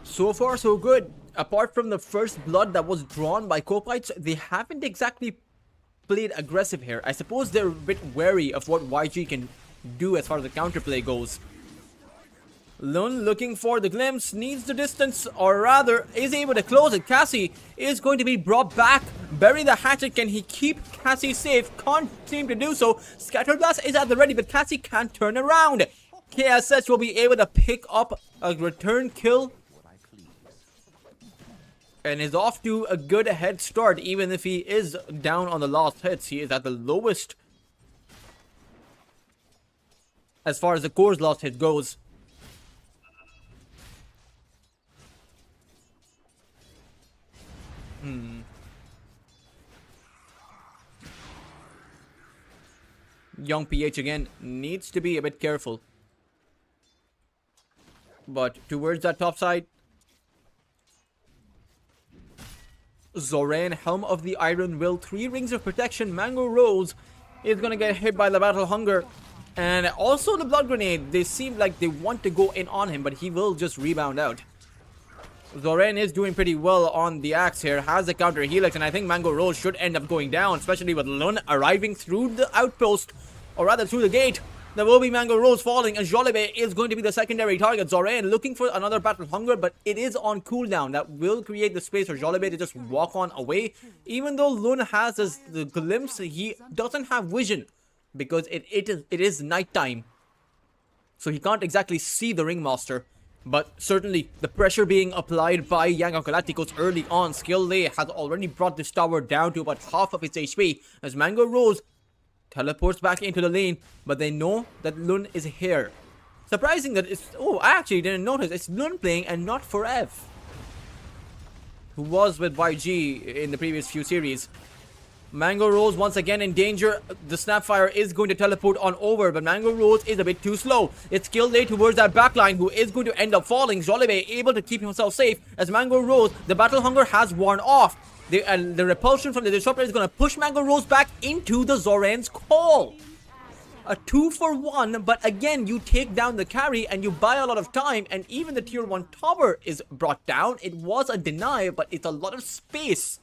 So far, so good. Apart from the first blood that was drawn by Copites, they haven't exactly played aggressive here. I suppose they're a bit wary of what YG can do as far as the counterplay goes. Lun looking for the glimpse, needs the distance, or rather is able to close it. Cassie is going to be brought back. Bury the hatchet. Can he keep Cassie safe? Can't seem to do so. Scatterblast is at the ready, but Cassie can't turn around. KSH will be able to pick up a return kill and is off to a good head start. Even if he is down on the last hits, he is at the lowest as far as the core's last hit goes. Young PH again needs to be a bit careful. But towards that top side, Zoran, Helm of the Iron Will, 3 rings of protection. Mango Rose is gonna get hit by the Battle Hunger. And also the Blood Grenade. They seem like they want to go in on him, but he will just rebound out. Zoran is doing pretty well on the axe here, has the counter helix, and I think Mango Rose should end up going down, especially with Lun arriving through the outpost, or rather through the gate. There will be Mango Rose falling, and Jollibee is going to be the secondary target. Zoran looking for another Battle Hunger, but it is on cooldown. That will create the space for Jollibee to just walk on away. Even though Lun has the glimpse, he doesn't have vision, because it is nighttime. So he can't exactly see the Ringmaster. But certainly, the pressure being applied by Young Galacticos early on, Skill Lay has already brought this tower down to about half of its HP, as Mango Rose teleports back into the lane, but they know that Lun is here. Surprising that it's... Oh, I actually didn't notice. It's Lun playing and not Forev, who was with YG in the previous few series. Mango Rose once again in danger. The Snapfire is going to teleport on over, but Mango Rose is a bit too slow. It's Skill Lay towards that backline, who is going to end up falling. Jollibee able to keep himself safe, as Mango Rose, the Battle Hunger has worn off. The repulsion from the Disruptor is going to push Mango Rose back into the Zoran's call. A 2-for-1, but again, you take down the carry and you buy a lot of time, and even the tier 1 tower is brought down. It was a deny, but it's a lot of space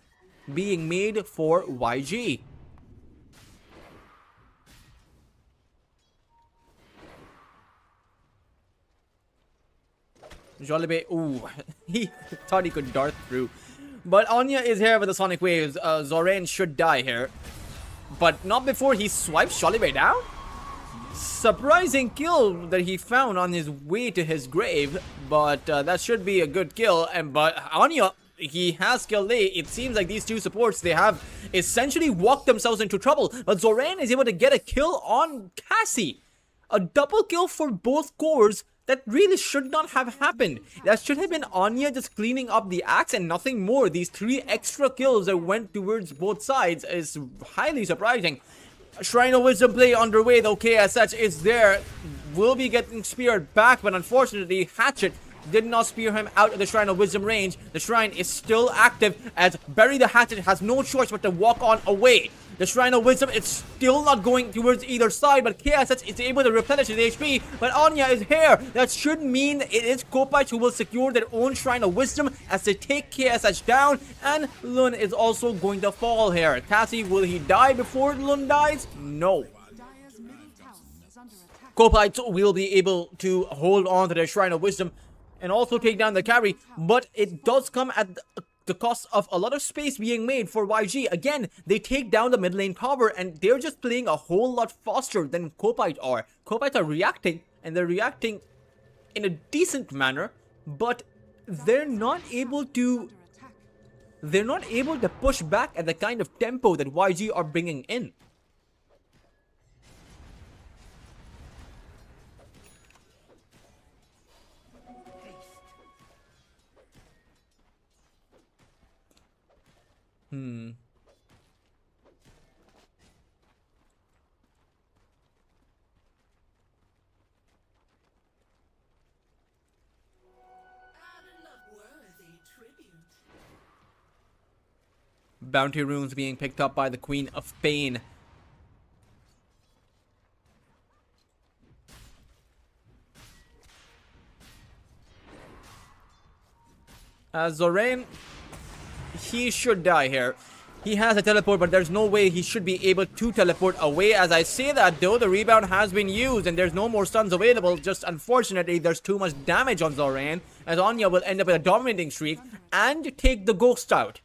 being made for YG. Jolibe, ooh, he thought he could dart through. But Anya is here with the Sonic Waves. Zorain should die here. But not before he swipes Jolibe down? Surprising kill that he found on his way to his grave. But that should be a good kill. But Anya, he has killed Lei. It seems like these two supports, they have essentially walked themselves into trouble. But Zorain is able to get a kill on Cassie. A double kill for both cores. That really should not have happened. That should have been Anya just cleaning up the axe and nothing more. These 3 extra kills that went towards both sides is highly surprising. Shrine of Wisdom play underway though. KSH is there. Will be getting speared back, but unfortunately Hatchet did not spear him out of the Shrine of Wisdom range. The shrine is still active as Bury the Hatchet has no choice but to walk on away. The Shrine of Wisdom is still not going towards either side, but KSH is able to replenish his HP. But Anya is here. That should mean it is Kopite who will secure their own Shrine of Wisdom as they take KSH down. And Lun is also going to fall here. Cassie, will he die before Lun dies? No. Dire's middle tower is under attack. Kopite will be able to hold on to their Shrine of Wisdom and also take down the carry, but it does come at the cost of a lot of space being made for YG. Again, they take down the mid lane tower and they're just playing a whole lot faster than Kopite are. Kopite are reacting, and they're reacting in a decent manner, but they're not able to push back at the kind of tempo that YG are bringing in. Bounty runes being picked up by the Queen of Pain. Zorain, he should die here. He has a teleport, but there's no way he should be able to teleport away. As I say that, though, the rebound has been used and there's no more stuns available. Just unfortunately, there's too much damage on Zorain, as Anya will end up with a dominating streak and take the ghost out.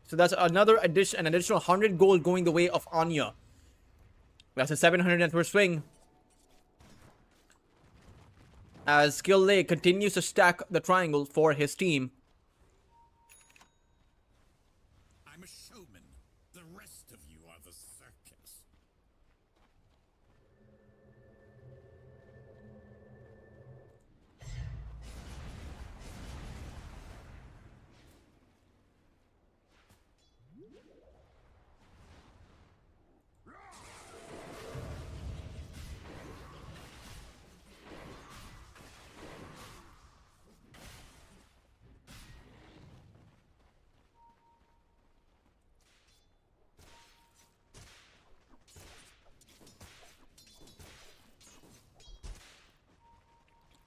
So that's an additional 100 gold going the way of Anya. That's a 700 net worth swing. As Skill Lake continues to stack the triangle for his team. I'm a showman. The rest of you are the circus.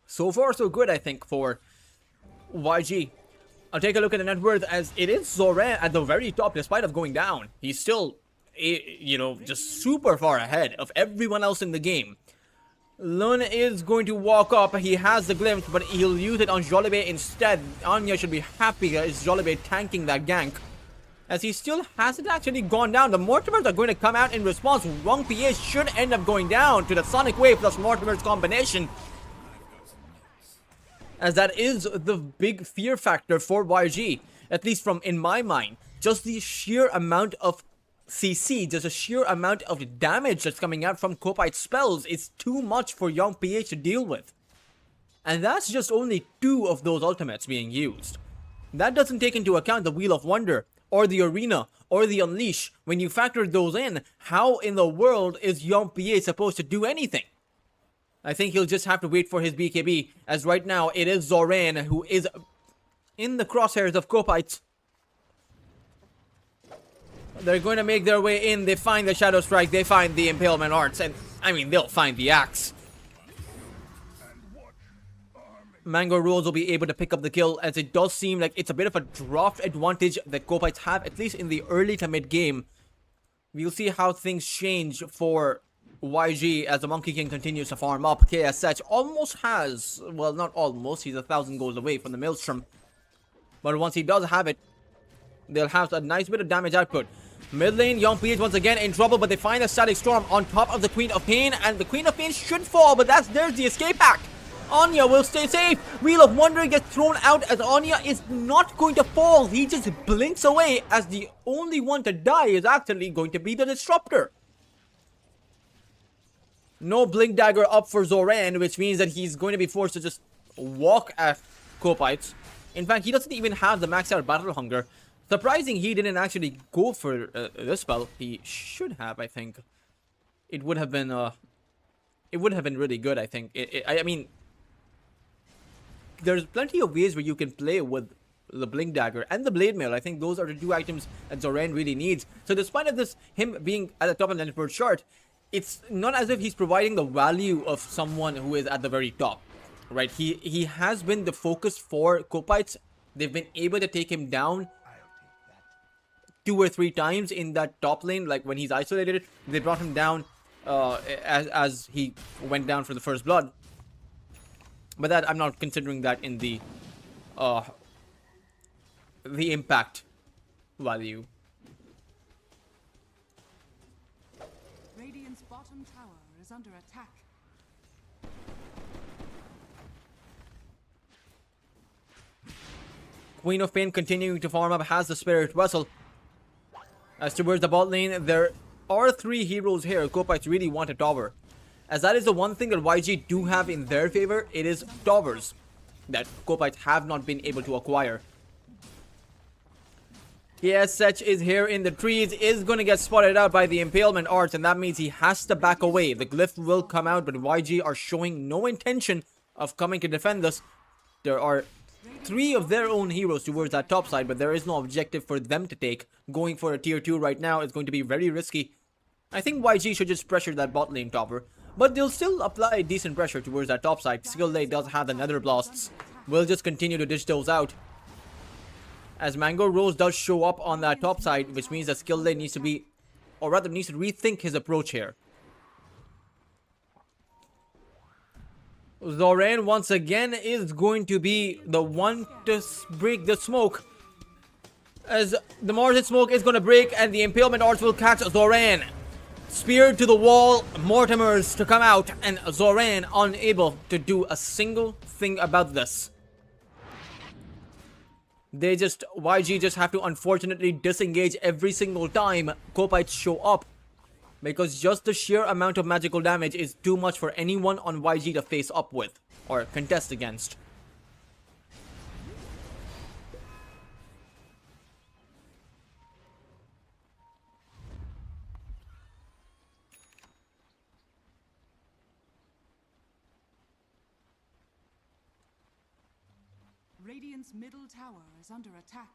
So far, so good, I think, for YG. I'll take a look at the net worth, as it is Zorain at the very top, despite of going down. He's still, you know, just super far ahead of everyone else in the game. Lun is going to walk up. He has the glimpse, but he'll use it on Jolibe instead. Anya should be happy that it's Jolibe tanking that gank, as he still hasn't actually gone down. The Mortimers are going to come out in response. YACHE should end up going down to the Sonic Wave plus Mortimers combination, as that is the big fear factor for YG, at least from in my mind. Just the sheer amount of CC, just the sheer amount of damage that's coming out from Kopite spells is too much for YACHE to deal with. And that's just only 2 of those ultimates being used. That doesn't take into account the Wheel of Wonder, or the Arena, or the Unleash. When you factor those in, how in the world is YACHE supposed to do anything? I think he'll just have to wait for his BKB, as right now it is Zorain who is in the crosshairs of Kopite. They're going to make their way in. They find the Shadow Strike, they find the Impalement Arts, and I mean, they'll find the axe. Mango Rose will be able to pick up the kill, as it does seem like it's a bit of a draft advantage that Kopites have, at least in the early to mid game. We'll see how things change for YG as the Monkey King continues to farm up. KSH almost has, well, not almost, he's 1,000 goals away from the Maelstrom. But once he does have it, they'll have a nice bit of damage output. Mid lane, Young PH once again in trouble, but they find a Static Storm on top of the Queen of Pain, and the Queen of Pain should fall, but there's the escape hack. Anya will stay safe. Wheel of Wonder gets thrown out as Anya is not going to fall. He just blinks away, as the only one to die is actually going to be the Disruptor. No Blink Dagger up for Zoran, which means that he's going to be forced to just walk at Kopites. In fact, he doesn't even have the max out Battle Hunger. Surprising he didn't actually go for this spell. He should have, I think. It would have been really good, I think. I mean, there's plenty of ways where you can play with the Blink Dagger and the Blade Mail. I think those are the two items that Zoran really needs. So despite of this, him being at the top of the network chart, it's not as if he's providing the value of someone who is at the very top, right? He has been the focus for Kopites. They've been able to take him down 2 or 3 times in that top lane. Like when he's isolated, they brought him down as he went down for the first blood. But that, I'm not considering that in the impact value. Radiant's bottom tower is under attack. Queen of Pain continuing to farm up, has the Spirit Vessel. As towards the bot lane, there are 3 heroes here. Kopites really want a tower, as that is the one thing that YG do have in their favor. It is towers that Kopites have not been able to acquire. KSH is here in the trees, is going to get spotted out by the Impalement Arts, and that means he has to back away. The glyph will come out, but YG are showing no intention of coming to defend us. There are 3 of their own heroes towards that top side, but there is no objective for them to take. Going for a tier 2 right now is going to be very risky. I think YG should just pressure that bot lane tower, but they'll still apply decent pressure towards that top side. Skill Lay does have the Nether Blasts. We'll just continue to dish those out, as Mango Rose does show up on that top side, which means that Skill Lay needs to be, or rather needs to rethink his approach here. Zoran once again is going to be the one to break the smoke, as the Margin smoke is going to break and the Impalement Arts will catch Zoran. Spear to the wall, Mortimers to come out, and Zoran unable to do a single thing about this. YG just have to unfortunately disengage every single time Kopites show up, because just the sheer amount of magical damage is too much for anyone on YG to face up with or contest against. Radiant's middle tower is under attack.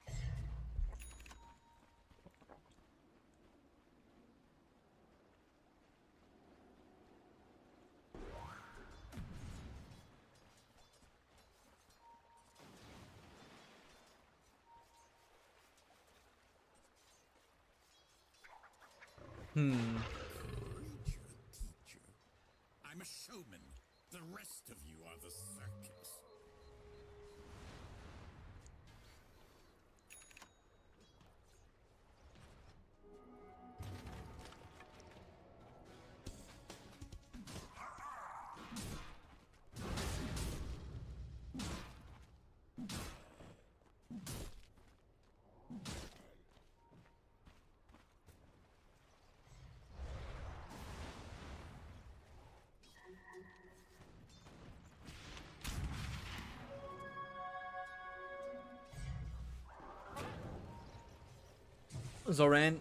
I'm a showman. The rest of you are the circus. Zoran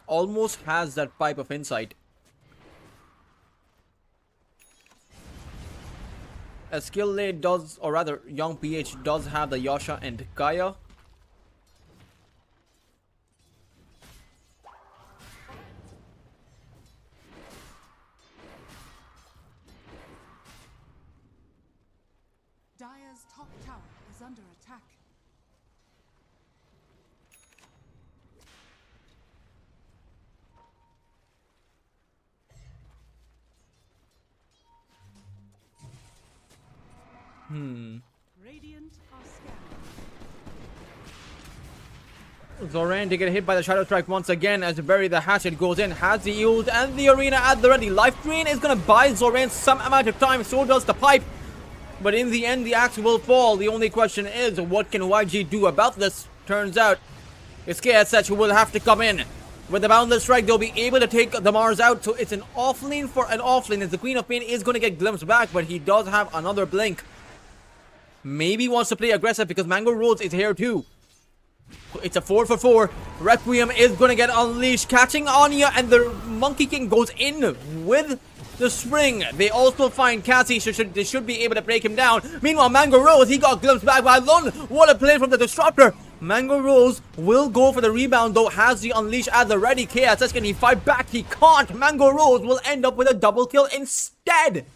almost has that Pipe of Insight. As Skill Lay does, or rather Young PH does have the Yasha and Kaya. top tower is under attack. Radiant are scanning. Zoran to get hit by the Shadow Strike once again as Bury the Hatchet goes in, has the ult and the arena at the ready. Life Drain is going to buy Zoran some amount of time, so does the pipe. But in the end, the axe will fall. The only question is, what can YG do about this? Turns out, it's KSH who will have to come in. With the Boundless Strike, they'll be able to take the Mars out. So it's an offlane for an offlane, as the Queen of Pain is going to get glimpsed back, but he does have another blink. Maybe wants to play aggressive because Mango Rose is here too. It's a 4 for 4. Requiem is going to get unleashed, catching Anya, and the Monkey King goes in with the spring. They also find Cassie, they should be able to break him down. Meanwhile, Mango Rose, he got glimpsed back by Lun. What a play from the Disruptor. Mango Rose will go for the rebound though, has the unleash at the ready. KSS, can he fight back? He can't. Mango Rose will end up with a double kill instead.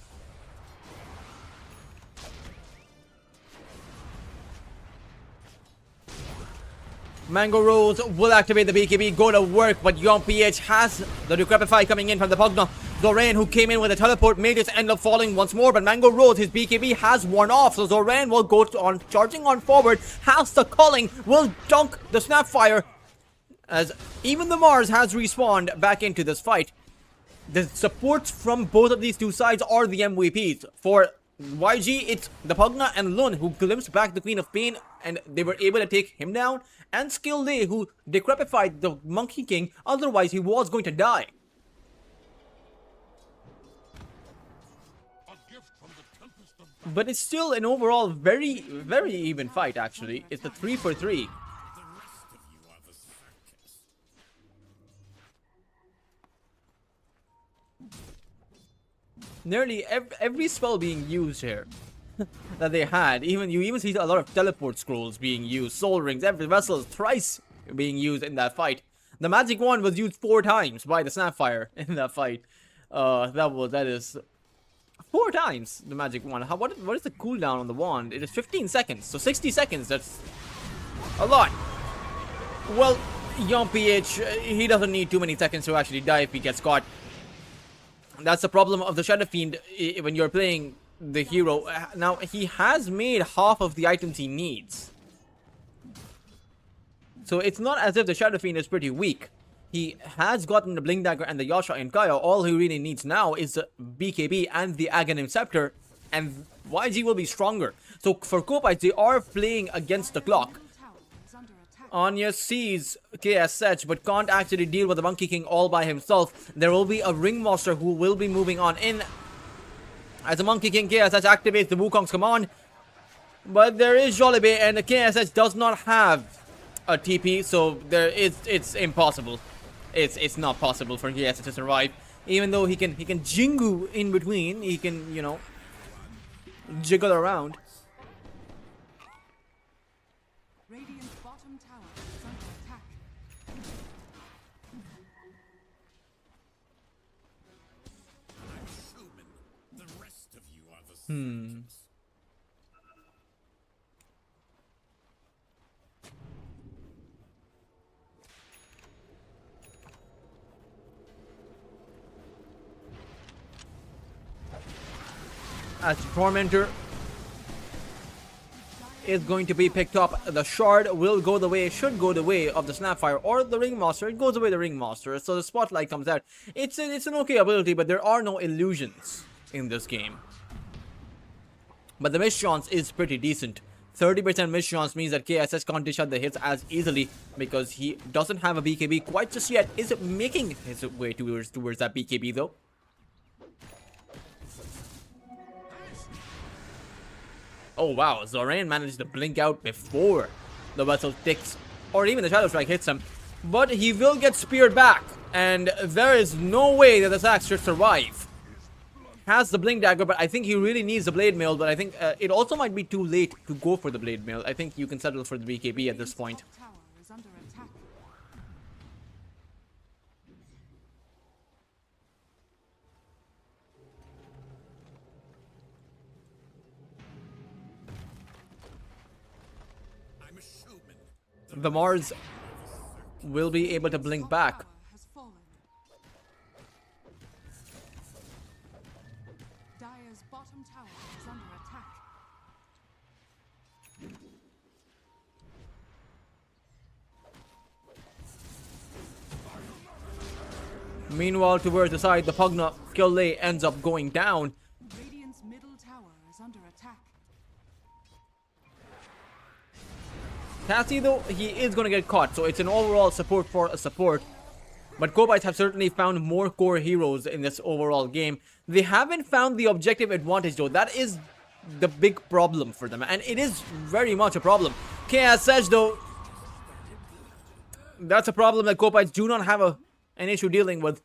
Mango Rose will activate the BKB, go to work, but Young PH has the Decrepify coming in from the Pugna. Zoran, who came in with a teleport, may just end up falling once more, but Mango Rose, his BKB has worn off, so Zoran will go on charging on forward, has the calling, will dunk the Snapfire, as even the Mars has respawned back into this fight. The supports from both of these two sides are the MVPs. For YG, it's the Pugna and Lun who glimpsed back the Queen of Pain, and they were able to take him down, and Skill Day, who decrepified the Monkey King, otherwise he was going to die. But it's still an overall very, very even fight, actually. It's a 3 for 3. Nearly every spell being used here that they had. You even see a lot of teleport scrolls being used. Soul rings, every vessel thrice being used in that fight. The magic wand was used 4 times by the Snapfire in that fight. That is 4 times the magic wand. What is the cooldown on the wand? It is 15 seconds. So 60 seconds. That's a lot. Well, Young PH, he doesn't need too many seconds to actually die if he gets caught. That's the problem of the Shadow Fiend when you're playing the hero. Now, he has made half of the items he needs. So it's not as if the Shadow Fiend is pretty weak. He has gotten the Blink Dagger and the Yasha in Kaya. All he really needs now is the BKB and the Aghanim Scepter, and YG will be stronger. So for Kopites, they are playing against the clock. Middle tower is under attack. Anya sees KSH but can't actually deal with the Monkey King all by himself. There will be a Ringmaster who will be moving on in. As the Monkey King, KSH activates the Wukong's command. But there is Jollibee, and the KSH does not have a TP, so it's impossible. It's not possible for KSH to survive. Even though he can Jingu in between, he can, you know, jiggle around. Radiant's bottom tower is under attack. As Tormentor is going to be picked up, the Shard will go the way, should go the way of the Snapfire or the Ringmaster. It goes the way of the Ringmaster, so the Spotlight comes out. It's an okay ability, but there are no illusions in this game. But the miss chance is pretty decent. 30% miss chance means that KSS can't dish out the hits as easily because he doesn't have a BKB quite just yet. Is making his way towards that BKB though. Oh wow, Zoran managed to blink out before the vessel ticks, or even the Shadow Strike hits him. But he will get speared back, and there is no way that this axe should survive. Has the Blink Dagger, but I think he really needs the Blade Mail, but I think it also might be too late to go for the Blade Mail. I think you can settle for the BKB at this point. Top tower is under attack. the Mars will be able to blink Top back. tower has fallen. Dire's bottom tower is under attack. Meanwhile, towards the side, the Pugna skill lay ends up going down. Radiant's middle tower is under attack. Cassie, though, he is going to get caught, so it's an overall support for a support. But Kobites have certainly found more core heroes in this overall game. They haven't found the objective advantage, though. That is the big problem for them, and it is very much a problem. KSH, though, that's a problem that Kobites do not have an issue dealing with.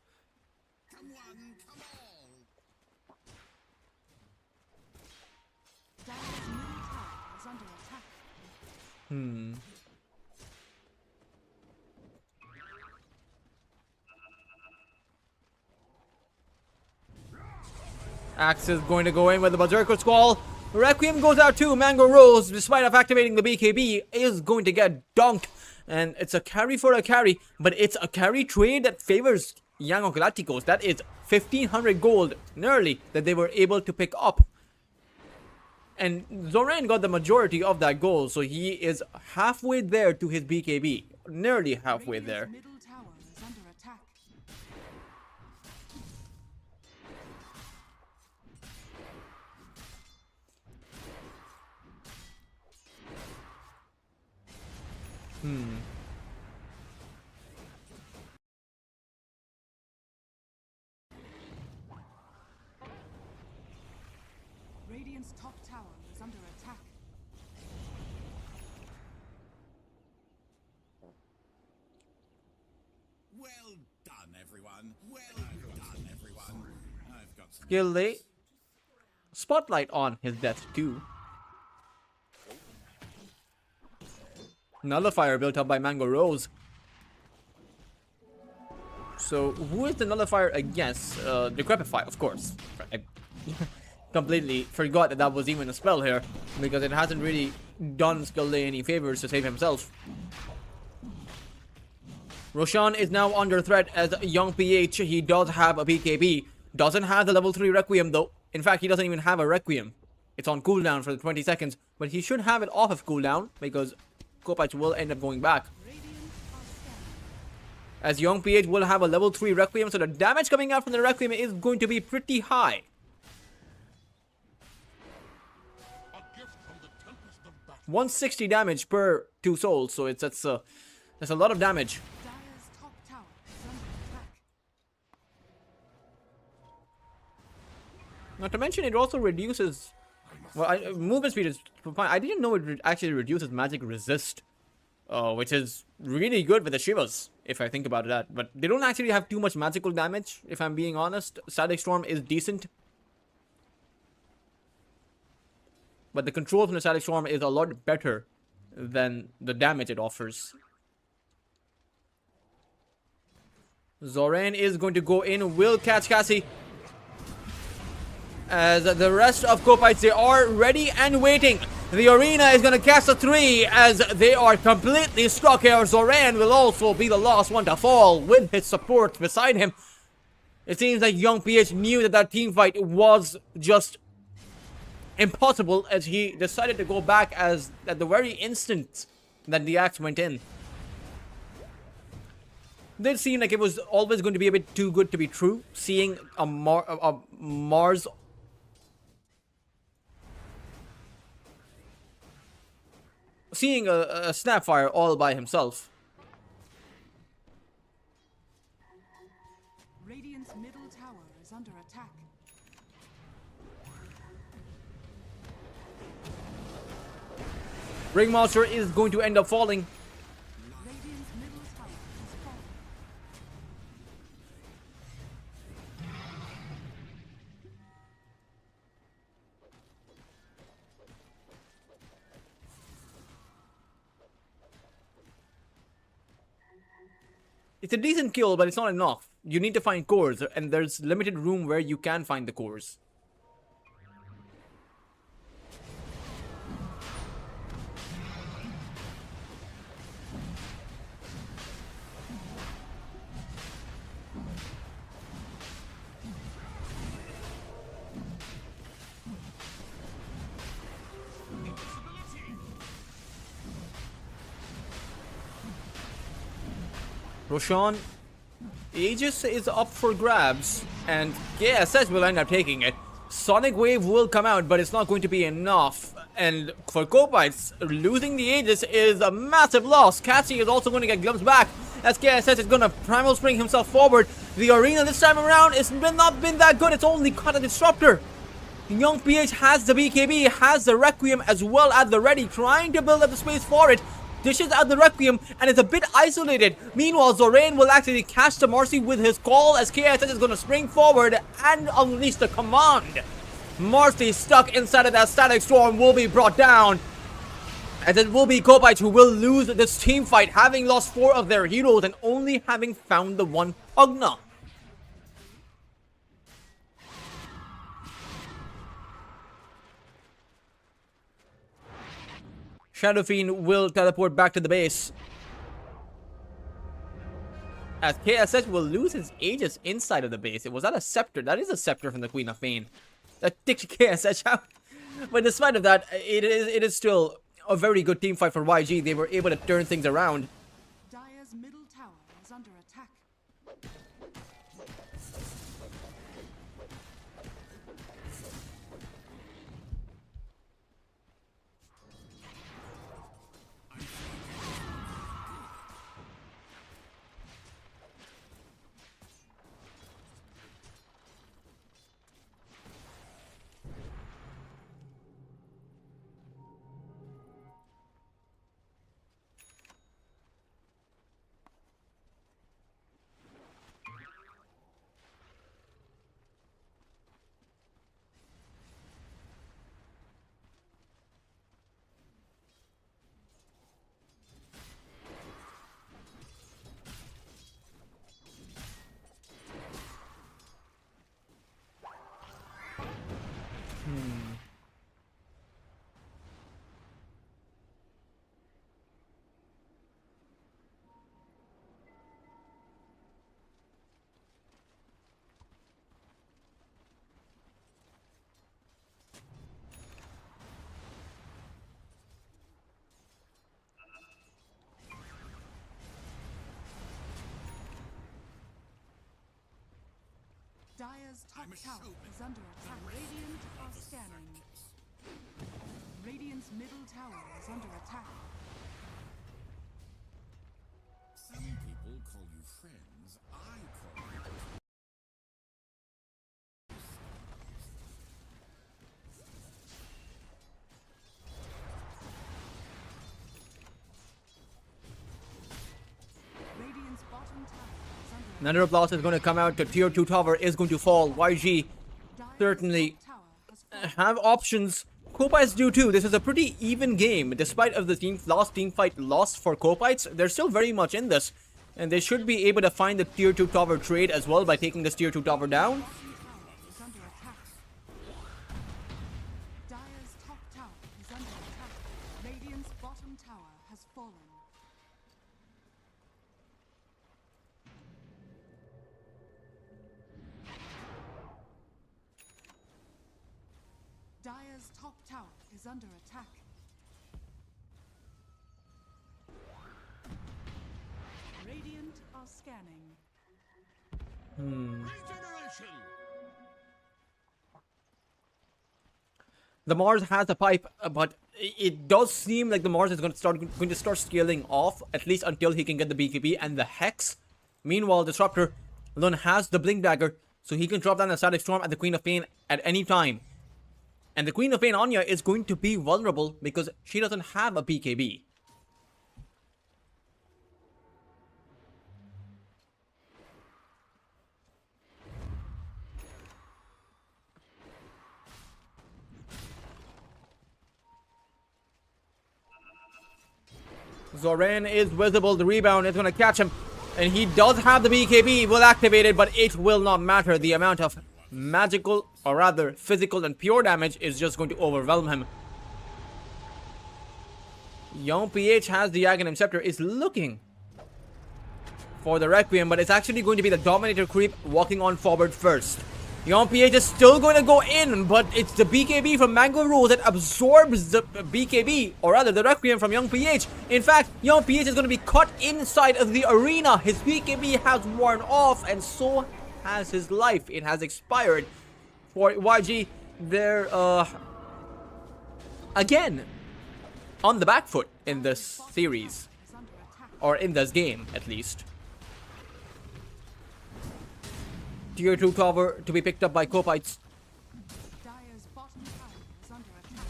Dire's middle tower is under attack. Axe is going to go in with the Berserker Squall. Requiem goes out too. Mango Rose, despite of activating the BKB, is going to get dunked. And it's a carry for a carry, but it's a carry trade that favors Young Galacticos. That is 1500 gold, nearly, that they were able to pick up. And Zoran got the majority of that gold, so he is halfway there to his BKB. Nearly halfway there. Radiant's middle tower is under attack. Radiant's top tower is under attack. Well done, everyone. Well done, everyone. I've got some Skill lay. Spotlight on his death too. Nullifier built up by Mango Rose. So who is the nullifier against? Decrepify, of course. I completely forgot that that was even a spell here, because it hasn't really done Skill lay any favors to save himself. Roshan is now under threat as Young PH. He does have a BKB. Doesn't have the level 3 Requiem though. In fact, he doesn't even have a Requiem. It's on cooldown for the 20 seconds, but he should have it off of cooldown because Kopites will end up going back. Radiant are scanning. As Young PH will have a level 3 Requiem, so the damage coming out from the Requiem is going to be pretty high. 160 damage per 2 souls, so that's a lot of damage. Dire's top tower is under attack. Not to mention, it also reduces. Well, movement speed is fine. I didn't know it actually reduces magic resist, which is really good with the Shivas, if I think about that. But they don't actually have too much magical damage, if I'm being honest. Static Storm is decent, but the control from the Static Storm is a lot better than the damage it offers. Zoran is going to go in, will catch Cassie. As the rest of Kopites, they are ready and waiting. The arena is going to cast a 3 as they are completely stuck here. Zoran will also be the last one to fall with his support beside him. It seems like Young PH knew that that team fight was just impossible, as he decided to go back as at the very instant that the axe went in. Did seem like it was always going to be a bit too good to be true, seeing a Mars seeing a Snapfire all by himself. Radiant's middle tower is under attack. Ringmaster is going to end up falling. Radiant's middle tower has fallen. It's a decent kill, but it's not enough. You need to find cores, and there's limited room where you can find the cores. Roshan, Aegis is up for grabs, and KSH will end up taking it. Sonic Wave will come out, but it's not going to be enough. And for Kopites, losing the Aegis is a massive loss. Cassie is also going to get glimpsed back, as KSH is going to Primal Spring himself forward. The arena this time around has not been that good. It's only caught a Disruptor. Young PH has the BKB, has the Requiem as well at the ready, trying to build up the space for it. Dishes out the Requiem and is a bit isolated. Meanwhile, Zorain will actually catch the Marcy with his call, as KSH is going to spring forward and unleash the command. Marcy, stuck inside of that Static Storm, will be brought down. And it will be Kopites who will lose this team fight, having lost 4 of their heroes and only having found the one Pugna. Shadow Fiend will teleport back to the base, as KSH will lose his Aegis inside of the base. Was that a scepter? That is a scepter from the Queen of Pain. That ticked KSH out. But despite of that, it is still a very good team fight for YG. They were able to turn things around. Dire's middle tower is under attack. Dire's top tower is under attack. Radiant are scanning. Radiant's middle tower is under attack. Some people call you friends. I call you. Radiant's bottom tower is under attack. Another blast is going to come out. The tier 2 tower is going to fall. YG certainly Dire's top tower has fallen. have options. Kopites do too. This is a pretty even game. Despite of the last team fight loss for Kopites, they're still very much in this. And they should be able to find the tier 2 tower trade as well by taking this tier 2 tower down. Tower is under attack. Dire's top tower is under attack. Radiant's bottom tower has fallen. Dire's top tower is under attack. Radiant are scanning. Regeneration! The Mars has a pipe, but it does seem like the Mars is going to start scaling off, at least until he can get the BKB and the Hex. Meanwhile, Disruptor alone has the Blink Dagger, so he can drop down the Static Storm at the Queen of Pain at any time. And the Queen of Pain, Anya, is going to be vulnerable because she doesn't have a BKB. Zoran is visible. The rebound is going to catch him. And he does have the BKB. Will activate it, but it will not matter. The amount of magical, or rather physical and pure damage is just going to overwhelm him. Young PH has the Aghanim Scepter, is looking for the Requiem, but it's actually going to be the Dominator creep walking on forward first. YACHE is still going to go in, but it's the BKB from Mango Rose that absorbs the BKB, or rather the Requiem from YACHE. In fact, YACHE is going to be caught inside of the arena. His BKB has worn off, and so has his life. It has expired. For YG, they're, again, on the back foot in this series. Is under attack. Or in this game, at least. Tier 2 cover to be picked up by Kopites. Dire's bottom tower is under attack.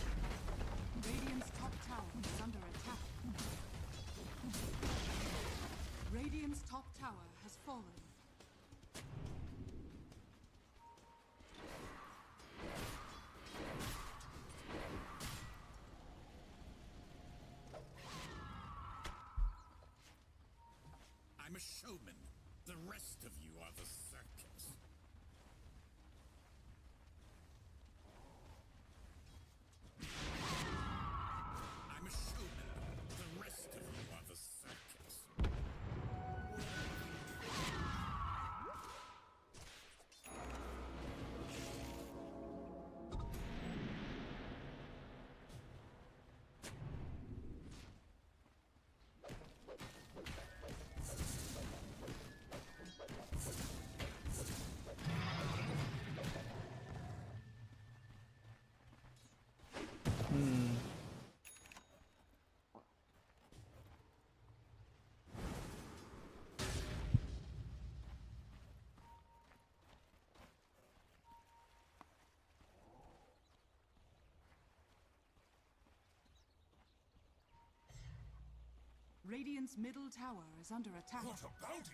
Radiant's top tower is under attack. Radiant's top tower has fallen. I'm a showman. The rest of you are the circus. I'm a showman. The rest of you are the circus. Radiant's middle tower is under attack. What a bounty!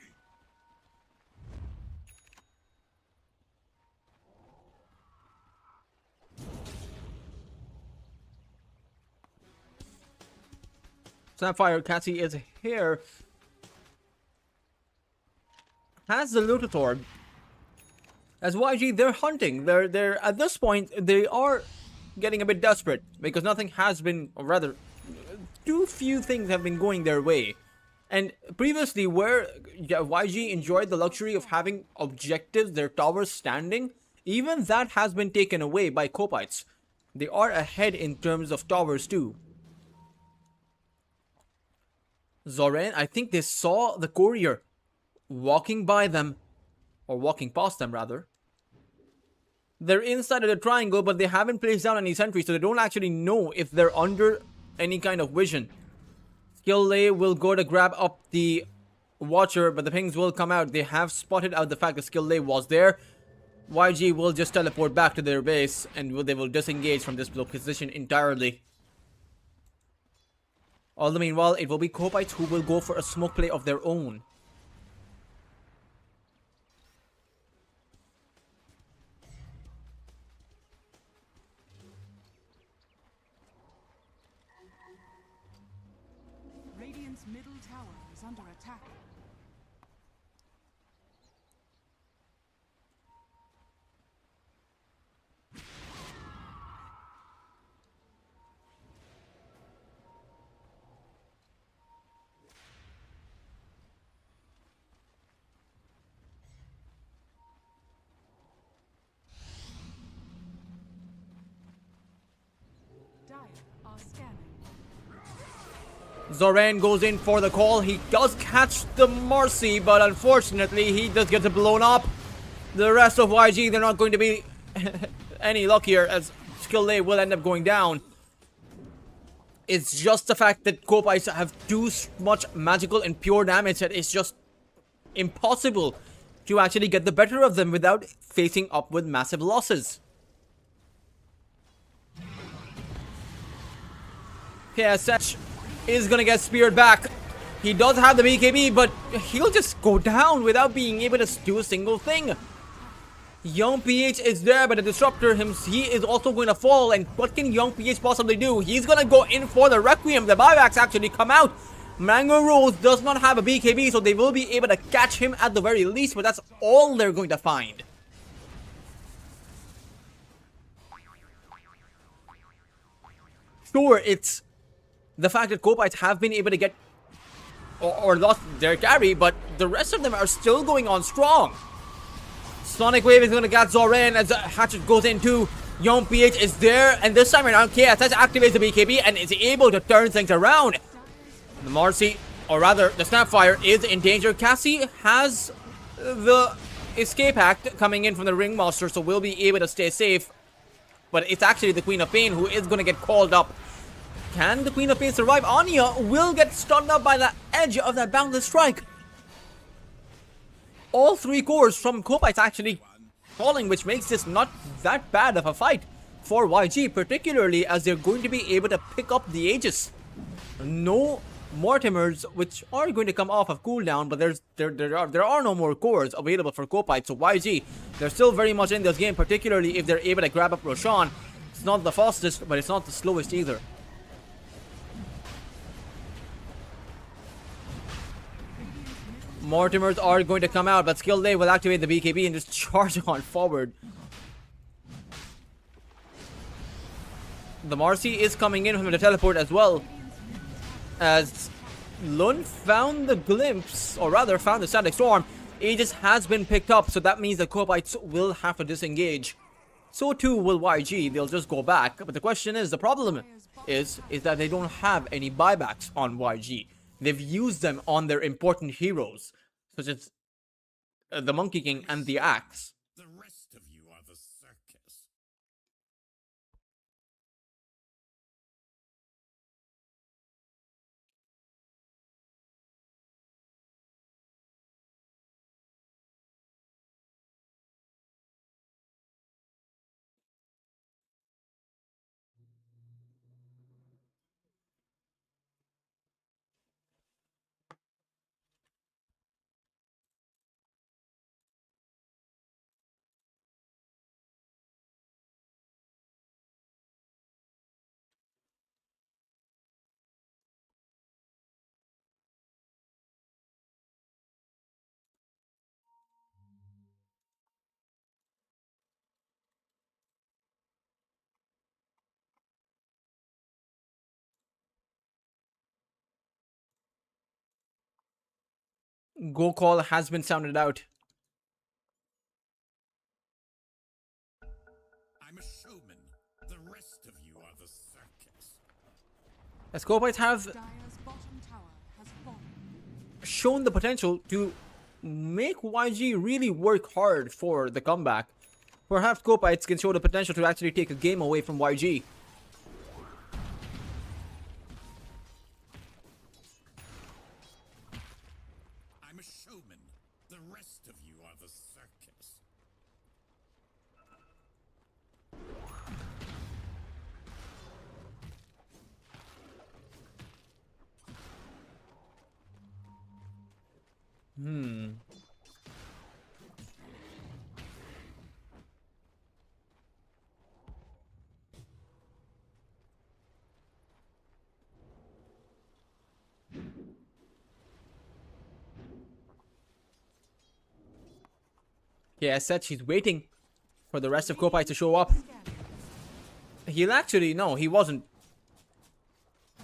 Sapphire Cassie is here. Has the Lutathor. As YG, they're hunting. They're at this point they are getting a bit desperate because nothing has been, or rather, too few things have been going their way. And previously, where YG enjoyed the luxury of having objectives, their towers standing, even that has been taken away by Kopites. They are ahead in terms of towers too. Zoran, I think they saw the courier walking by them, or walking past them rather. They're inside of the triangle, but they haven't placed down any sentries, so they don't actually know if they're under any kind of vision. Skill Lay will go to grab up the Watcher, but the pings will come out. They have spotted out the fact that Skill Lay was there. YG will just teleport back to their base, and they will disengage from this position entirely. All the meanwhile, it will be Kopites who will go for a smoke play of their own. Radiant's middle tower is under attack. Dire are scanning. Zoran goes in for the call. He does catch the Mercy, but unfortunately he does get blown up. The rest of YG, they're not going to be any luckier, as Skill Lay will end up going down. It's just the fact that Kopites have too much magical and pure damage that it's just impossible to actually get the better of them without facing up with massive losses. YACHE is gonna get speared back. He does have the BKB, but he'll just go down without being able to do a single thing. YACHE is there, but the Disruptor, he is also going to fall. And what can YACHE possibly do? He's gonna go in for the Requiem. The buybacks actually come out. Mango Rose does not have a BKB, so they will be able to catch him at the very least, but that's all they're going to find. Sure, it's the fact that Kopites have been able to get or lost their carry, but the rest of them are still going on strong. Sonic Wave is gonna get Zoran as Hatchet goes into. Young PH is there, and this time around, KSS activates the BKB and is able to turn things around. The Marcy, or rather, the Snapfire is in danger. Cassie has the escape act coming in from the Ringmaster, so will be able to stay safe. But it's actually the Queen of Pain who is gonna get called up. Can the Queen of Pain survive? Anya will get stunned up by the edge of that Boundless Strike. All 3 cores from Kopites actually falling, which makes this not that bad of a fight for YG, particularly as they're going to be able to pick up the Aegis. No Mortimers, which are going to come off of cooldown, but there are no more cores available for Kopites, so YG, they're still very much in this game, particularly if they're able to grab up Roshan. It's not the fastest, but it's not the slowest either. Mortimers are going to come out, but Skill Day will activate the BKB and just charge on forward. The Marcy is coming in from the teleport as well, as Lun found the glimpse, or rather found the Static Storm. Aegis has been picked up, so that means the Kopites will have to disengage. So too will YG, they'll just go back. But the question is, the problem is that they don't have any buybacks on YG. They've used them on their important heroes, such as the Monkey King and the Axe. The rest of you are the circus. Go call has been sounded out. I'm a showman. The rest of you are the circus. As Kopites have Dire's bottom tower has fallen. shown the potential to make YG really work hard for the comeback. Perhaps Kopites can show the potential to actually take a game away from YG. I'm a showman. The rest of you are the circus. Yeah, I said she's waiting for the rest of Kopites to show up. He'll actually, no, he wasn't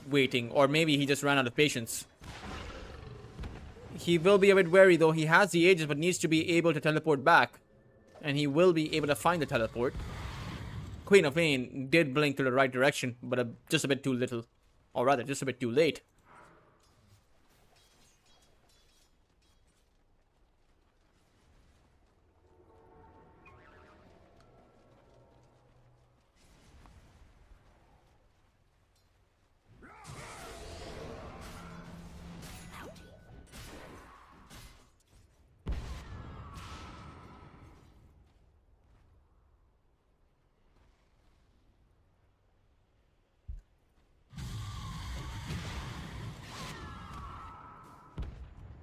waiting, or maybe he just ran out of patience. He will be a bit wary though. He has the Aegis but needs to be able to teleport back, and he will be able to find the teleport. Queen of Pain did blink to the right direction, but just a bit too little, or rather just a bit too late.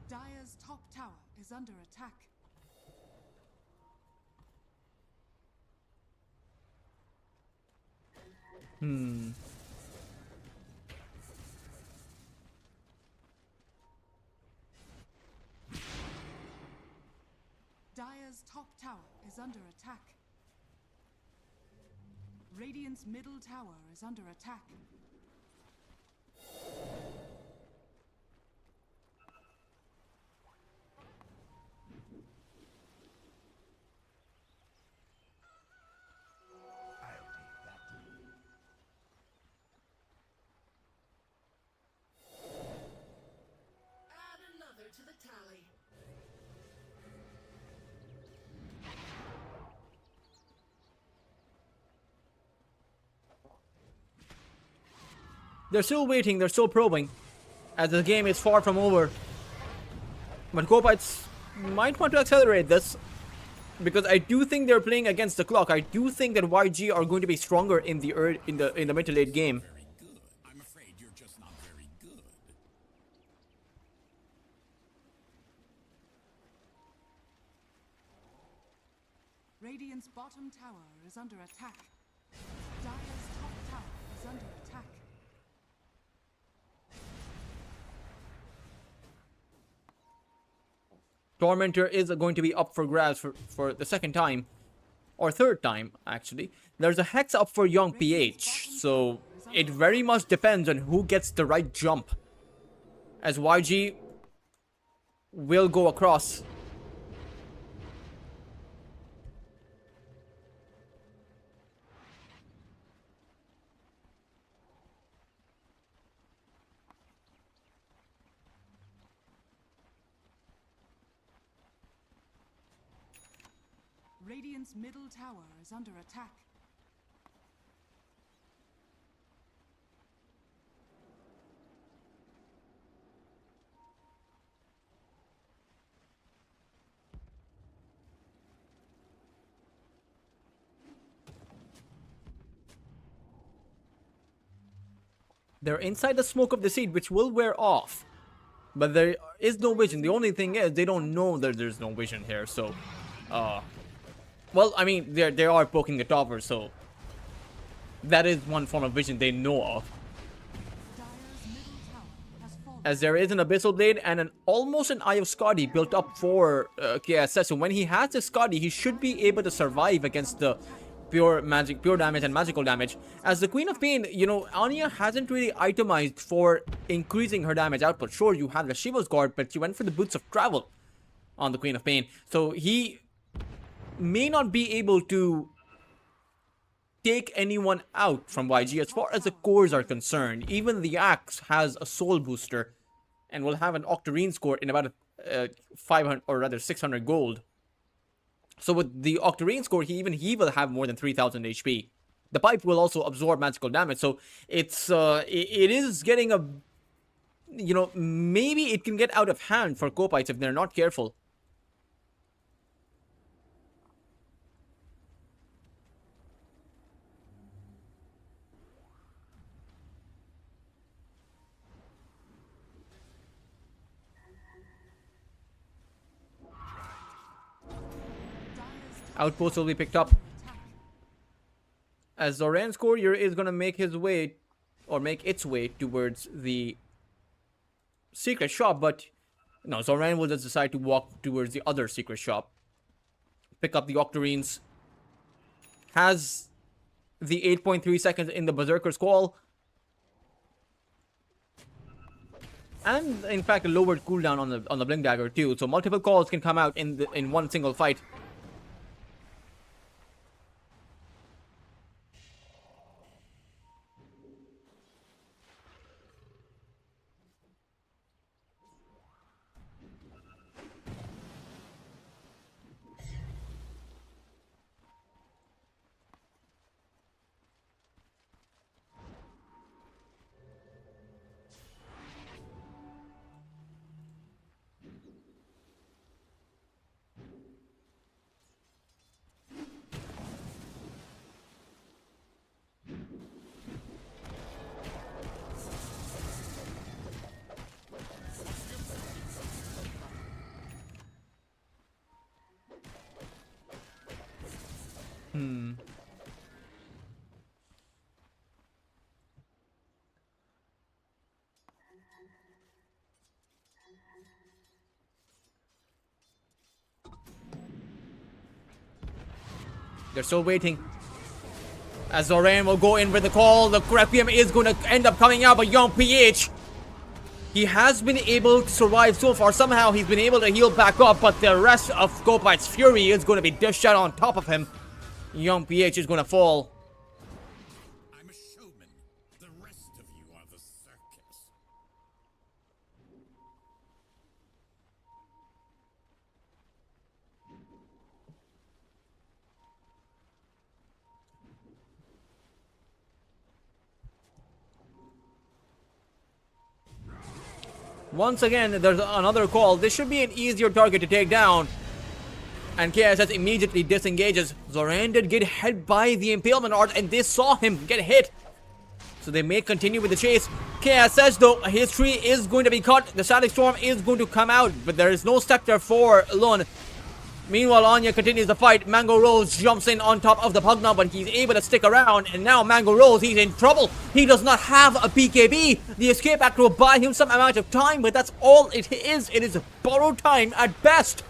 Dire's top tower is under attack. Dire's top tower is under attack. Radiant's middle tower is under attack. They're still waiting, they're still probing, as the game is far from over. But Kopites might want to accelerate this, because I do think they're playing against the clock. I do think that YG are going to be stronger in the mid to late game. I'm afraid you're just not very good. Radiant's bottom tower is under attack. Dire's top tower is under attack. Tormentor is going to be up for grabs for the second time, or third time actually. There's a Hex up for young PH, so it very much depends on who gets the right jump, as YG will go across. Radiant's middle tower is under attack. They're inside the smoke of the seed, which will wear off. But there is no vision. The only thing is, they don't know that there's no vision here, so... well, I mean, they are poking the topper, so... that is one form of vision they know of. Dire's middle tower has fallen. As there is an Abyssal Blade and almost an Eye of Scotty built up for KSS. So when he has the Scotty, he should be able to survive against the pure damage and magical damage. As the Queen of Pain, you know, Anya hasn't really itemized for increasing her damage output. Sure, you have the Shiva's Guard, but she went for the Boots of Travel on the Queen of Pain. So he may not be able to take anyone out from YG as far as the cores are concerned. Even the Axe has a soul booster and will have an Octarine score in about 500 or rather 600 gold. So with the Octarine score, he will have more than 3000 HP. The pipe will also absorb magical damage, so it is getting a, you know, maybe it can get out of hand for Kopites if they're not careful. Outpost will be picked up. As Zoran's courier is going to make his way, or make its way towards the secret shop, but no, Zoran will just decide to walk towards the other secret shop. Pick up the Octarines. Has the 8.3 seconds in the Berserker's Call. And in fact a lowered cooldown on the Blink Dagger too, so multiple calls can come out in one single fight. They're still waiting. As Zoran will go in with the call, the Crepium is going to end up coming out, but young PH, he has been able to survive so far. Somehow he's been able to heal back up, but the rest of Kopite's fury is going to be dished out on top of him. Young PH is going to fall. I'm a showman. The rest of you are the circus. Once again, there's another call. This should be an easier target to take down. And KSS immediately disengages. Zoran did get hit by the Impalement Art, and they saw him get hit. So they may continue with the chase. KSS, though, his tree is going to be cut. The Static Storm is going to come out, but there is no Spectre for Lun. Meanwhile, Anya continues the fight. Mango Rose jumps in on top of the Pugna, but he's able to stick around. And now Mango Rose, he's in trouble. He does not have a BKB. The escape act will buy him some amount of time, but that's all it is. It is borrowed time at best.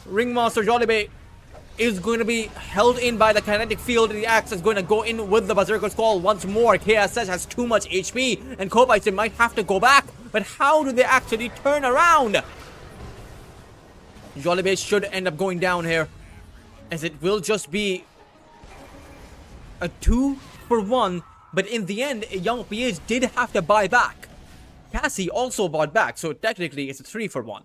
Ringmaster Jollibee is going to be held in by the kinetic field. The axe is going to go in with the Berserker's Call once more. KSS has too much HP, and Kobayashi might have to go back. But how do they actually turn around? Jollibee should end up going down here, as it will just be a 2-for-1. But in the end, Young PH did have to buy back. Cassie also bought back, so technically it's a 3-for-1.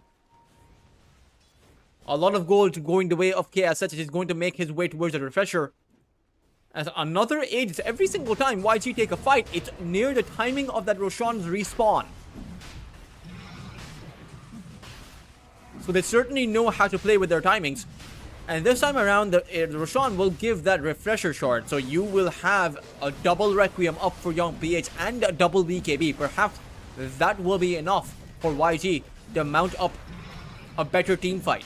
A lot of gold going the way of KSS. It is going to make his way towards the refresher. As another Aegis, every single time YG take a fight, it's near the timing of that Roshan's respawn. So they certainly know how to play with their timings. And this time around, the Roshan will give that refresher shard. So you will have a double Requiem up for Young PH and a double BKB. Perhaps that will be enough for YG to mount up a better team fight.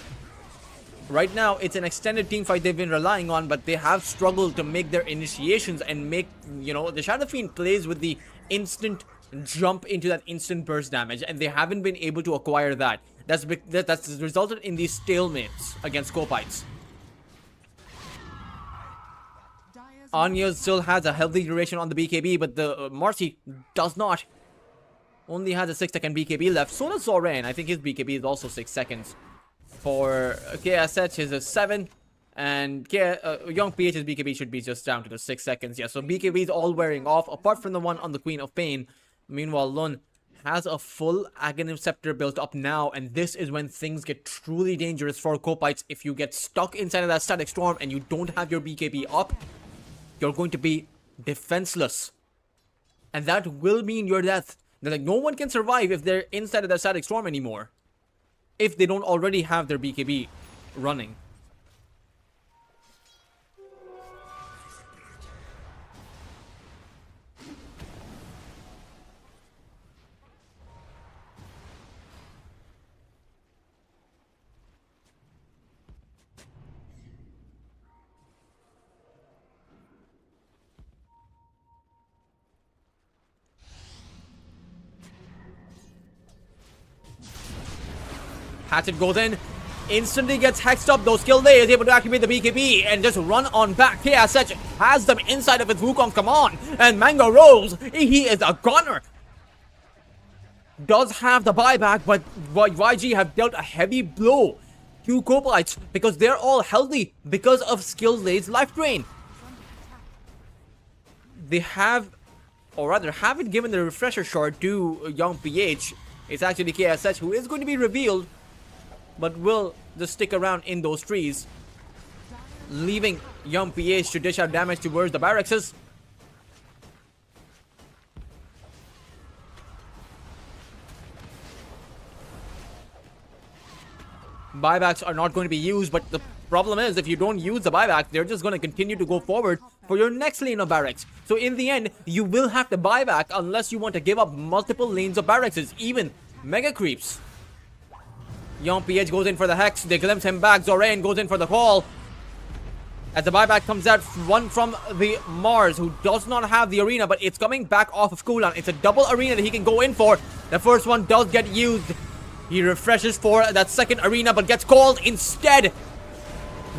Right now, it's an extended team fight they've been relying on, but they have struggled to make their initiations and make, you know, the Shadow Fiend plays with the instant jump into that instant burst damage, and they haven't been able to acquire that. That's resulted in these stalemates against Kopites. Anya still has a healthy duration on the BKB, but the Marcy does not. Only has a 6-second BKB left. So does Zoran. I think his BKB is also 6 seconds. For KSH is a 7, and Young PH's BKB should be just down to the 6 seconds. Yeah, so BKB is all wearing off, apart from the one on the Queen of Pain. Meanwhile, Lun has a full Aghanim Scepter built up now, and this is when things get truly dangerous for Kopites. If you get stuck inside of that Static Storm and you don't have your BKB up, you're going to be defenseless. And that will mean your death. Like, no one can survive if they're inside of that Static Storm anymore, if they don't already have their BKB running. Hatchet goes in, instantly gets hexed up, though Skill Day is able to activate the BKB and just run on back. KSH has them inside of his Wukong, come on, and Mango Rose, he is a gunner. Does have the buyback, but YG have dealt a heavy blow to Kopites because they're all healthy because of Skill Day's life drain. They have, or rather haven't given the refresher shard to Young PH. It's actually KSH who is going to be revealed, but will just stick around in those trees, leaving Young PH to dish out damage towards the barracks. Buybacks are not going to be used, but the problem is if you don't use the buyback, they're just going to continue to go forward for your next lane of barracks. So in the end, you will have to buy back unless you want to give up multiple lanes of barracks, even mega creeps. Young PH goes in for the hex. They glimpse him back. Zoran goes in for the call. As the buyback comes out, one from the Mars, who does not have the arena, but it's coming back off of cooldown. It's a double arena that he can go in for. The first one does get used. He refreshes for that second arena, but gets called instead.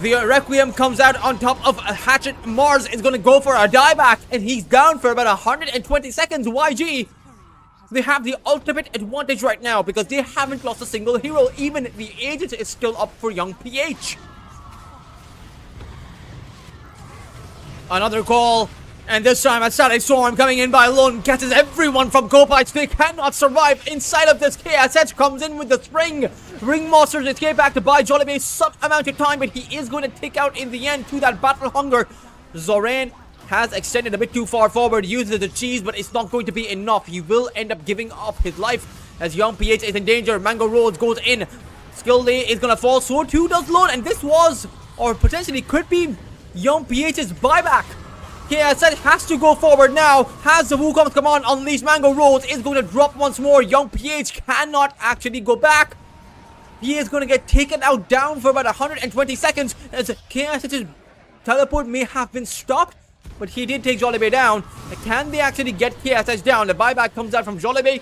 The Requiem comes out on top of a Hatchet. Mars is going to go for a dieback, and he's down for about 120 seconds. YG, they have the ultimate advantage right now because they haven't lost a single hero. Even the Aegis is still up for Young PH. Another call, and this time a Static Storm coming in by Lun catches everyone from Kopites. They cannot survive inside of this. KSH comes in with the spring. Ringmasters escape back to buy Jollibee some amount of time, but he is going to take out in the end to that Battle Hunger. Zoran has extended a bit too far forward, uses the cheese, but it's not going to be enough. He will end up giving up his life as Young PH is in danger. Mango Rhodes goes in. Skill Day is gonna fall, so too does Lone, and this was, or potentially could be, Young PH's buyback. KSH has to go forward now. Has the Wukong's command unleashed. Mango Rhodes is going to drop once more. Young PH cannot actually go back. He is going to get taken out down for about 120 seconds as KSH's teleport may have been stopped, but he did take Jollibee down. Can they actually get KSH down? The buyback comes out from Jollibee.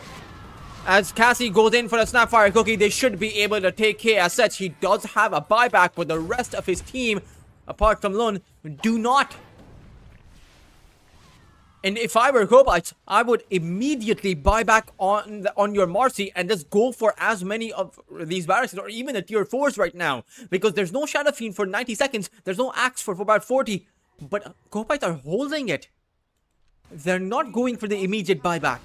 As Cassie goes in for the Snapfire Cookie, they should be able to take KSH. He does have a buyback, but the rest of his team, apart from Lun, do not. And if I were Kobites, I would immediately buy back on your Marcy and just go for as many of these barracks, or even the tier 4s right now. Because there's no Shadow Fiend for 90 seconds, there's no Axe for about 40. But Kobites are holding it. They're not going for the immediate buyback.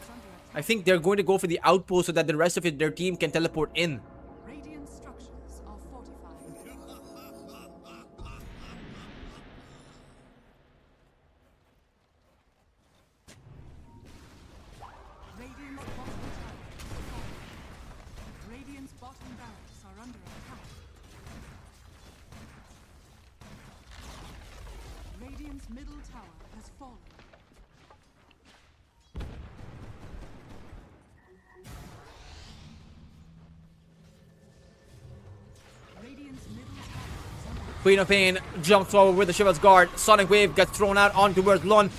I think they're going to go for the outpost so that the rest of their team can teleport in. Radiant structures are fortified. Radiant's bottom barracks are under attack. Radiant's middle tower has fallen. Radiant's middle tower is under attack. Queen of Pain jumps forward with the Shiva's Guard. Sonic Wave gets thrown out on towards Lun.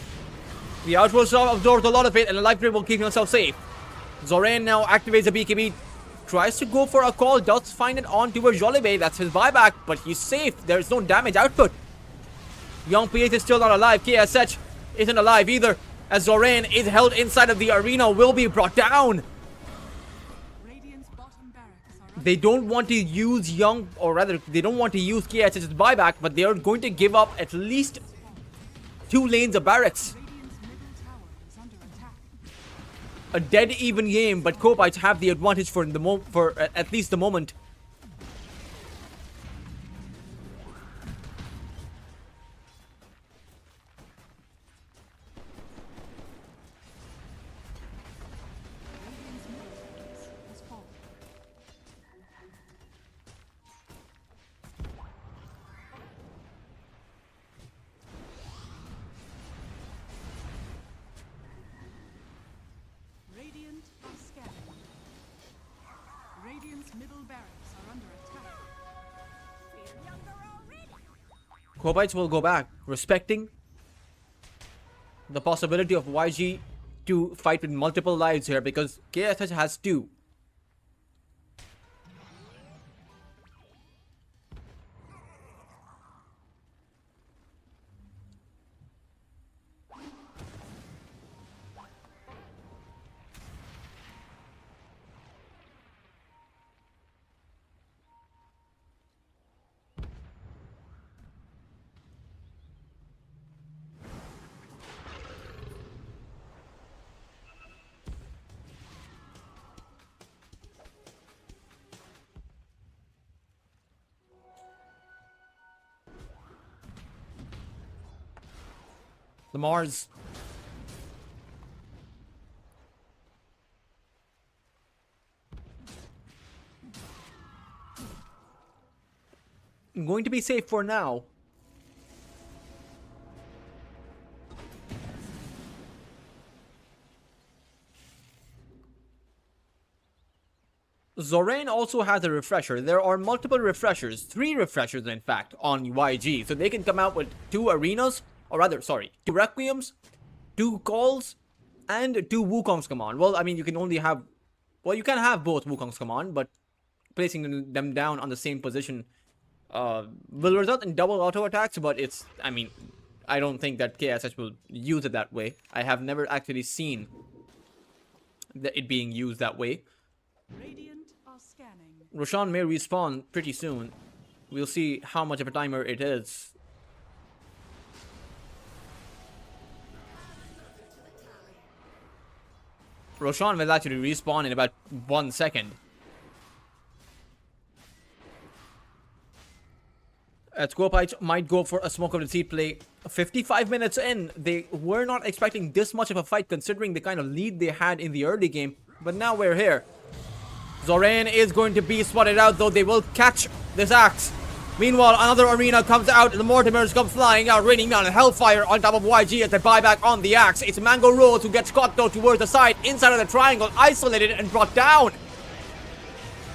The outpost absorbs a lot of it, and the Life Grid will keep himself safe. Zoran now activates the BKB. Tries to go for a call, does find it on towards Jollibee. That's his buyback, but he's safe. There's no damage output. Young PH is still not alive. KSH isn't alive either, as Zoran is held inside of the arena, will be brought down. Radiant's bottom barracks are under They don't want to use Young, or rather, they don't want to use KSH's buyback, but they are going to give up at least 2 lanes of barracks. Radiant's middle tower is under attack. A dead even game, but Kobites have the advantage for at least the moment. Radiant's middle barracks has fallen. Radiant are scanning. Radiant's middle barracks are under attack. Feel younger already. Kobites will go back, respecting the possibility of YG to fight with multiple lives here, because KSH has 2. The Mars. Going to be safe for now. Zoran also has a refresher. There are multiple refreshers, 3 refreshers in fact, on YG. So they can come out with 2 arenas, or rather, sorry, 2 Requiems, 2 Calls, and 2 Wukong's Command. Well, I mean, you can only have, well, you can have both Wukong's Command, but placing them down on the same position will result in double auto attacks, but it's, I mean, I don't think that KSH will use it that way. I have never actually seen it being used that way. Radiant are scanning. Roshan may respawn pretty soon. We'll see how much of a timer it is. Roshan will actually respawn in about 1 second. Scorpites might go for a smoke of the seat play. 55 minutes in, they were not expecting this much of a fight considering the kind of lead they had in the early game. But now we're here. Zoran is going to be spotted out, though they will catch this axe. Meanwhile, another arena comes out. The Mortimers come flying out, raining down hellfire on top of YG as they buy back on the axe. It's Mango Rose who gets caught though towards the side, inside of the triangle, isolated and brought down.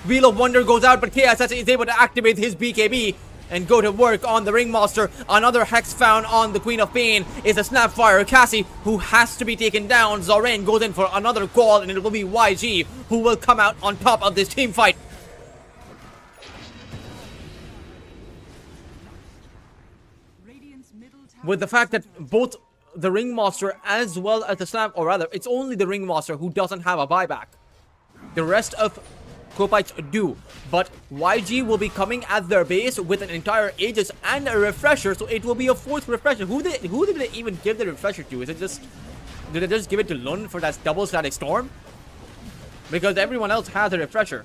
Wheel of Wonder goes out, but KSS is able to activate his BKB and go to work on the Ringmaster. Another Hex found on the Queen of Pain is a Snapfire. Cassie, who has to be taken down. Zoran goes in for another call, and it will be YG who will come out on top of this team fight. Radiant's middle tower With the fact that both the Ringmaster as well as the Snap, or rather, it's only the Ringmaster who doesn't have a buyback. The rest of Scorpites do, but YG will be coming at their base with an entire Aegis and a refresher, so it will be a fourth refresher. Who did they even give the refresher to? Is it just, did they just give it to Lun for that double static storm? Because everyone else has a refresher.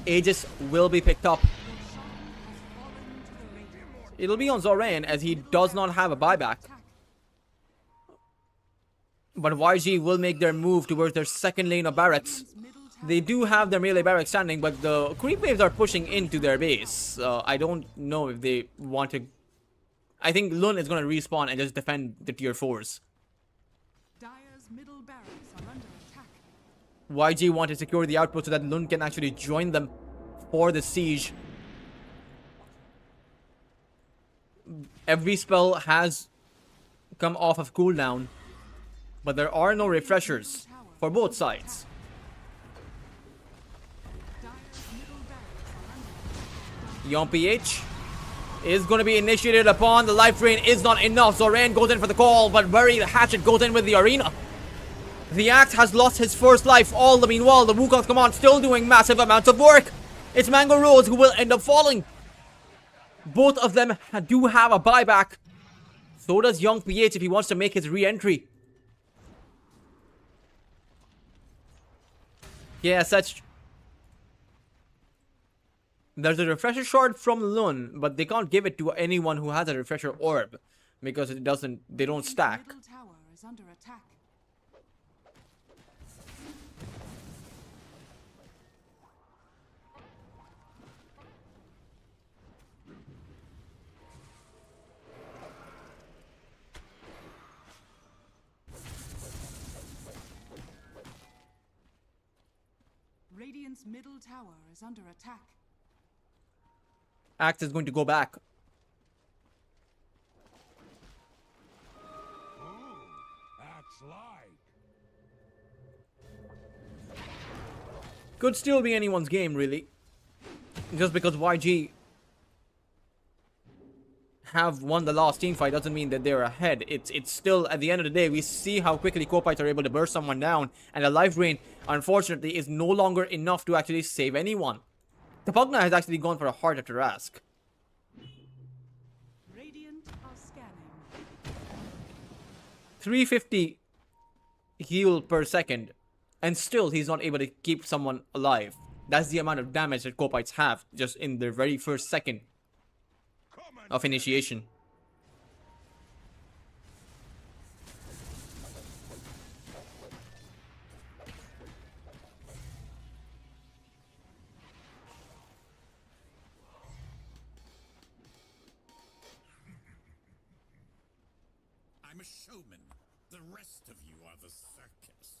Aegis will be picked up. It'll be on Zoran as he does not have a buyback. But YG will make their move towards their second lane of barracks. They do have their melee barracks standing, but the creep waves are pushing into their base. I don't know if they want to... I think Lun is going to respawn and just defend the tier 4s. Dire's middle barracks are under attack. YG want to secure the outpost so that Lun can actually join them for the siege. Every spell has come off of cooldown, but there are no refreshers for both sides. Dire's middle barracks are under attack. PH is going to be initiated upon. The life drain is not enough. Zoran goes in for the call, but the hatchet goes in with the arena. The Axe has lost his first life. All the meanwhile, the Wukong's command still doing massive amounts of work. It's Mango Rose who will end up falling. Both of them do have a buyback. So does Young PH if he wants to make his re-entry. Yeah, such. There's a refresher shard from Lun, but they can't give it to anyone who has a refresher orb because it doesn't. They don't stack. Middle tower is under attack. Radiant's middle tower is under attack. Axe is going to go back. Could still be anyone's game, really. Just because YG have won the last team fight doesn't mean that they're ahead. It's still, at the end of the day, we see how quickly Scorpites are able to burst someone down, and the life drain, unfortunately, is no longer enough to actually save anyone. The Pugna has actually gone for a heart after ask. Radiant are scanning. 350 heal per second, and still he's not able to keep someone alive. That's the amount of damage that Scorpites have just in their very first second of initiation. I'm a showman. The rest of you are the circus.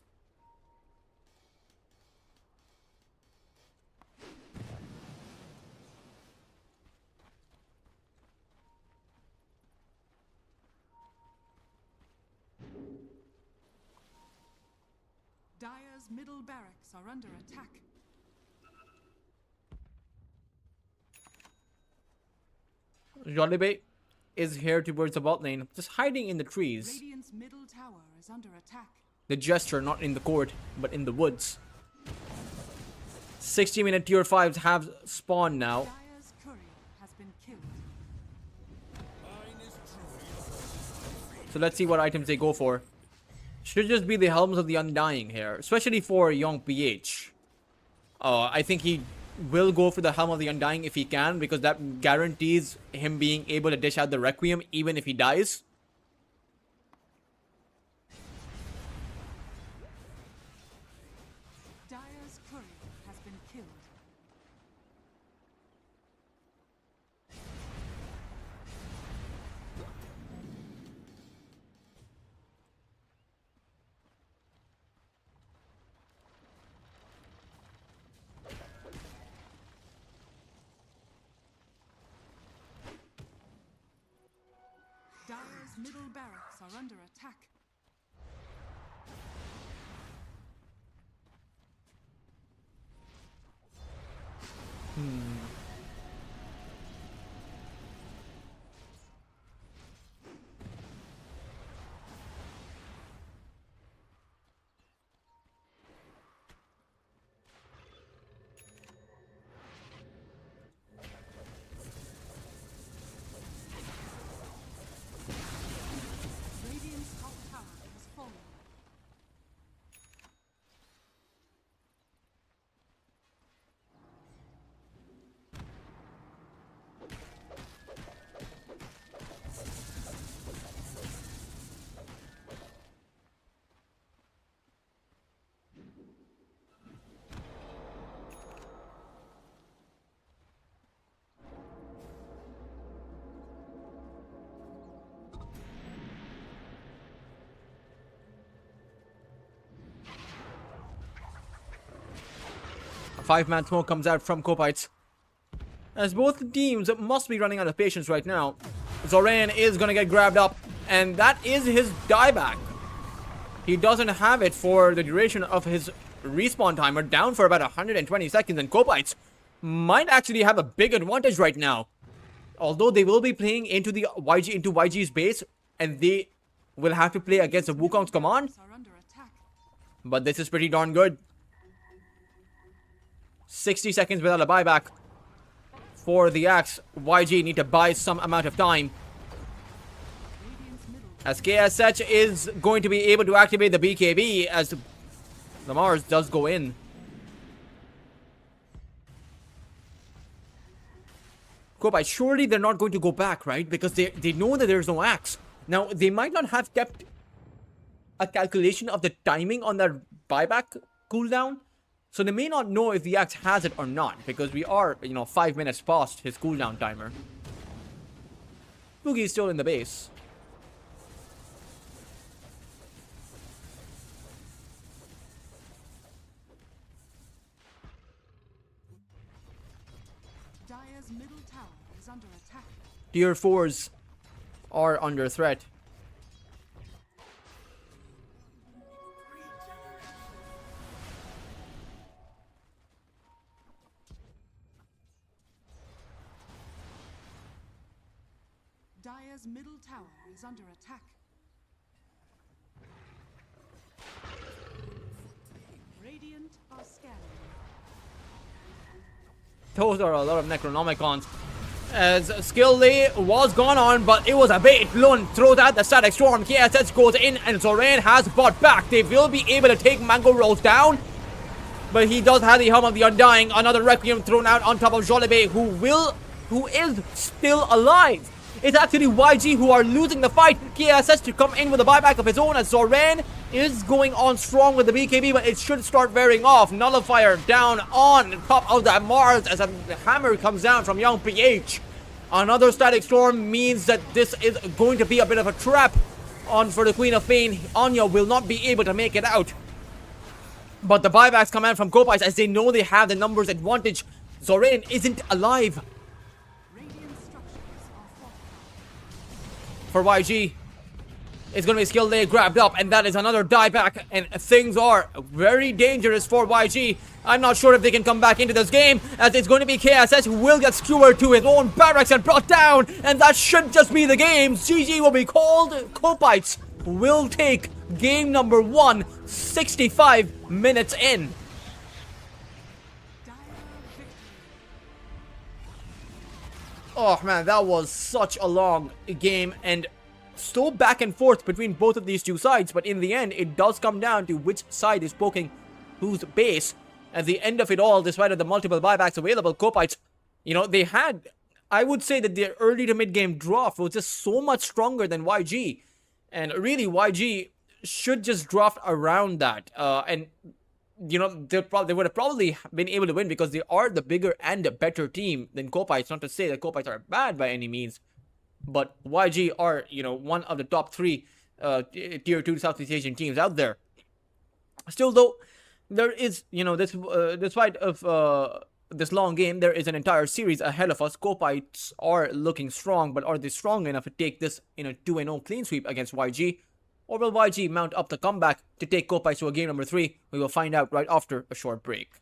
Dire's middle barracks are under attack. Jollibee is here towards the bot lane, just hiding in the trees. Radiant's middle tower is under attack. The gesture not in the court, but in the woods. 60-minute tier 5s have spawned now. Dire's courier has been killed. So let's see what items they go for. should just be the Helms of the Undying here, especially for young PH. I think he will go for the Helm of the Undying if he can, because that guarantees him being able to dish out the Requiem even if he dies. Dire's courier has been killed. Dire's middle barracks are under attack. Radiant's top tower has fallen. A 5-man smoke comes out from Kopites, as both teams must be running out of patience right now. Zoran is gonna get grabbed up, and that is his dieback. He doesn't have it for the duration of his respawn timer, down for about 120 seconds, and Kopites might actually have a big advantage right now. Although they will be playing into the YG's base, and they will have to play against the Wukong's command, Are under attack. but this is pretty darn good. 60 seconds without a buyback for the Axe. YG need to buy some amount of time, Radiant's middle as KSH is going to be able to activate the BKB as the Mars does go in. Kopai, surely they're not going to go back, right? Because they know that there's no Axe. Now, they might not have kept a calculation of the timing on that buyback cooldown, so they may not know if the Axe has it or not, because we are, 5 minutes past his cooldown timer. Boogie is still in the base. Dire's middle tower is under attack. Tier 4s are under threat. Dire's middle tower is under attack. Radiant are scanning. Those are a lot of Necronomicons. As Skill Lay was gone on, but it was a bait. Lun throws out the Static Storm. KSS goes in, and Zoran has bought back. They will be able to take Mango Rose down, but he does have the Helm of the Undying. Another Requiem thrown out on top of Jolibe, who is still alive. It's actually YG who are losing the fight. KSS to come in with a buyback of his own, as Zoran is going on strong with the BKB, but it should start wearing off. Nullifier down on top of that Mars as a hammer comes down from young PH. Another Static Storm means that this is going to be a bit of a trap on for the Queen of Pain. Anya will not be able to make it out. But the buybacks come out from Kopais as they know they have the numbers advantage. Zoran isn't alive. Radiant structures are fortified. For YG, it's going to be Skill Lay grabbed up, and that is another dieback, and things are very dangerous for YG. I'm not sure if they can come back into this game, as it's going to be KSS who will get skewered to his own barracks and brought down, and that should just be the game. GG will be called. Kopites will take game number 1, 65 minutes in. Dire victory. Oh man, that was such a long game, and so back and forth between both of these two sides, but in the end, it does come down to which side is poking whose base. At the end of it all, despite the multiple buybacks available, Kopites, they had, I would say that their early to mid game draft was just so much stronger than YG. And really, YG should just draft around that. And they would have probably been able to win because they are the bigger and the better team than Kopites. Not to say that Kopites are bad by any means, but YG are, one of the top 3 tier 2 Southeast Asian teams out there. Still, though, there is, despite of this long game, there is an entire series ahead of us. Kopites are looking strong, but are they strong enough to take this in a 2-0 clean sweep against YG? Or will YG mount up the comeback to take Kopites to a game number 3? We will find out right after a short break.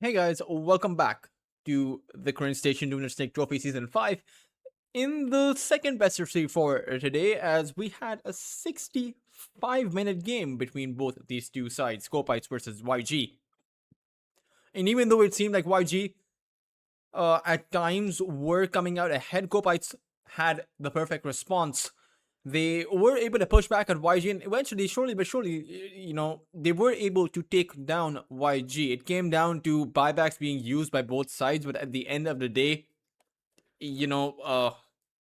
Hey guys, welcome back to the current station Lunar Snake Trophy Season 5. In the second best of 3 for today, as we had a 65-minute game between both of these two sides, Scopites versus YG. And even though it seemed like YG at times were coming out ahead, Scopites had the perfect response. They were able to push back at YG, and eventually, surely but surely, they were able to take down YG. It came down to buybacks being used by both sides, but at the end of the day,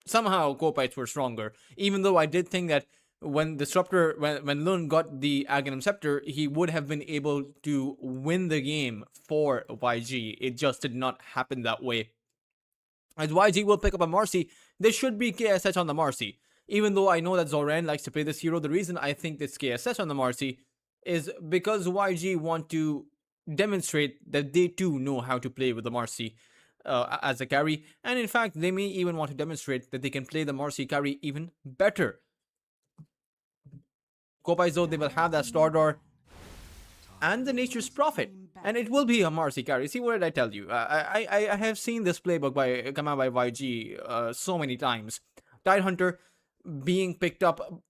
somehow Copites were stronger. Even though I did think that when Disruptor, when Lun got the Aghanim Scepter, he would have been able to win the game for YG. It just did not happen that way. As YG will pick up a Marcy, there should be KSH on the Marcy. Even though I know that Zoran likes to play this hero, the reason I think it's KSH on the Marcy is because YG want to demonstrate that they too know how to play with the Marcy as a carry, and in fact, they may even want to demonstrate that they can play the Marcy carry even better. Kopais, though, they will have that Stardor and the Nature's Prophet, and it will be a Marcy carry. See, what did I tell you? I have seen this playbook come out by YG so many times. Tidehunter being picked up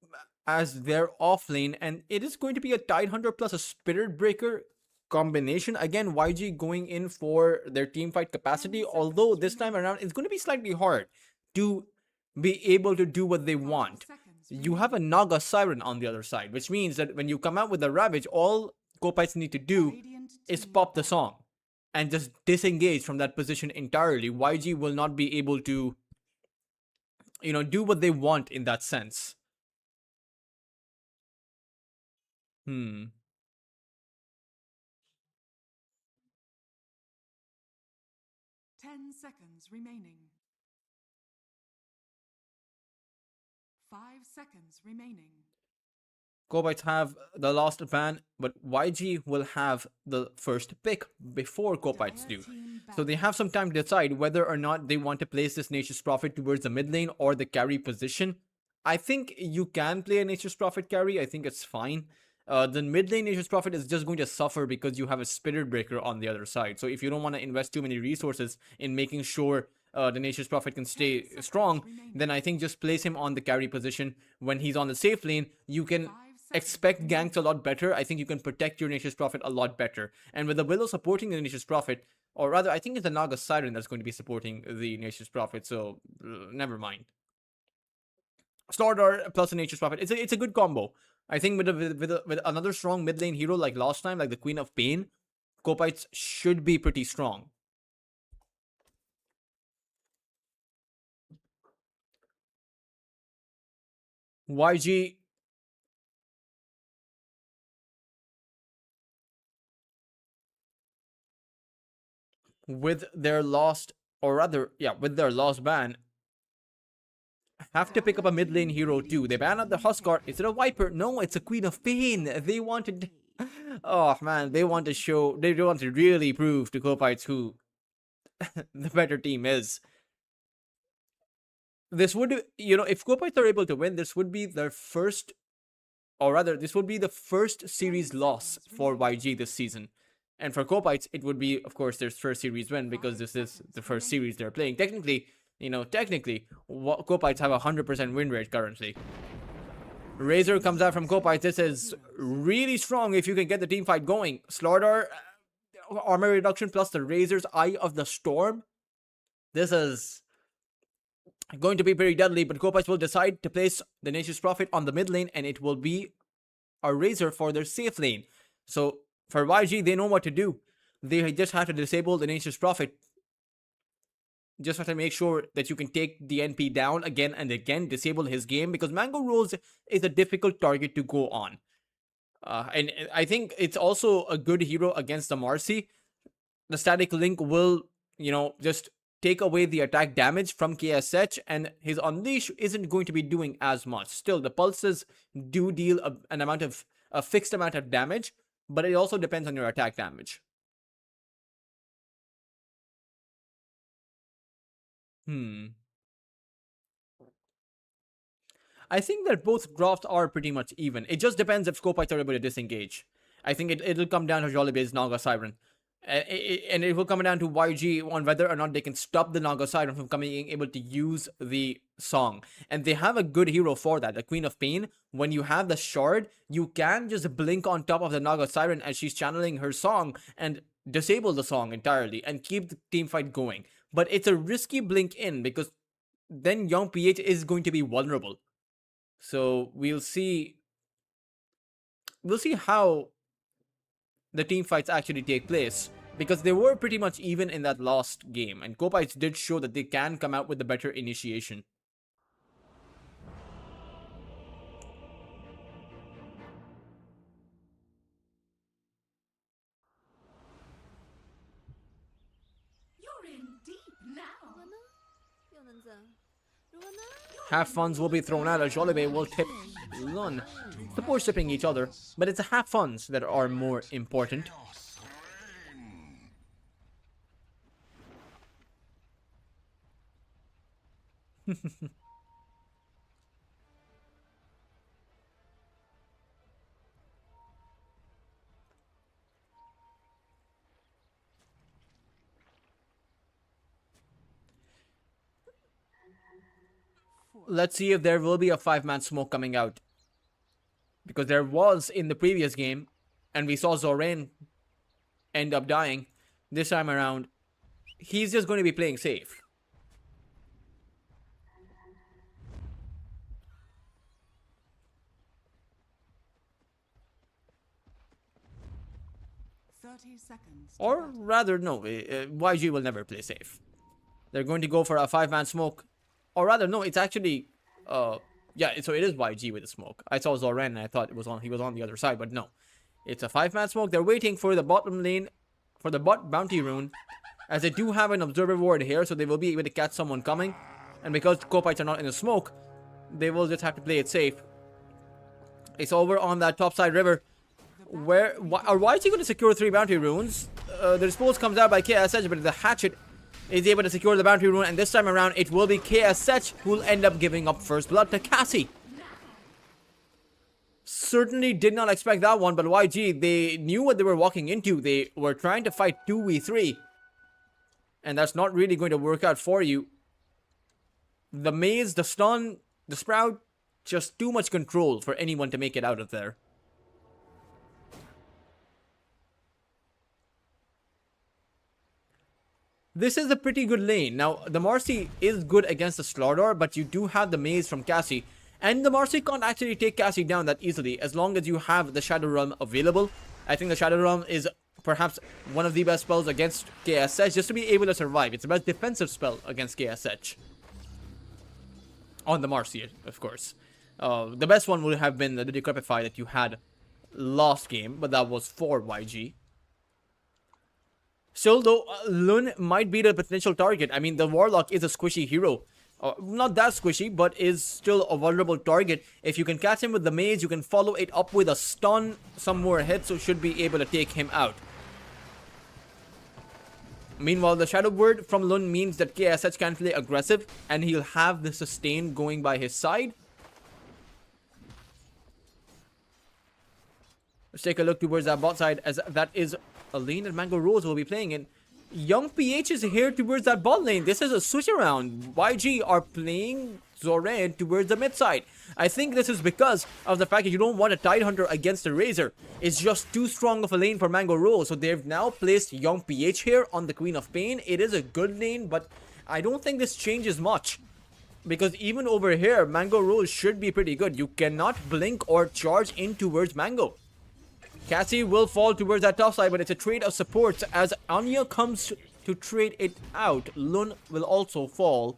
as their offlane, and it is going to be a Tidehunter plus a Spirit Breaker combination. Again, YG going in for their team fight capacity, although this time around it's going to be slightly hard to be able to do what they want. You have a Naga Siren on the other side, which means that when you come out with the Ravage, all Copites need to do is pop the song and just disengage from that position entirely. YG will not be able to do what they want in that sense. 10 seconds remaining. 5 seconds remaining. Copites have the last ban, but YG will have the first pick before Copites do. So they have some time to decide whether or not they want to place this Nature's Prophet towards the mid lane or the carry position. I think you can play a Nature's Prophet carry. I think it's fine. The mid lane Nature's Prophet is just going to suffer because you have a Spirit Breaker on the other side. So if you don't want to invest too many resources in making sure the Nature's Prophet can stay strong, then I think just place him on the carry position. When he's on the safe lane, you can expect ganks a lot better. I think you can protect your Nature's Prophet a lot better. And with the Willow supporting the Nature's Prophet, or rather, I think it's the Naga Siren that's going to be supporting the Nature's Prophet, so never mind. Stardor plus the Nature's Prophet, it's a good combo. I think with another strong mid lane hero like last time, like the Queen of Pain, Copites should be pretty strong. YG with their lost, or rather, yeah, with their lost ban, have to pick up a mid lane hero too. They ban out the Huskar. Is it a Viper? No, it's a Queen of Pain. They wanted... Oh man, they want to show... They want to really prove to Copites who the better team is. This would, if Copites are able to win, this would be their first... Or rather, this would be the first series loss for YG this season. And for Copites, it would be, of course, their first series win because this is the first series they're playing. Technically, Copites have a 100% win rate currently. Razor comes out from Copites. This is really strong if you can get the team fight going. Slaughter, armor reduction plus the Razor's Eye of the Storm. This is going to be pretty deadly, but Copites will decide to place the Nature's Prophet on the mid lane, and it will be a Razor for their safe lane. So for YG, they know what to do. They just have to disable the Nature's Prophet. Just have to make sure that you can take the NP down again and again, disable his game, because Mango Rose is a difficult target to go on. And I think it's also a good hero against the Marcy. The static link will, just take away the attack damage from KSH, and his Unleash isn't going to be doing as much. Still, the pulses do deal a fixed amount of damage, but it also depends on your attack damage. I think that both drafts are pretty much even. It just depends if Scopites are able to disengage. I think it'll come down to Jollibee's Naga Siren. And it will come down to YG on whether or not they can stop the Naga Siren from being able to use the song. And they have a good hero for that, the Queen of Pain. When you have the shard, you can just blink on top of the Naga Siren as she's channeling her song and disable the song entirely and keep the team fight going. But it's a risky blink in because then young PH is going to be vulnerable. So we'll see how the team fights actually take place, because they were pretty much even in that last game, and Kopites did show that they can come out with a better initiation. You're in deep now. Half funds will be thrown out as Jollibee will tip Lun. Support sipping each other, but it's the half funds that are more important. Let's see if there will be a 5-man smoke coming out. Because there was in the previous game, and we saw Zoran end up dying. This time around, he's just going to be playing safe. Or rather, no, YG will never play safe. They're going to go for a 5-man smoke. Or rather, no, it's actually, yeah, so it is YG with the smoke. I saw Zoran and I thought he was on the other side, but no. It's a 5-man smoke. They're waiting for the bottom lane, for the bot bounty rune, as they do have an observer ward here, so they will be able to catch someone coming. And because Kopites are not in the smoke, they will just have to play it safe. It's over on that topside river. Why is he going to secure 3 bounty runes? The response comes out by KSH, but the hatchet is able to secure the bounty rune, and this time around it will be KSH who will end up giving up first blood to Cassie. Certainly did not expect that one, but YG, they knew what they were walking into. They were trying to fight 2v3, and that's not really going to work out for you. The maze, the stun, the sprout, just too much control for anyone to make it out of there. This is a pretty good lane. Now, the Marcy is good against the Slardar, but you do have the maze from Cassie. And the Marcy can't actually take Cassie down that easily as long as you have the Shadow Realm available. I think the Shadow Realm is perhaps one of the best spells against KSH just to be able to survive. It's the best defensive spell against KSH. On the Marcy, of course. The best one would have been the Decrepify that you had last game, but that was for YG. Still, though, Lun might be the potential target. I mean, the Warlock is a squishy hero. Not that squishy, but is still a vulnerable target. If you can catch him with the maze, you can follow it up with a stun, some more hits, so should be able to take him out. Meanwhile, the Shadow Word from Lun means that KSH can play aggressive, and he'll have the sustain going by his side. Let's take a look towards that bot side, as that is a lane that Mango Rose will be playing in. Young PH is here towards that bot lane. This is a switch around. YG are playing Zoran towards the mid side. I think this is because of the fact that you don't want a Tidehunter against a Razor. It's just too strong of a lane for Mango Rose. So they've now placed Young PH here on the Queen of Pain. It is a good lane, but I don't think this changes much. Because even over here, Mango Rose should be pretty good. You cannot blink or charge in towards Mango. Cassie will fall towards that top side, but it's a trade of supports as Anya comes to trade it out. Lun will also fall.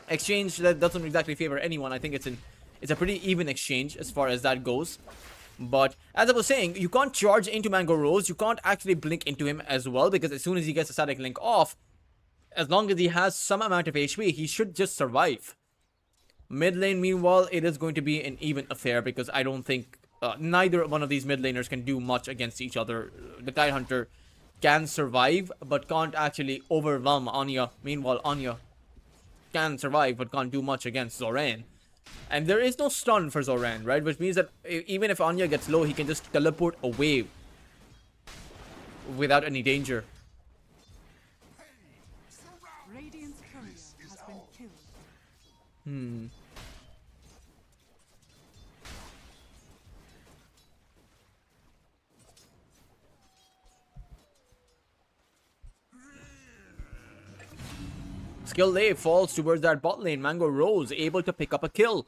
Exchange that doesn't exactly favor anyone. I think it's a pretty even exchange as far as that goes. But as I was saying, you can't charge into Mango Rose. You can't actually blink into him as well, because as soon as he gets a static link off, as long as he has some amount of HP, he should just survive. Mid lane, meanwhile, it is going to be an even affair because I don't think neither one of these mid laners can do much against each other. The Tidehunter can survive, but can't actually overwhelm Anya. Meanwhile, Anya can survive, but can't do much against Zoran. And there is no stun for Zoran, right? Which means that even if Anya gets low, he can just teleport away. without any danger. Radiant's courier has been killed. Hmm. Skill Lay falls towards that bot lane. Mango Rose able to pick up a kill.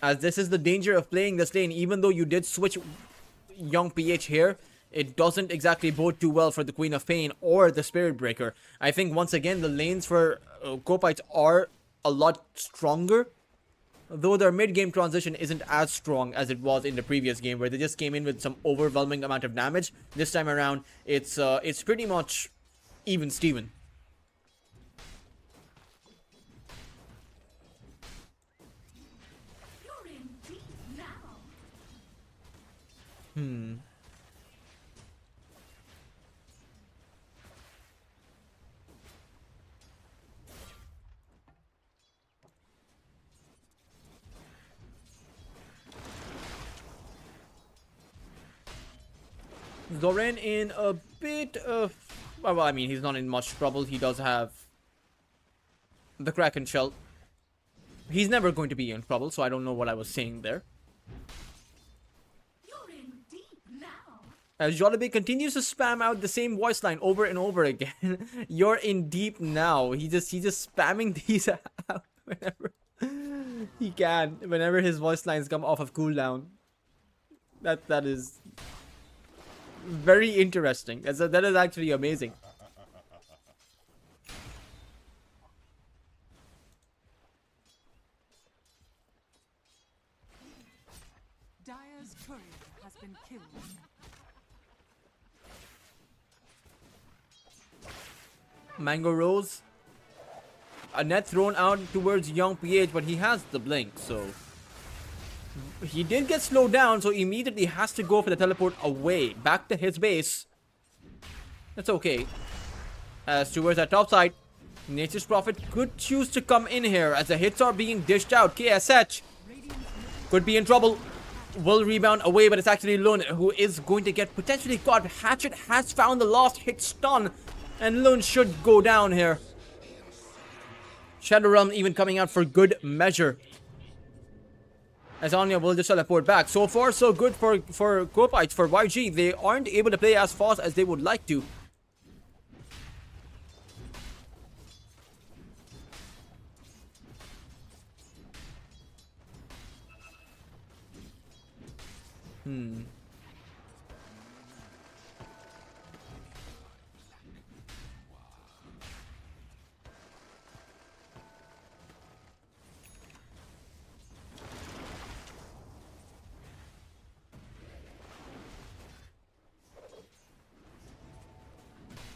As this is the danger of playing this lane. Even though you did switch Young PH here, it doesn't exactly bode too well for the Queen of Pain or the Spirit Breaker. I think once again the lanes for Kopites are a lot stronger. Though their mid-game transition isn't as strong as it was in the previous game, where they just came in with some overwhelming amount of damage. This time around, it's pretty much even Steven. You're in deep now. Hmm. Zoran in a bit of... Well, I mean, he's not in much trouble. He does have the Kraken Shell. He's never going to be in trouble, so I don't know what I was saying there. You're in deep now. As Jollibee continues to spam out the same voice line over and over again. You're in deep now. He's just spamming these out whenever he can. Whenever his voice lines come off of cooldown. That is very interesting. That is actually amazing. Dire's courier has been killed. Mango Rose. A net thrown out towards Young PH, but he has the blink, so he did get slowed down, so immediately has to go for the teleport away, back to his base. That's okay. As towards that top side, Nature's Prophet could choose to come in here as the hits are being dished out. KSH could be in trouble. Will rebound away, but it's actually Lunar who is going to get potentially caught. Hatchet has found the last hit stun, and Lunar should go down here. Shadow Realm even coming out for good measure. As Anya will just teleport back. So far, so good for Kopites. For YG, they aren't able to play as fast as they would like to.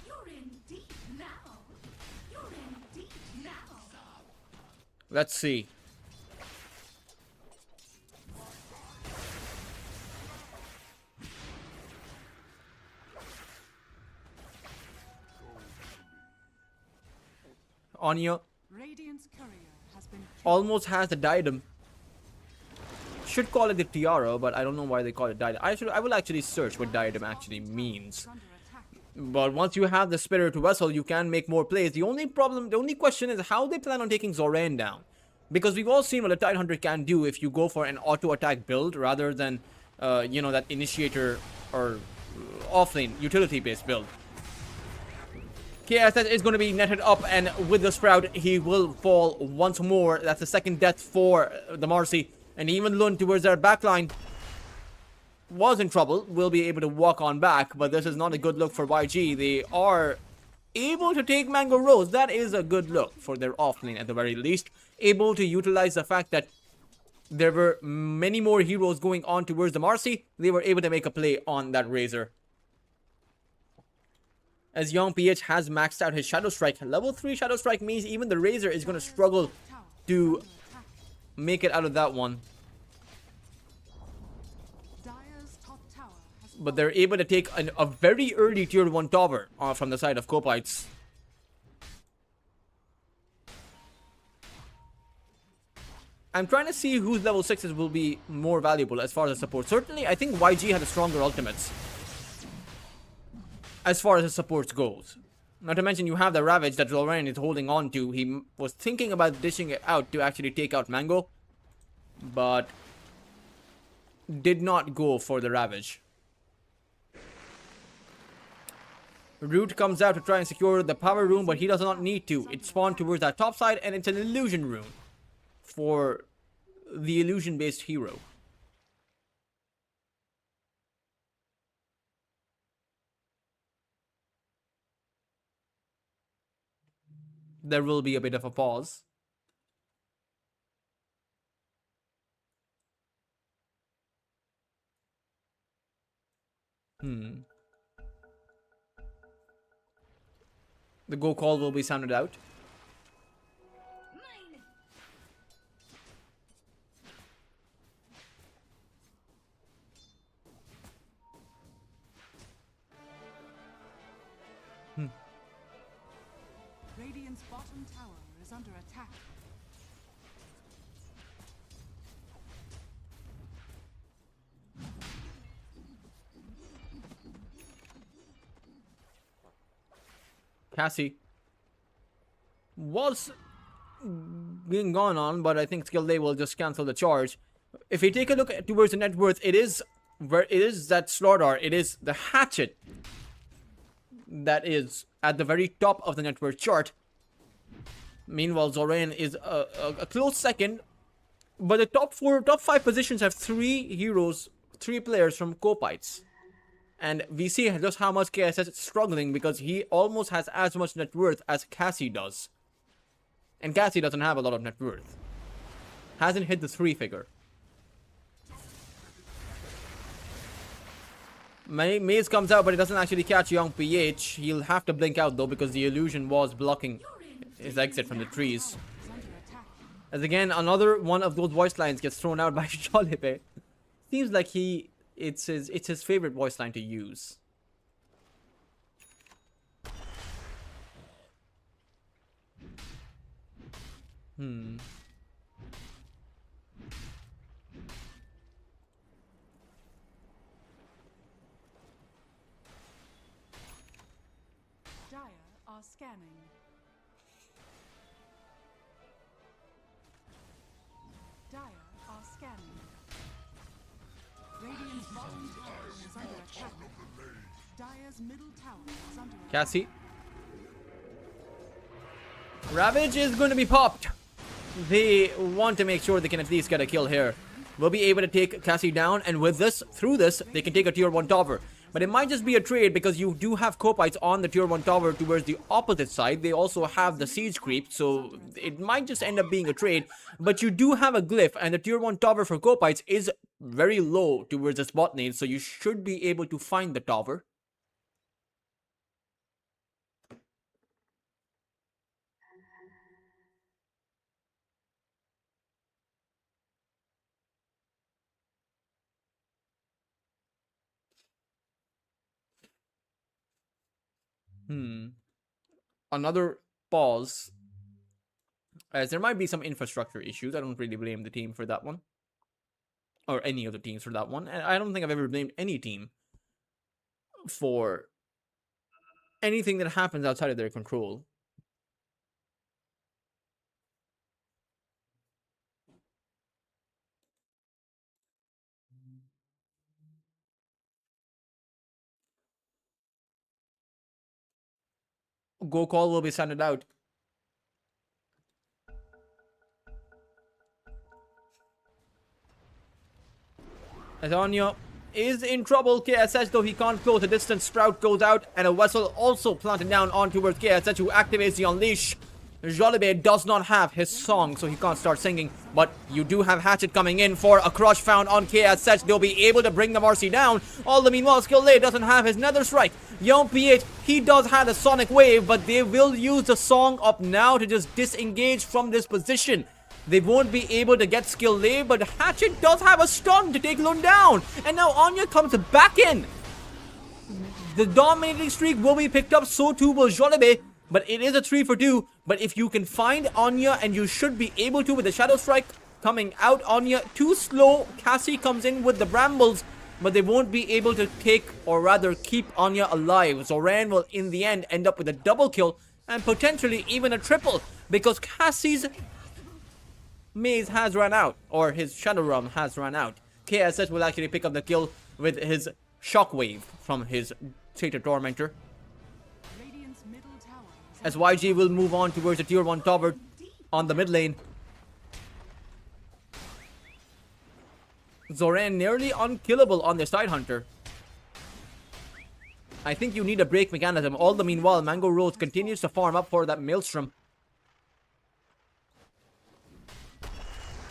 You're in deep now. You're in deep now. Let's see. Anya Radiant's courier has been killed. almost has the diadem. Should call it the tiara, but I don't know why they call it diadem. I will actually search what diadem actually means. Under attack. But once you have the Spirit Vessel, you can make more plays. The only question is how they plan on taking Zoran down. Because we've all seen what a Tidehunter can do if you go for an auto-attack build rather than, you know, that initiator or offlane utility-based build. KSS is going to be netted up, and with the Sprout, he will fall once more. That's the second death for the Marcy. And even Lund towards their backline was in trouble. Will be able to walk on back, but this is not a good look for YG. They are able to take Mango Rose. That is a good look for their offlane at the very least. Able to utilize the fact that there were many more heroes going on towards the Marcy. They were able to make a play on that Razor. As Young PH has maxed out his Shadow Strike. Level 3 Shadow Strike means even the Razor is going to struggle to make it out of that one. Dire's top tower has But they're able to take a very early tier 1 tower from the side of Kopites. I'm trying to see whose level 6s will be more valuable as far as support. Certainly, I think YG had a stronger ultimates. as far as his supports goes. Not to mention you have the Ravage that Zoran is holding on to. He was thinking about dishing it out to actually take out Mango, but did not go for the Ravage. Root comes out to try and secure the power room, but he does not need to. It spawned towards that top side, and it's an illusion room for the illusion-based hero. There will be a bit of a pause. The go call will be sounded out. Radiant's bottom tower is under attack. Cassie was being gone on, but I think Skill Day will just cancel the charge. If you take a look towards the net worth, it is that Slaughdar. It is the hatchet that is at the very top of the net worth chart. Meanwhile, Zoran is a close second, but the top 5 positions have 3 heroes, 3 players from Copites. And we see just how much KSS is struggling because he almost has as much net worth as Cassie does. And Cassie doesn't have a lot of net worth. Hasn't hit the 3-figure. Maze comes out, but it doesn't actually catch young PH. He'll have to blink out though because the illusion was blocking his exit from the trees. As again, another one of those voice lines gets thrown out by Jolipe. Seems like it's his favorite voice line to use. Dire are scanning. Dire are scanning. Radiant's bottom tower is under attack. Dire's middle tower is under attack. Cassie. Ravage is going to be popped. They want to make sure they can at least get a kill here. We'll be able to take Cassie down, and with this, through this, they can take a tier 1 tower. But it might just be a trade because you do have Copites on the tier 1 tower towards the opposite side. They also have the siege creep, so it might just end up being a trade. But you do have a glyph, and the tier 1 tower for Copites is very low towards the spot nade, so you should be able to find the tower. Another pause, as there might be some infrastructure issues. I don't really blame the team for that one, or any of the teams for that one. And I don't think I've ever blamed any team for anything that happens outside of their control. Go call will be sounded out. As Anya is in trouble, KSH though he can't close the distance. Sprout goes out, and a vessel also planted down on towards KSH, who activates the unleash. Jolibe does not have his song, so he can't start singing. But you do have Hatchet coming in for a crush found on KSH. They'll be able to bring the Marcy down. All the meanwhile, Skillay doesn't have his Nether Strike. Young PH, he does have a Sonic Wave, but they will use the song up now to just disengage from this position. They won't be able to get Skillay, but Hatchet does have a stun to take Lun down. And now Anya comes back in. The dominating streak will be picked up, so too will Jolibe. But it is a 3 for 2. But if you can find Anya, and you should be able to with the Shadow Strike coming out, Anya too slow. Cassie comes in with the Brambles. but they won't be able to take, or rather keep, Anya alive. Zoran will in the end end up with a double kill and potentially even a triple, because Cassie's maze has run out, or his Shadow Realm has run out. KSS will actually pick up the kill with his Shockwave from his Traitor Tormentor, Radiant's middle tower is as YG will move on towards the tier 1 tower on the mid lane. Zoran nearly unkillable on the Side Hunter. I think you need a break mechanism. All the meanwhile, Mango Rose continues to farm up for that Maelstrom.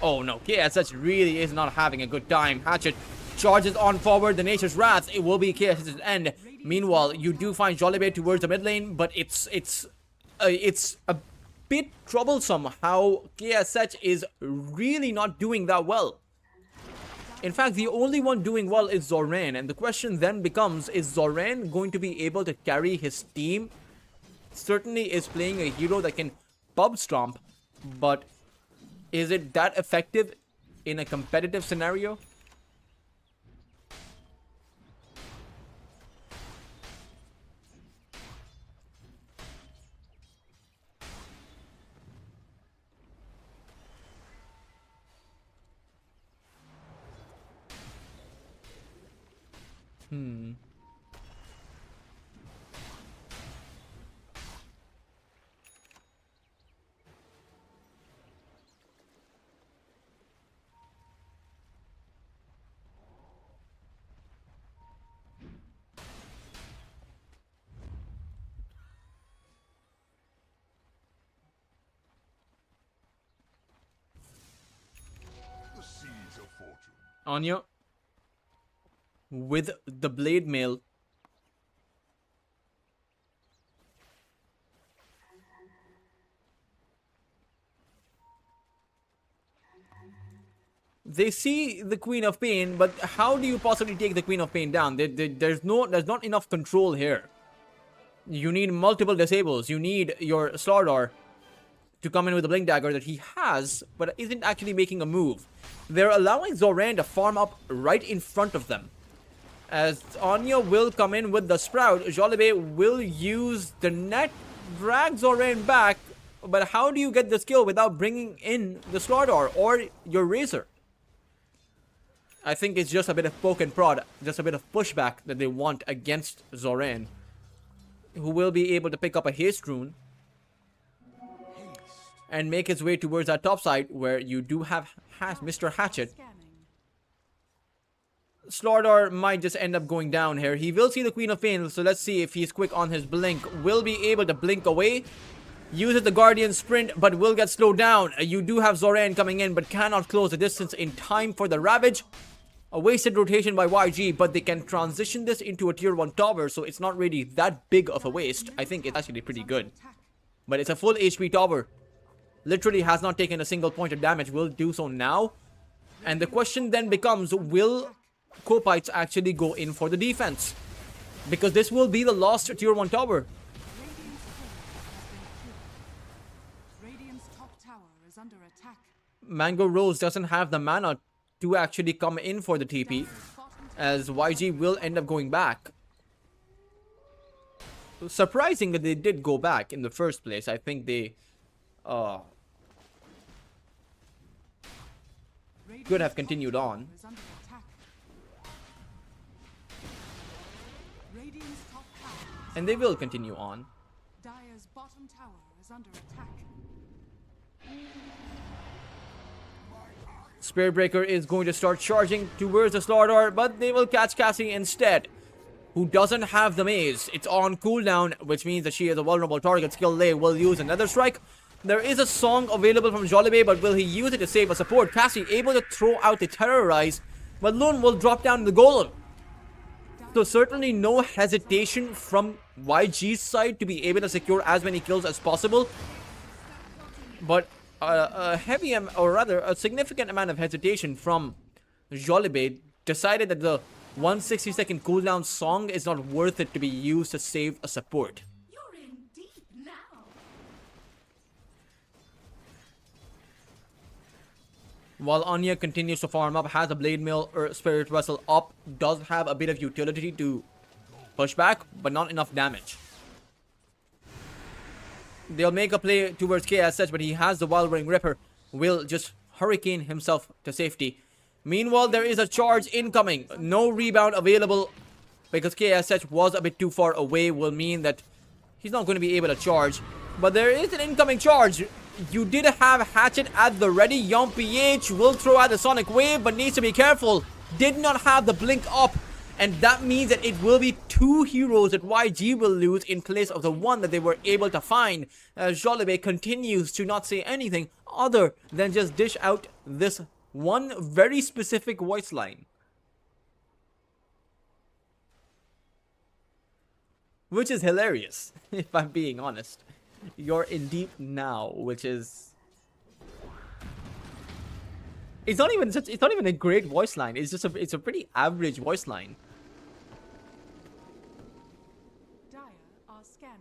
Oh no, KSS really is not having a good time. Hatchet charges on forward, the Nature's Wrath. It will be KSS's end. Meanwhile, you do find Jollibee towards the mid lane, but it's a bit troublesome how KSH is really not doing that well. In fact, the only one doing well is Zoran, and the question then becomes, is Zoran going to be able to carry his team? Certainly is playing a hero that can pub stomp, but is it that effective in a competitive scenario? The seeds of fortune. Anya with the Blade Mail. They see the Queen of Pain, but how do you possibly take the Queen of Pain down? There's not enough control here. You need multiple disables. You need your Slardar to come in with the Blink Dagger that he has, but isn't actually making a move. They're allowing Zoran to farm up right in front of them. As Anya will come in with the Sprout, Jollibee will use the net, drag Zoran back, but how do you get the skill without bringing in the Slardar or your Razor? I think it's just a bit of poke and prod, just a bit of pushback that they want against Zoran, who will be able to pick up a Haste Rune and make his way towards that top side where you do have Mr. Hatchet. scanning. Slardar might just end up going down here. He will see the Queen of Pain, so let's see if he's quick on his blink. Will be able to blink away. Uses the Guardian Sprint, but will get slowed down. You do have Zoran coming in, but cannot close the distance in time for the Ravage. A wasted rotation by YG, but they can transition this into a tier 1 tower, so it's not really that big of a waste. I think it's actually pretty good. But it's a full HP tower. Literally has not taken a single point of damage. Will do so now. And the question then becomes, will Copites actually go in for the defense? Because this will be the last tier 1 tower. Radiant's top tower is under attack. Mango Rose doesn't have the mana to actually come in for the TP, as YG will end up going back. Surprising that they did go back in the first place. I think they could have continued on. Is under attack. Radiant's top tower is And they will continue on. Dire's bottom tower is under attack. Spearbreaker is going to start charging towards the Slardar, but they will catch Cassie instead, who doesn't have the maze. It's on cooldown, which means that she is a vulnerable target. Skill Lay will use another strike. There is a song available from Jollibee, but will he use it to save a support? Cassie able to throw out the Terrorize, but Lun will drop down the Golem. So certainly no hesitation from YG's side to be able to secure as many kills as possible. But a significant amount of hesitation from Jollibee. Decided that the 160-second cooldown song is not worth it to be used to save a support. You're in deep now. While Anya continues to farm up, has a Blade Mill or Spirit Vessel up, does have a bit of utility to push back, but not enough damage. They'll make a play towards KSH, but he has the Wild Ring Ripper. Will just hurricane himself to safety. Meanwhile, there is a charge incoming. No rebound available because KSH was a bit too far away. Will mean that he's not going to be able to charge. But there is an incoming charge. You did have Hatchet at the ready. Young PH will throw out the Sonic Wave, but needs to be careful. Did not have the blink up. And that means that it will be 2 heroes that YG will lose in place of the one that they were able to find. As Jolivet continues to not say anything other than just dish out this one very specific voice line. Which is hilarious, if I'm being honest. You're in deep now, which is... It's not even a great voice line. It's just it's a pretty average voice line. Dire are scanning.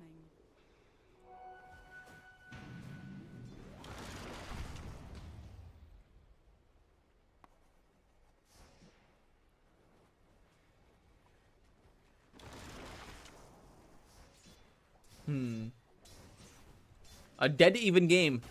A dead even game,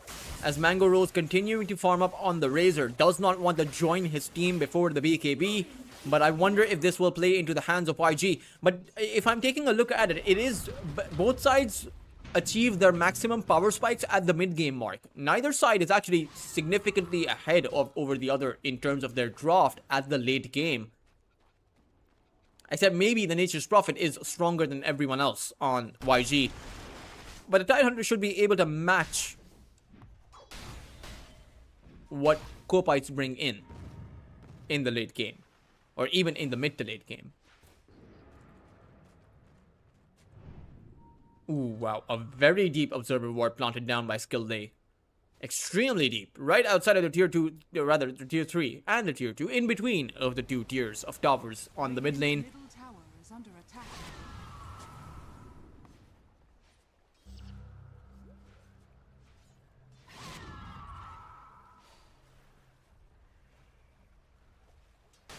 as Mango Rose continuing to farm up on the Razor. Does not want to join his team before the BKB, but I wonder if this will play into the hands of YG. But if I'm taking a look at it, it is both sides achieve their maximum power spikes at the mid-game mark. Neither side is actually significantly ahead of over the other in terms of their draft at the late game. Except maybe the Nature's Prophet is stronger than everyone else on YG. But the Tidehunter should be able to match what Kopites bring in the late game. Or even in the mid to late game. Ooh, wow. A very deep Observer Ward planted down by Skillday. Extremely deep. Right outside of the tier 2, rather the tier 3 and the tier 2. In between of the 2 tiers of towers on the mid lane. Middle tower is under attack.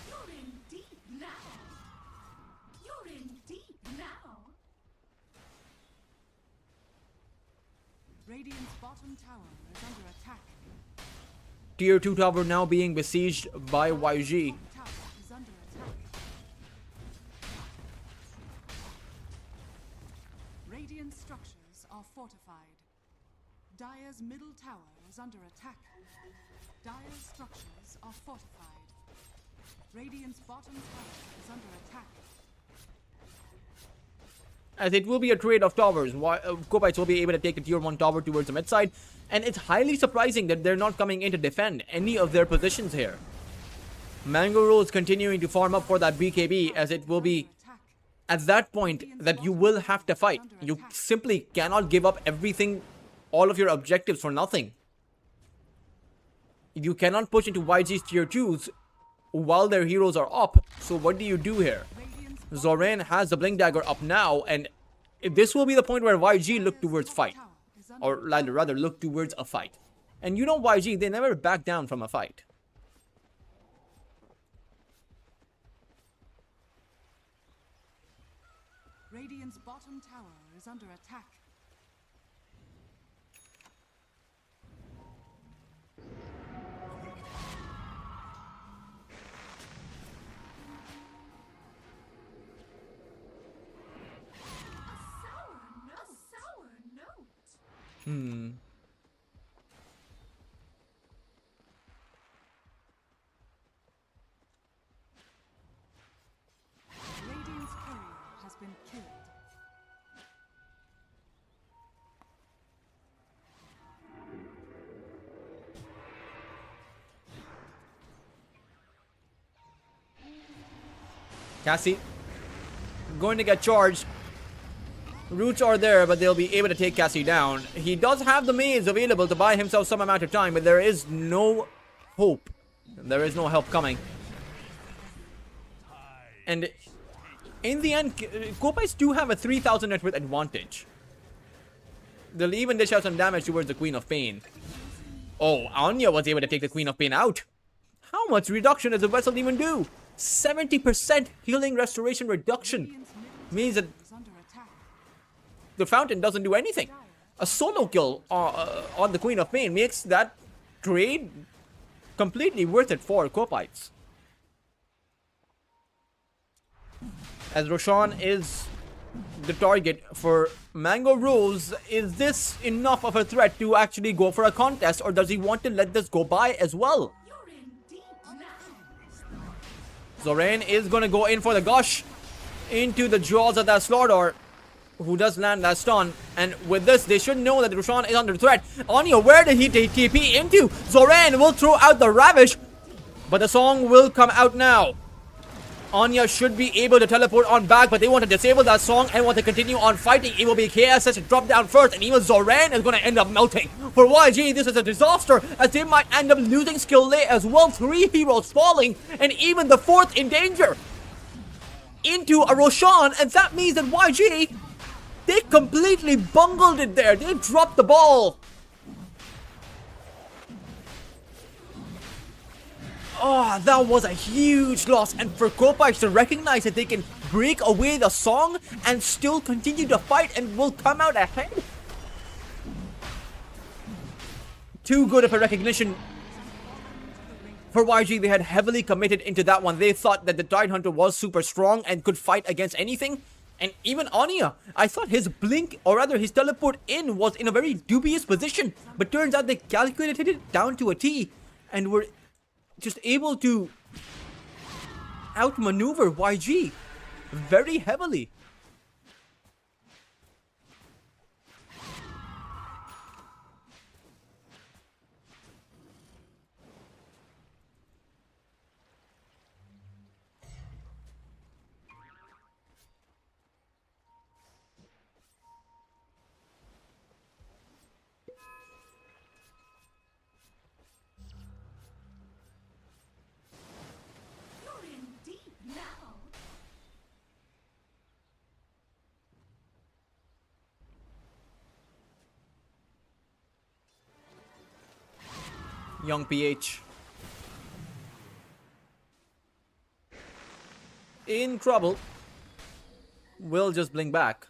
You're in deep now. You're in deep now. Radiant's bottom tower is under attack. Tier 2 tower now being besieged by YG. Tower is under attack. Radiant structures are fortified. Dire's middle tower is under attack. Dire's structures are fortified. Radiant's bottom tower is under attack. As it will be a trade of towers. Kopites will be able to take the tier 1 tower towards the mid side. And it's highly surprising that they're not coming in to defend any of their positions here. Mango Rose continuing to farm up for that BKB, as it will be Attack. at that point that you will have to fight. You simply cannot give up everything, all of your objectives for nothing. You cannot push into YG's tier 2s while their heroes are up. So what do you do here? Radiant's Zoran has the Blink Dagger up now, and this will be the point where YG look towards fight. tower is under Or rather look towards a fight. And you know YG, they never back down from a fight. Radiant's bottom tower is under attack. A sour note. Radiant's courier has been killed. Cassie going to get charged. Roots are there, but they'll be able to take Cassie down. He does have the maze available to buy himself some amount of time, but there is no hope. There is no help coming. And in the end, Kopites do have a 3,000 net worth advantage. They'll even dish out some damage towards the Queen of Pain. Oh, Anya was able to take the Queen of Pain out. How much reduction does the vessel even do? 70% healing restoration reduction. Radiant's middle Means that tower is under attack. the fountain doesn't do anything. A solo kill on the Queen of Pain makes that trade completely worth it for Kopites. As Roshan is the target for Mango Rose, is this enough of a threat to actually go for a contest, or does he want to let this go by as well? Zorain is gonna go in for the gush into the jaws of that Slaughter, who does land that stun. And with this, they should know that Roshan is under threat. Anya, where did he TP into? Zorain will throw out the Ravish, but the song will come out now. Anya should be able to teleport on back, but they want to disable that song and want to continue on fighting. It will be KSS to drop down first, and even Zoran is going to end up melting. For YG, this is a disaster, as they might end up losing skill lay as well. 3 heroes falling, and even the 4th in danger. Into a Roshan, and that means that YG, they completely bungled it there. They dropped the ball. Oh, that was a huge loss, and for Kopites to recognize that they can break away the song and still continue to fight and will come out ahead. Too good of a recognition for YG. They had heavily committed into that one. They thought that the Tidehunter was super strong and could fight against anything. And even Anya, I thought his blink, or rather his teleport in, was in a very dubious position. But turns out they calculated it down to a T and were just able to outmaneuver YG very heavily. Young PH in trouble. Will just blink back.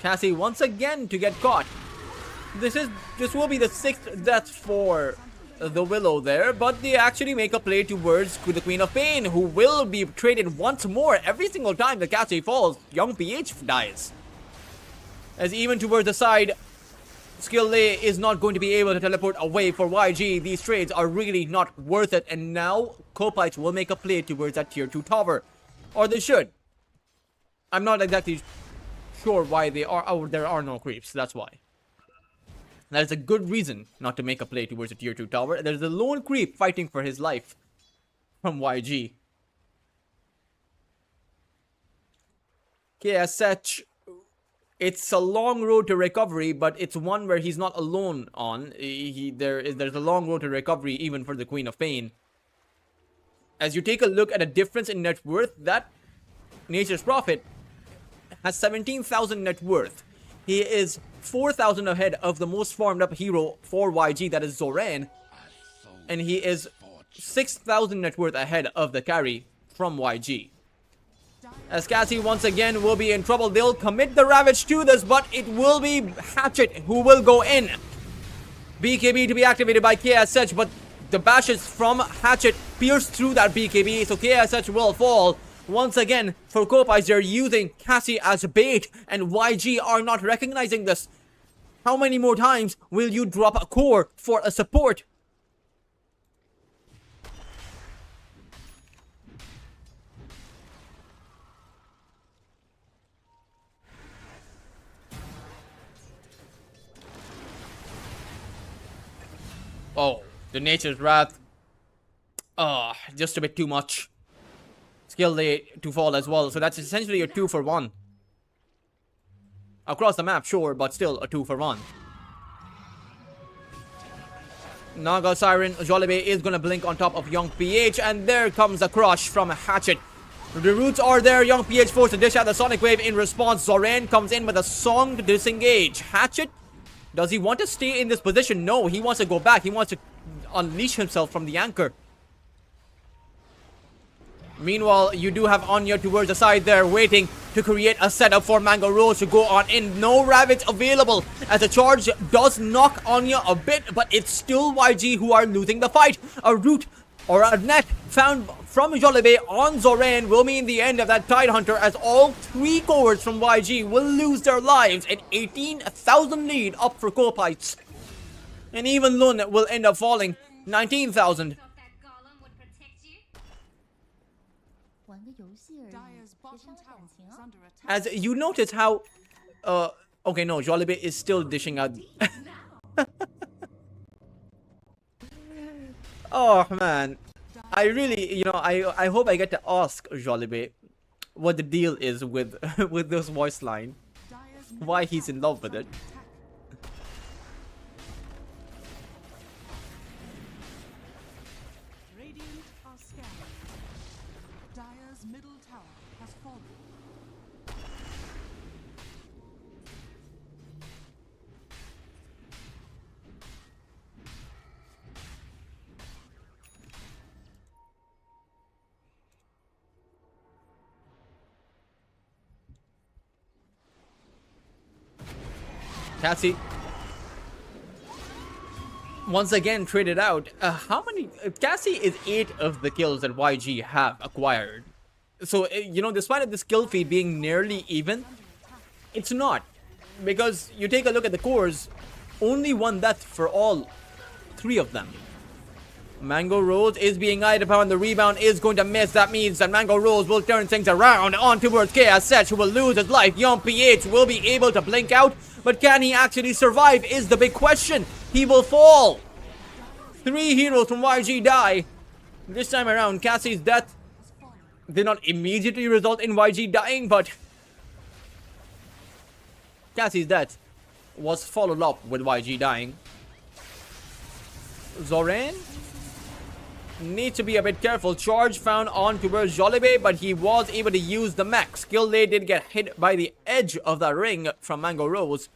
Cassie once again to get caught. This will be the 6th death for the Willow there, but they actually make a play towards the Queen of Pain, who will be traded once more. Every single time the Cassie falls, Young PH dies. As even towards the side, Skill Lay is not going to be able to teleport away for YG. These trades are really not worth it, and now Kopites will make a play towards that tier 2 tower. Or they should. I'm not exactly sure why they are. Oh, there are no creeps, that's why. That is a good reason not to make a play towards a tier 2 tower. There's a lone creep fighting for his life from YG. KSH, it's a long road to recovery, but it's one where he's not alone on. There's a long road to recovery even for the Queen of Pain. As you take a look at a difference in net worth, that Nature's Prophet has 17,000 net worth. He is 4,000 ahead of the most farmed up hero for YG, that is Zoran. And he is 6,000 net worth ahead of the carry from YG. As Cassie once again will be in trouble. They'll commit the Ravage to this, but it will be Hatchet who will go in. BKB to be activated by KSH, but the bashes from Hatchet pierce through that BKB, so KSH will fall. Once again, for Kopites, they're using Cassie as bait, and YG are not recognizing this. How many more times will you drop a core for a support? Oh, the Nature's Wrath. Just a bit too much. Skill Day to fall as well, so that's essentially a 2 for 1. Across the map, sure, but still a 2 for 1. Naga Siren Jolibe is gonna blink on top of Young PH, and there comes a crush from Hatchet. The roots are there. Young PH forced to dish out the Sonic Wave in response. Zoran comes in with a song to disengage. Hatchet, does he want to stay in this position? No, he wants to go back. He wants to unleash himself from the anchor. Meanwhile, you do have Anya towards the side there, waiting to create a setup for Mango Rose to go on in. No Ravage available, as the charge does knock Anya a bit, but it's still YG who are losing the fight. A root or a net found from Jolibé on Zoran will mean the end of that Tidehunter, as all 3 cores from YG will lose their lives. An 18,000 lead up for Copites. And even Lun will end up falling. 19,000. Dire's bottom tower is under attack. As you notice how... okay, no, Jolibé is still dishing out... Oh, man. I really, I hope I get to ask Jolibé what the deal is with with this voice line. Dire's Why he's in love with it. attack. Radiant are scanning. Dire's middle tower has fallen. Cassie once again traded out. How many? Cassie is 8 of the kills that YG have acquired. So, despite of this kill feed being nearly even, it's not. Because you take a look at the cores, only 1 death for all 3 of them. Mango Rose is being eyed upon. The rebound is going to miss. That means that Mango Rose will turn things around on towards KSH, who will lose his life. Young PH will be able to blink out, but can he actually survive is the big question. He will fall. 3 heroes from YG die. This time around, Cassie's death did not immediately result in YG dying, but Cassie's death was followed up with YG dying. Zoran needs to be a bit careful. Charge found on towards Jolibé, but he was able to use the mech. Skill Lay did get hit by the edge of the ring from Mango Rose,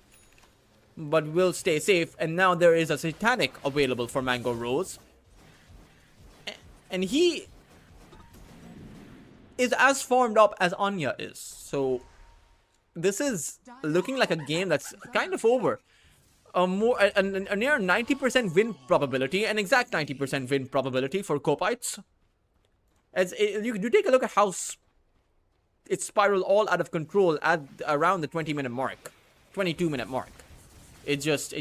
but will stay safe. And now there is a Satanic available for Mango Rose, and he is as farmed up as Anya is. So this is looking like a game that's kind of over. A near 90% win probability, an exact 90% win probability for Copites. As you take a look at how it spiraled all out of control at around the 20-minute mark, 22-minute mark. It just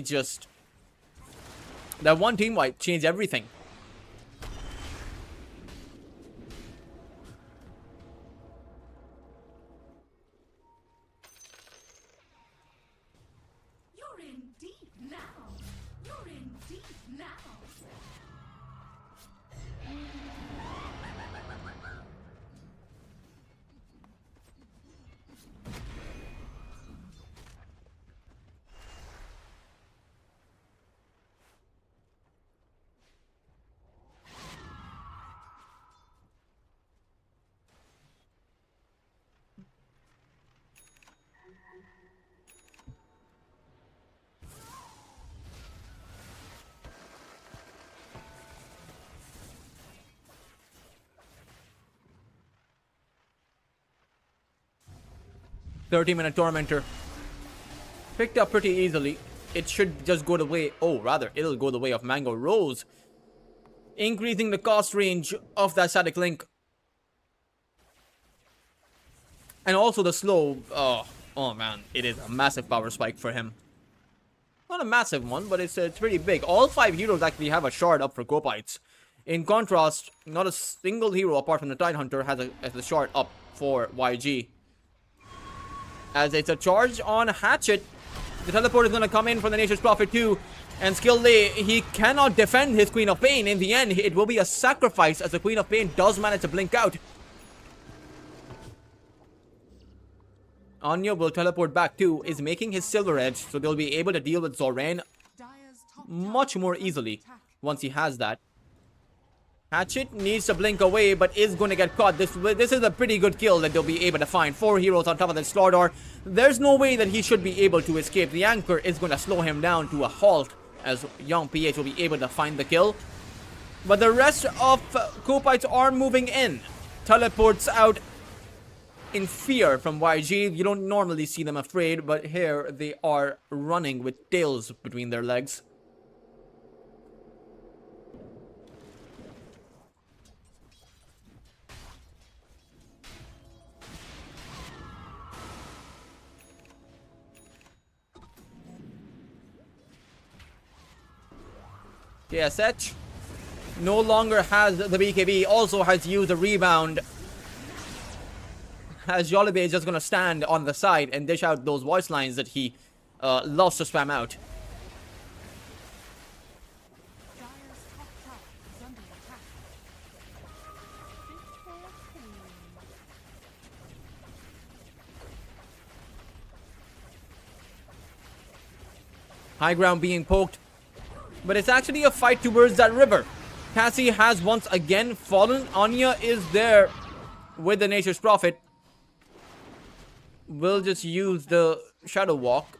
that one team wipe changed everything. You're in deep now. You're in deep now. Minute Tormentor. Picked up pretty easily. It should just go the way... Oh, rather, it'll go the way of Mango Rose. Increasing the cost range of that static link. And also the slow... Oh man, it is a massive power spike for him. Not a massive one, but it's pretty big. All 5 heroes actually have a shard up for Copites. In contrast, not a single hero apart from the Tidehunter has a shard up for YG. As it's a charge on Hatchet. The teleport is going to come in from the Nature's Prophet too. And Skill Lay, he cannot defend his Queen of Pain. In the end, it will be a sacrifice as the Queen of Pain does manage to blink out. Anya will teleport back too, is making his Silver Edge, so they'll be able to deal with Zoran Dire's top much tower more is under easily attack. once he has that. Hatchet needs to blink away, but is going to get caught. This is a pretty good kill that they'll be able to find. 4 heroes on top of the Slaughter. There's no way that he should be able to escape. The anchor is going to slow him down to a halt, as young PH will be able to find the kill. But the rest of Kopites are moving in. Teleports out in fear from YG. You don't normally see them afraid, but here they are running with tails between their legs. YACHE no longer has the BKB, also has used the rebound. As Jollibee is just going to stand on the side and dish out those voice lines that he loves to spam out. Dire's top tower is under attack. High ground being poked. But it's actually a fight towards that river. Cassie has once again fallen. Anya is there with the Nature's Prophet. We'll just use the Shadow Walk.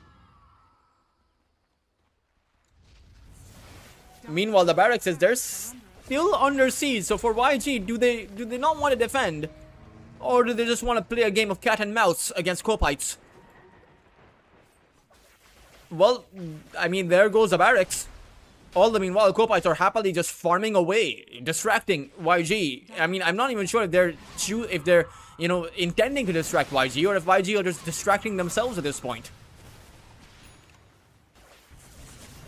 Meanwhile, the barracks is there, still under siege. So for YG, do they not want to defend? Or do they just want to play a game of cat and mouse against Kopites? Well, I mean, there goes the barracks. All the meanwhile, Kopites are happily just farming away, distracting YG. I mean, I'm not even sure if they're you know, intending to distract YG, or if YG are just distracting themselves at this point.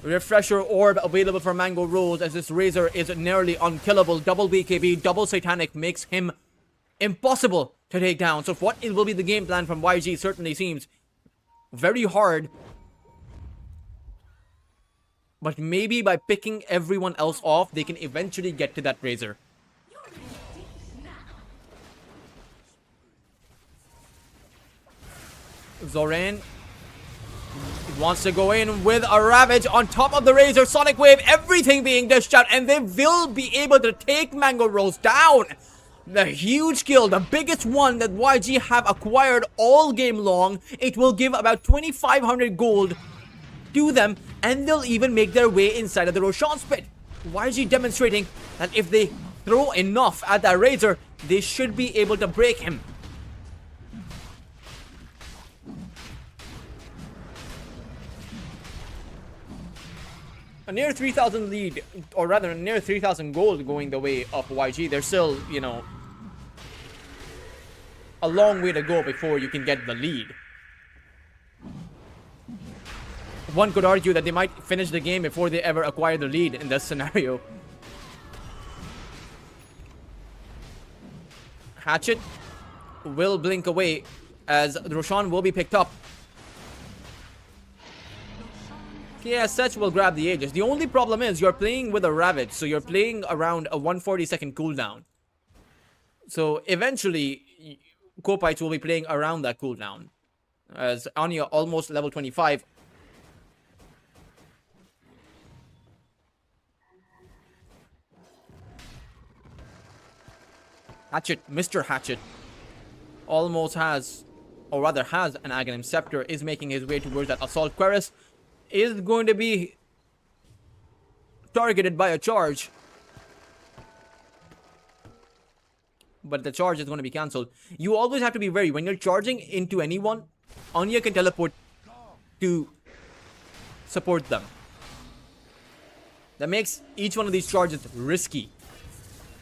Refresher orb available for Mango Rose, as this Razor is nearly unkillable. Double BKB, double Satanic makes him impossible to take down. So what will be the game plan from YG certainly seems very hard. But maybe by picking everyone else off, they can eventually get to that Razor. Zoran wants to go in with a Ravage on top of the Razor. Sonic Wave, everything being dished out, and they will be able to take Mango Rose down. The huge kill, the biggest one that YG have acquired all game long. It will give about 2,500 gold to them, and they'll even make their way inside of the Roshan's pit. YG demonstrating that if they throw enough at that Razor, they should be able to break him. A near 3,000 lead, or rather near 3,000 gold going the way of YG. There's still, you know, a long way to go before you can get the lead. One could argue that they might finish the game before they ever acquire the lead in this scenario. Hatchet will blink away as Roshan will be picked up. YACHE will grab the Aegis. The only problem is you're playing with a Ravage, so you're playing around a 140-second cooldown. So eventually, Kopites will be playing around that cooldown. As Anya almost level 25. Hatchet, Mr. Hatchet, almost has, or rather has, an Aghanim Scepter, is making his way towards that Assault. Querus is going to be targeted by a charge. But the charge is going to be cancelled. You always have to be wary. When you're charging into anyone, Anya can teleport to support them. That makes each one of these charges risky.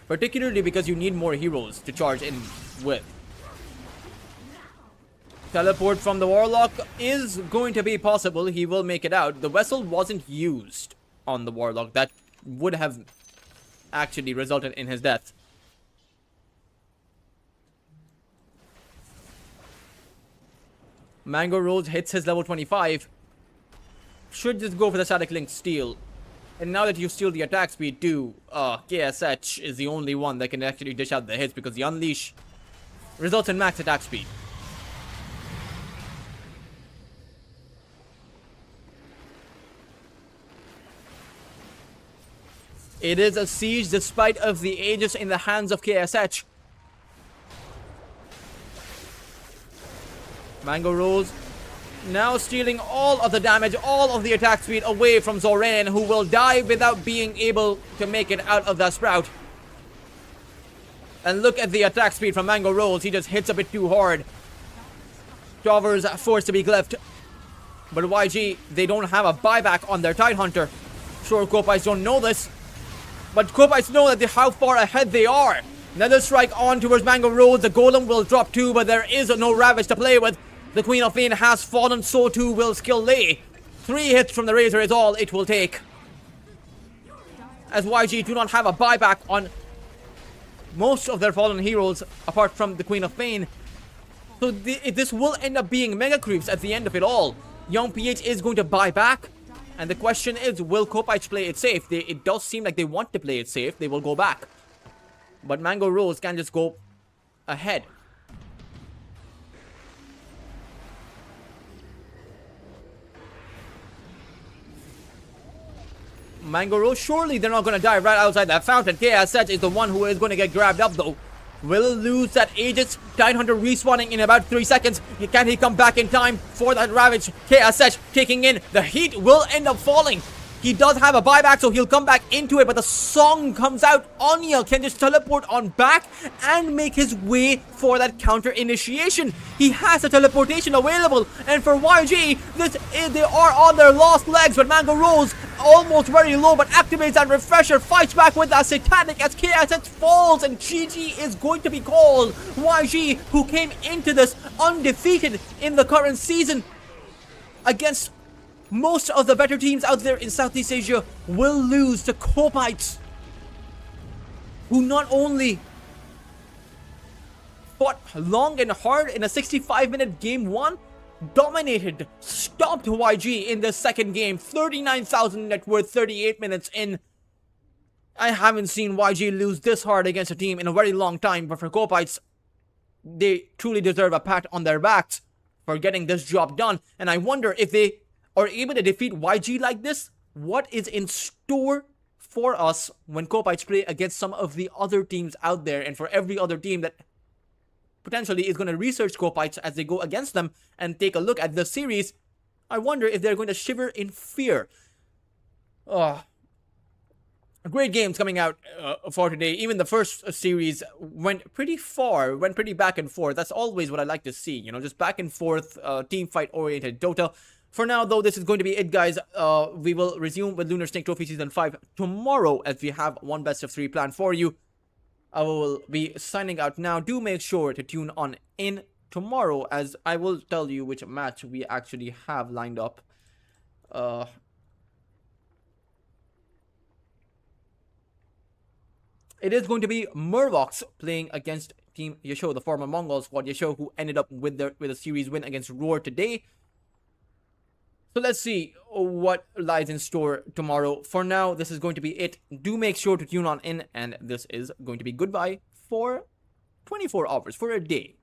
Particularly because you need more heroes to charge in with. Teleport from the Warlock is going to be possible. He will make it out. The vessel wasn't used on the Warlock. That would have actually resulted in his death. Mango Rose hits his level 25. Should just go for the static link steal. And now that you steal the attack speed too, YACHE is the only one that can actually dish out the hits, because the Unleash results in max attack speed. It is a siege despite of the Aegis in the hands of KSH. Mango Rose now stealing all of the damage, all of the attack speed away from Zoran, who will die without being able to make it out of that sprout. And look at the attack speed from Mango Rose. He just hits a bit too hard. Towers are forced to be glyphed. But YG, they don't have a buyback on their Tidehunter. Sure, Kopites don't know this, but Kopites know that how far ahead they are. Another strike on towards Mango Rose. The Golem will drop too, but there is no Ravage to play with. The Queen of Pain has fallen, so too will Skill Lay. 3 hits from the Razor is all it will take, as YG do not have a buyback on most of their fallen heroes apart from the Queen of Pain. So this will end up being Mega Creeps at the end of it all. Young PH is going to buy back, and the question is, will Kopites play it safe? It does seem like they want to play it safe. They will go back, but Mango Rose can just go ahead. Mango Rose, surely they're not going to die right outside that fountain. KSH is the one who is going to get grabbed up though. Will lose that Aegis. Tidehunter respawning in about 3 seconds. Can he come back in time for that Ravage? KSH taking in. The heat will end up falling. He does have a buyback, so he'll come back into it, but the song comes out. Anya can just teleport on back and make his way for that counter initiation. He has a teleportation available, and for YG, they are on their last legs, but Mango Rose almost very low, but activates that refresher, fights back with that Satanic as KSH falls, and GG is going to be called. YG, who came into this undefeated in the current season against most of the better teams out there in Southeast Asia, will lose to Kopites, who not only fought long and hard in a 65-minute game 1, dominated, stopped YG in the second game. 39,000 net worth, 38 minutes in. I haven't seen YG lose this hard against a team in a very long time, but for Kopites, they truly deserve a pat on their backs for getting this job done. And I wonder if they are able to defeat YG like this, what is in store for us when Kopites play against some of the other teams out there, and for every other team that potentially is going to research Kopites as they go against them and take a look at the series. I wonder if they're going to shiver in fear. Great games coming out for today. Even the first series went pretty far, went pretty back and forth. That's always what I like to see, you know, just back and forth, team fight oriented Dota. For now, though, this is going to be it, guys. We will resume with Lunar Snake Trophy Season 5 tomorrow, as we have one best of 3 planned for you. I will be signing out now. Do make sure to tune on in tomorrow, as I will tell you which match we actually have lined up. It is going to be Murlocs playing against Team Yasho, the former Mongol squad Yasho, who ended up with a series win against Roar today. So let's see what lies in store tomorrow. For now, this is going to be it. Do make sure to tune on in, and this is going to be goodbye for 24 hours, for a day.